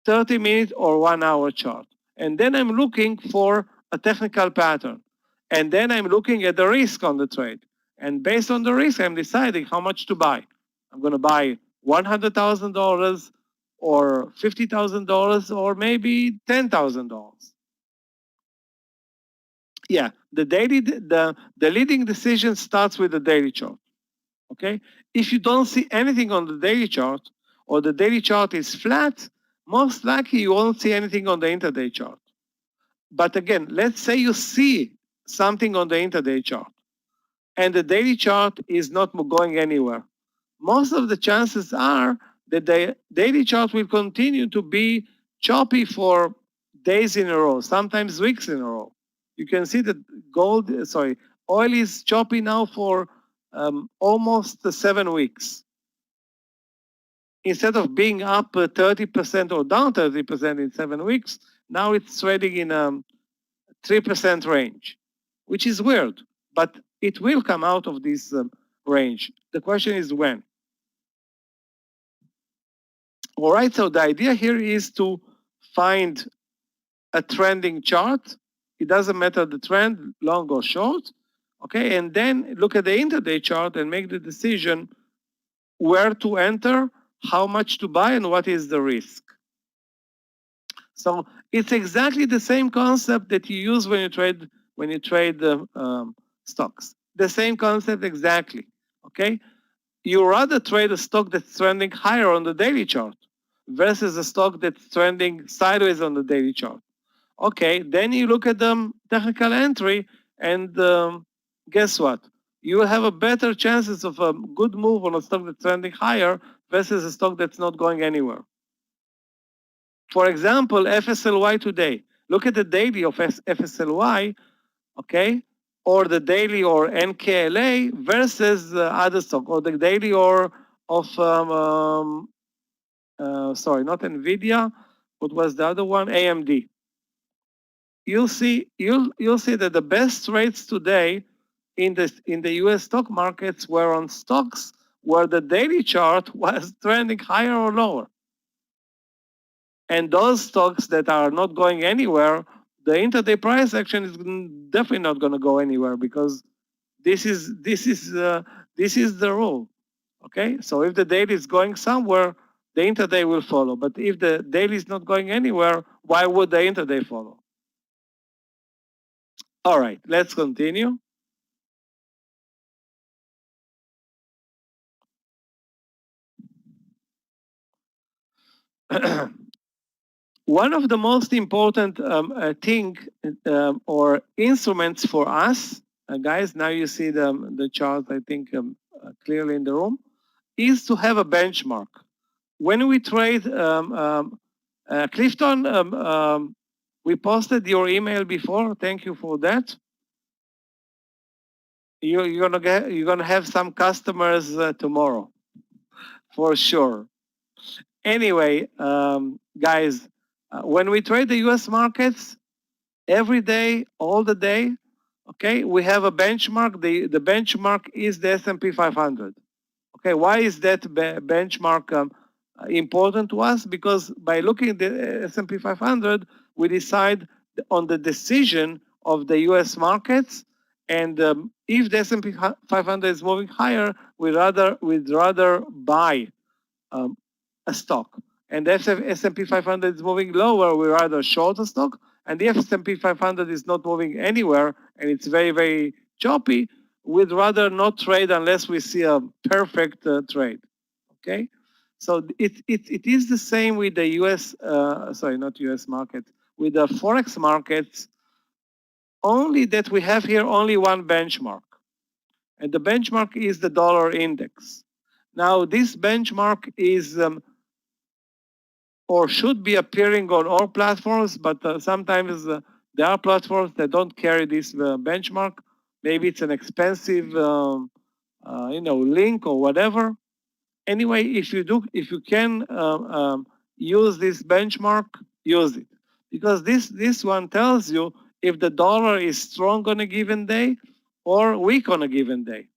30-minute or 1-hour chart. And then I'm looking for a technical pattern. And then I'm looking at the risk on the trade. And based on the risk, I'm deciding how much to buy. I'm going to buy $100,000 or $50,000 or maybe $10,000. Yeah, the leading decision starts with the daily chart. Okay, if you don't see anything on the daily chart, or the daily chart is flat, most likely you won't see anything on the intraday chart. But again, let's say you see something on the intraday chart and the daily chart is not going anywhere. Most of the chances are that the daily chart will continue to be choppy for days in a row, sometimes weeks in a row. You can see that oil is choppy now for almost 7 weeks. Instead of being up 30% or down 30% in 7 weeks, now it's trading in a 3% range, which is weird, but it will come out of this range. The question is when. All right, so the idea here is to find a trending chart. It doesn't matter the trend, long or short, okay? And then look at the intraday chart and make the decision where to enter, how much to buy, and what is the risk. So it's exactly the same concept that you use when you trade stocks. The same concept exactly. Okay, you rather trade a stock that's trending higher on the daily chart versus a stock that's trending sideways on the daily chart. Okay, then you look at the technical entry, and guess what? You will have a better chances of a good move on a stock that's trending higher versus a stock that's not going anywhere. For example, FSLY today. Look at the daily of FSLY, okay, or the daily or NKLA versus other stock, or the daily or of sorry, not Nvidia. What was the other one? AMD. You'll see that the best rates today in the U.S. stock markets were on stocks where the daily chart was trending higher or lower. And those stocks that are not going anywhere, the intraday price action is definitely not going to go anywhere, because this is the rule. Okay, so if the daily is going somewhere, the intraday will follow. But if the daily is not going anywhere, why would the intraday follow? All right, let's continue. One of the most important thing or instruments for us, guys, now you see the chart, I think, clearly in the room, is to have a benchmark. When we trade, Clifton, we posted your email before. Thank you for that. You're gonna have some customers tomorrow, for sure. Anyway, guys, when we trade the U.S. markets, every day, all the day, okay, we have a benchmark. The benchmark is the S&P 500. Okay, why is that benchmark important to us? Because by looking at the S&P 500, we decide on the decision of the U.S. markets, and if the S&P 500 is moving higher, we'd rather buy a stock. And the S&P 500 is moving lower, we rather short a stock. And the S&P 500 is not moving anywhere, and it's very, very choppy, we'd rather not trade unless we see a perfect trade. Okay, so it is the same with the U.S. Sorry, not U.S. market, with the forex markets. Only that we have here only one benchmark, and the benchmark is the dollar index. Now, this benchmark is or should be appearing on all platforms, but sometimes there are platforms that don't carry this benchmark. Maybe it's an expensive, link or whatever. Anyway, if you can use this benchmark, use it, because this one tells you if the dollar is strong on a given day or weak on a given day.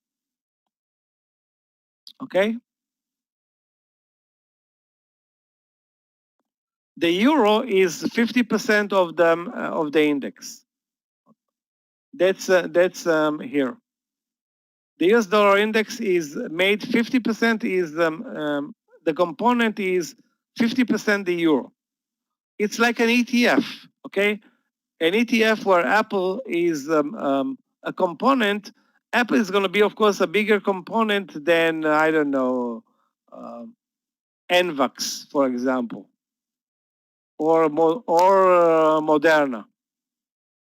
Okay. The euro is 50% of the index. That's here. The US dollar index is made 50% is the component is 50% the euro. It's like an ETF, okay? An ETF where Apple is a component. Apple is going to be, of course, a bigger component than I don't know, NVAX, for example, or Moderna.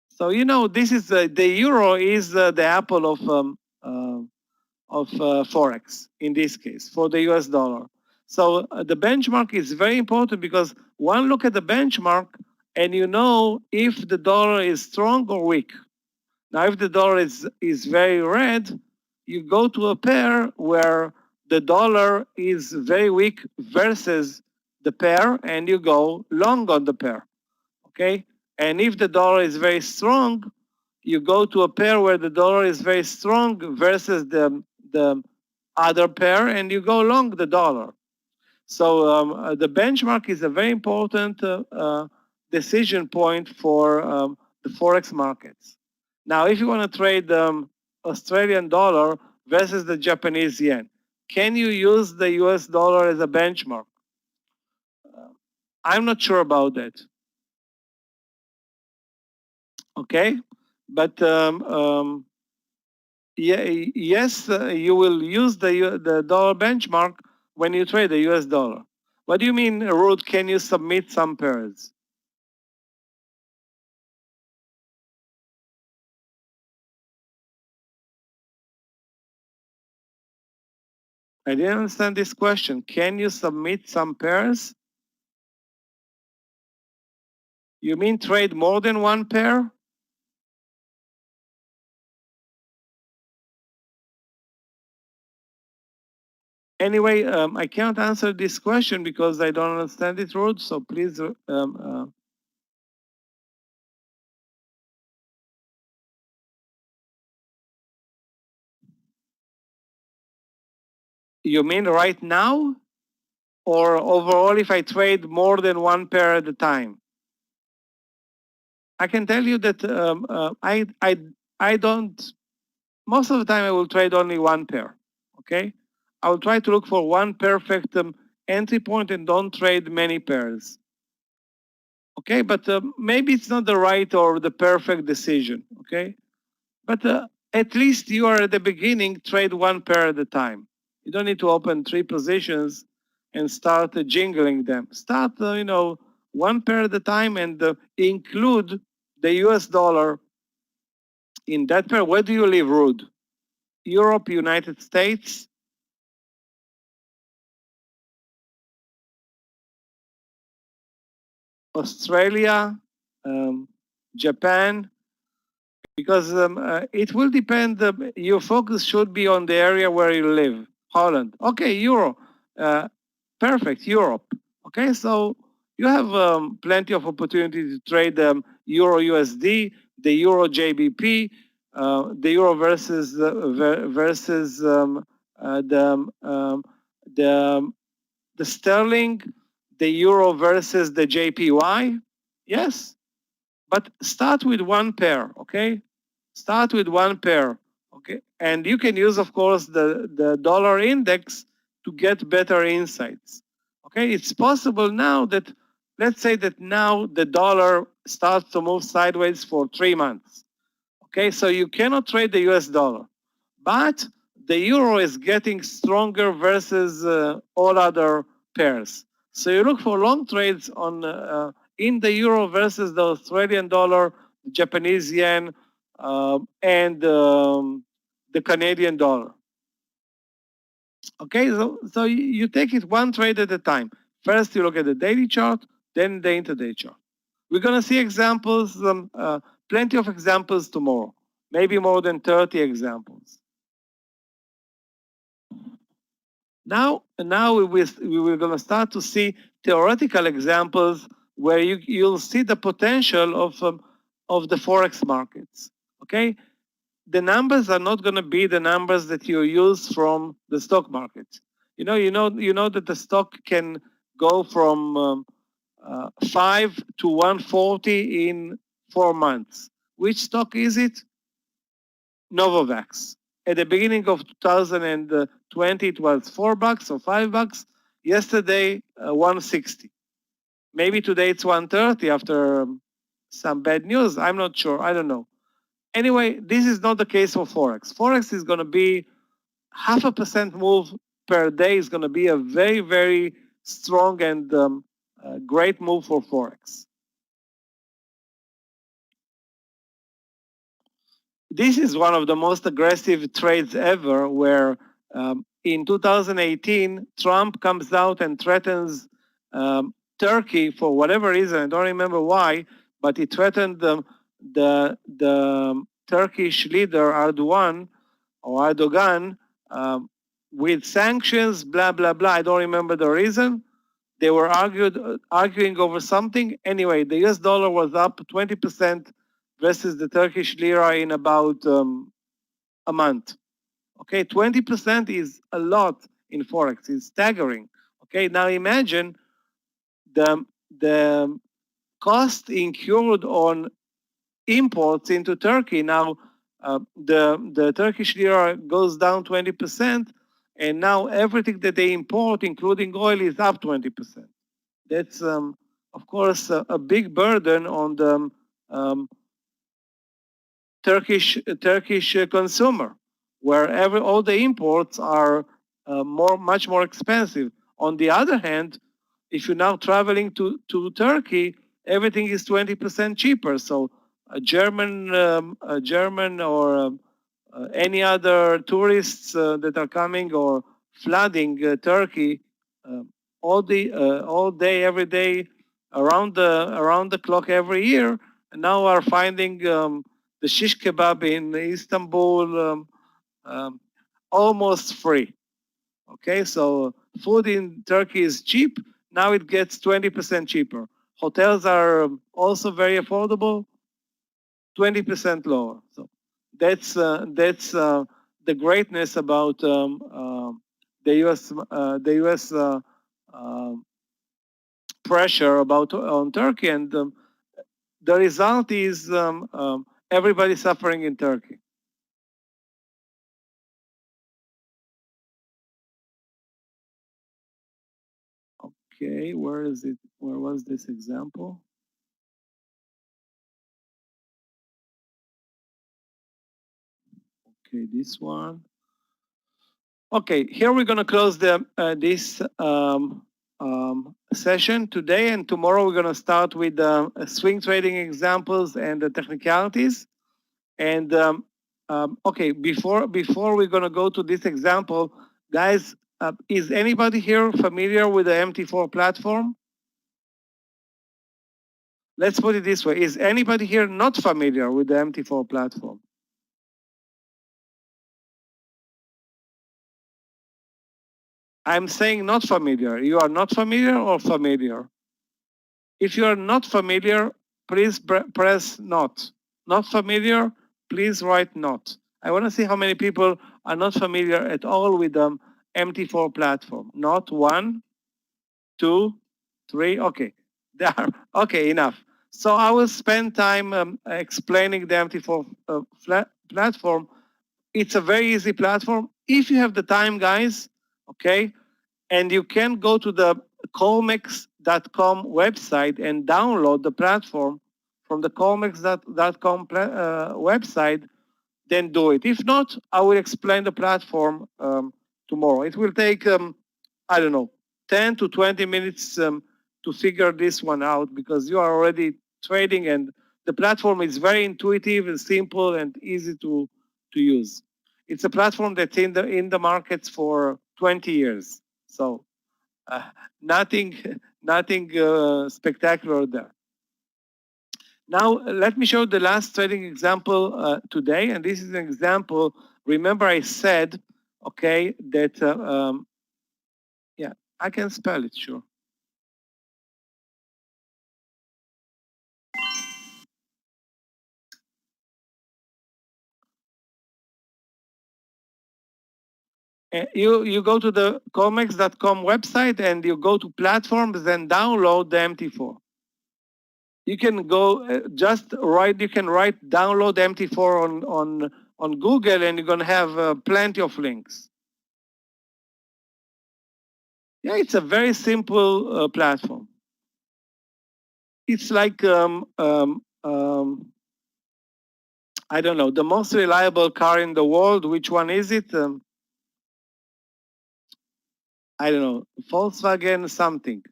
So this is the euro is the Apple of forex in this case for the US dollar. So the benchmark is very important because one look at the benchmark and you know if the dollar is strong or weak. Now, if the dollar is very red, you go to a pair where the dollar is very weak versus the pair, and you go long on the pair. Okay, and if the dollar is very strong, you go to a pair where the dollar is very strong versus the other pair, and you go long the dollar. So the benchmark is a very important decision point for the forex markets. Now, if you want to trade Australian dollar versus the Japanese yen, can you use the US dollar as a benchmark? I'm not sure about that. Okay, but yes, you will use the dollar benchmark when you trade the US dollar. What do you mean, Ruth? Can you submit some pairs? I didn't understand this question. Can you submit some pairs? You mean trade more than one pair? Anyway, I can't answer this question because I don't understand it, Ruth. So please. You mean right now? Or overall if I trade more than one pair at a time? I can tell you that I don't, most of the time I will trade only one pair, okay? I will try to look for one perfect entry point and don't trade many pairs. Okay, but maybe it's not the right or the perfect decision, okay? But at least you are at the beginning, trade one pair at a time. You don't need to open 3 positions and start jingling them. Start, one pair at a time, and include the US dollar in that pair. Where do you live, Rud? Europe, United States? Australia, Japan, because it will depend. Your focus should be on the area where you live. Holland. Okay, Euro. Uh, perfect, Europe. Okay, so you have plenty of opportunity to trade Euro USD, the Euro JBP, the Euro versus the the sterling, the Euro versus the JPY. Yes, but start with one pair, okay? Start with one pair, okay? And you can use, of course, the dollar index to get better insights, okay? It's possible now that, let's say that now the dollar starts to move sideways for 3 months, okay? So you cannot trade the US dollar, but the euro is getting stronger versus all other pairs. So you look for long trades on in the euro versus the Australian dollar, the Japanese yen, and the Canadian dollar. Okay, so you take it one trade at a time. First, you look at the daily chart, then the intraday chart. We're going to see examples, plenty of examples tomorrow, maybe more than 30 examples. Now we're going to start to see theoretical examples where you'll see the potential of the forex markets. Okay, the numbers are not going to be the numbers that you use from the stock market. You know that the stock can go from 5 to 140 in 4 months. Which stock is it? Novavax. At the beginning of 2020, it was $4 or $5. Yesterday, 160. Maybe today it's 130 after some bad news. I'm not sure. I don't know. Anyway, this is not the case for Forex. Forex is going to be 0.5% move per day is going to be a very, very strong and great move for Forex. This is one of the most aggressive trades ever where in 2018, Trump comes out and threatens Turkey for whatever reason. I don't remember why, but he threatened the Turkish leader Erdogan or Erdogan with sanctions, blah, blah, blah. I don't remember the reason. They were arguing over something. Anyway, the US dollar was up 20% versus the Turkish lira in about a month. Okay, 20% is a lot in Forex. It's staggering. Okay, now imagine the cost incurred on imports into Turkey. Now the Turkish lira goes down 20%, and now everything that they import, including oil, is up 20%. That's of course a big burden on the Turkish consumer, where all the imports are much more expensive. On the other hand, if you're now traveling to Turkey, everything is 20% cheaper. So a German or any other tourists that are coming or flooding Turkey all day, every day, around the clock every year, and now are finding the shish kebab in Istanbul almost free. Okay, so food in Turkey is cheap. Now it gets 20% cheaper. Hotels are also very affordable, 20% lower. So that's the greatness about the U.S. Pressure on Turkey, and the result is everybody suffering in Turkey. Okay, where is it? Where was this example? Okay, this one. Okay, here we're going to close this session today, and tomorrow we're going to start with swing trading examples and the technicalities. And okay, before we're going to go to this example, guys, is anybody here familiar with the MT4 platform? Let's put it this way. Is anybody here not familiar with the MT4 platform? I'm saying not familiar. You are not familiar or familiar? If you are not familiar, please press not. Not familiar, please write not. I want to see how many people are not familiar at all with the MT4 platform. Not 1, 2, 3. Okay, there are, okay, enough. So I will spend time explaining the MT4 platform. It's a very easy platform. If you have the time, guys, okay, and you can go to the colmex.com website and download the platform from the colmex.com website, then do it. If not, I will explain the platform tomorrow. It will take, I don't know, 10 to 20 minutes to figure this one out, because you are already trading and the platform is very intuitive and simple and easy to use. It's a platform that's in the markets for 20 years. So nothing spectacular there. Now, let me show the last trading example today. And this is an example. Remember I said, okay, that, yeah, I can spell it, sure. You go to the colmex.com website and you go to platforms and download the MT4. You can go you can write download MT4 on Google, and you're going to have plenty of links. Yeah, it's a very simple platform. It's like, I don't know, the most reliable car in the world. Which one is it? I don't know, Volkswagen something.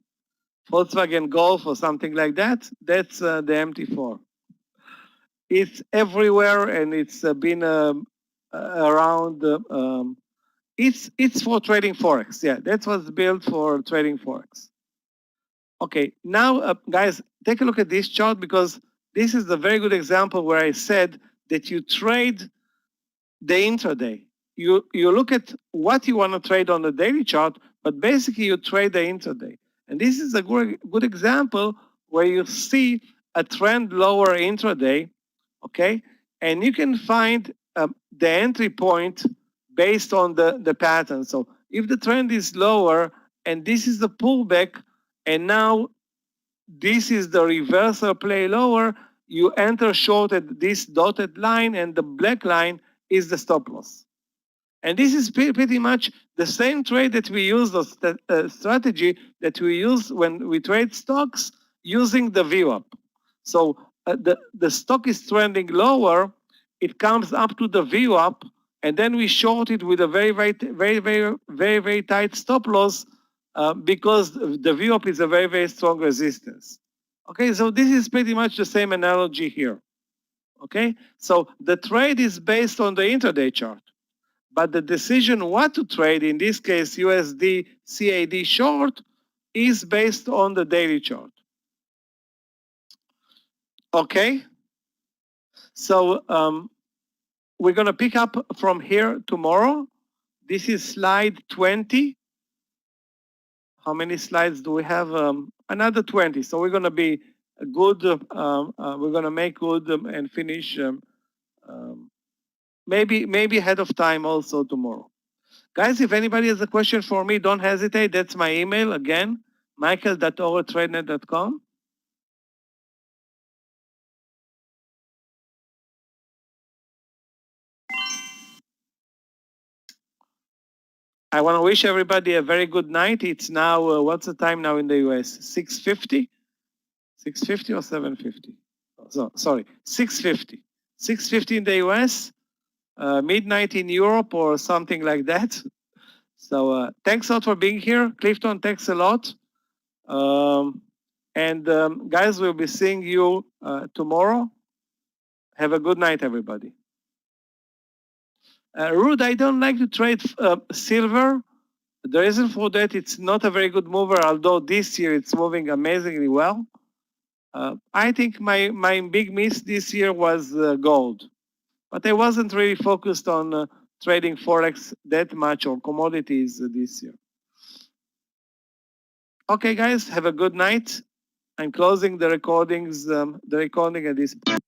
Volkswagen Golf or something like that. That's the MT4. It's everywhere, and it's been around. It's for trading Forex. Yeah, that was built for trading Forex. Okay, now guys, take a look at this chart, because this is a very good example where I said that you trade the intraday. You look at what you want to trade on the daily chart, but basically you trade the intraday. And this is a good example where you see a trend lower intraday, okay? And you can find the entry point based on the pattern. So if the trend is lower and this is the pullback, and now this is the reversal play lower, you enter short at this dotted line, and the black line is the stop loss. And this is pretty much the same trade that we use, the strategy that we use when we trade stocks using the VWAP. So the stock is trending lower, it comes up to the VWAP, and then we short it with a very tight stop loss, because the VWAP is a very strong resistance. Okay, so this is pretty much the same analogy here. Okay, so the trade is based on the intraday chart, but the decision what to trade, in this case USD CAD short, is based on the daily chart. Okay, so we're going to pick up from here tomorrow. This is slide 20. How many slides do we have? Another 20. So we're going to be good. We're going to make good and finish maybe ahead of time also tomorrow. Guys, if anybody has a question for me, don't hesitate. That's my email again, michael.oro@tradenet.com. I want to wish everybody a very good night. It's now, what's the time now in the US? 6:50? 6:50 or 7:50? So, sorry, 6:50. 6:50 in the US, midnight in Europe or something like that. So thanks a lot for being here. Clifton, thanks a lot. Guys, we'll be seeing you tomorrow. Have a good night, everybody. Rude, I don't like to trade silver. The reason for that, it's not a very good mover, although this year it's moving amazingly well. I think my big miss this year was gold, but I wasn't really focused on trading Forex that much or commodities this year. Okay, guys, have a good night. I'm closing the recording at this point.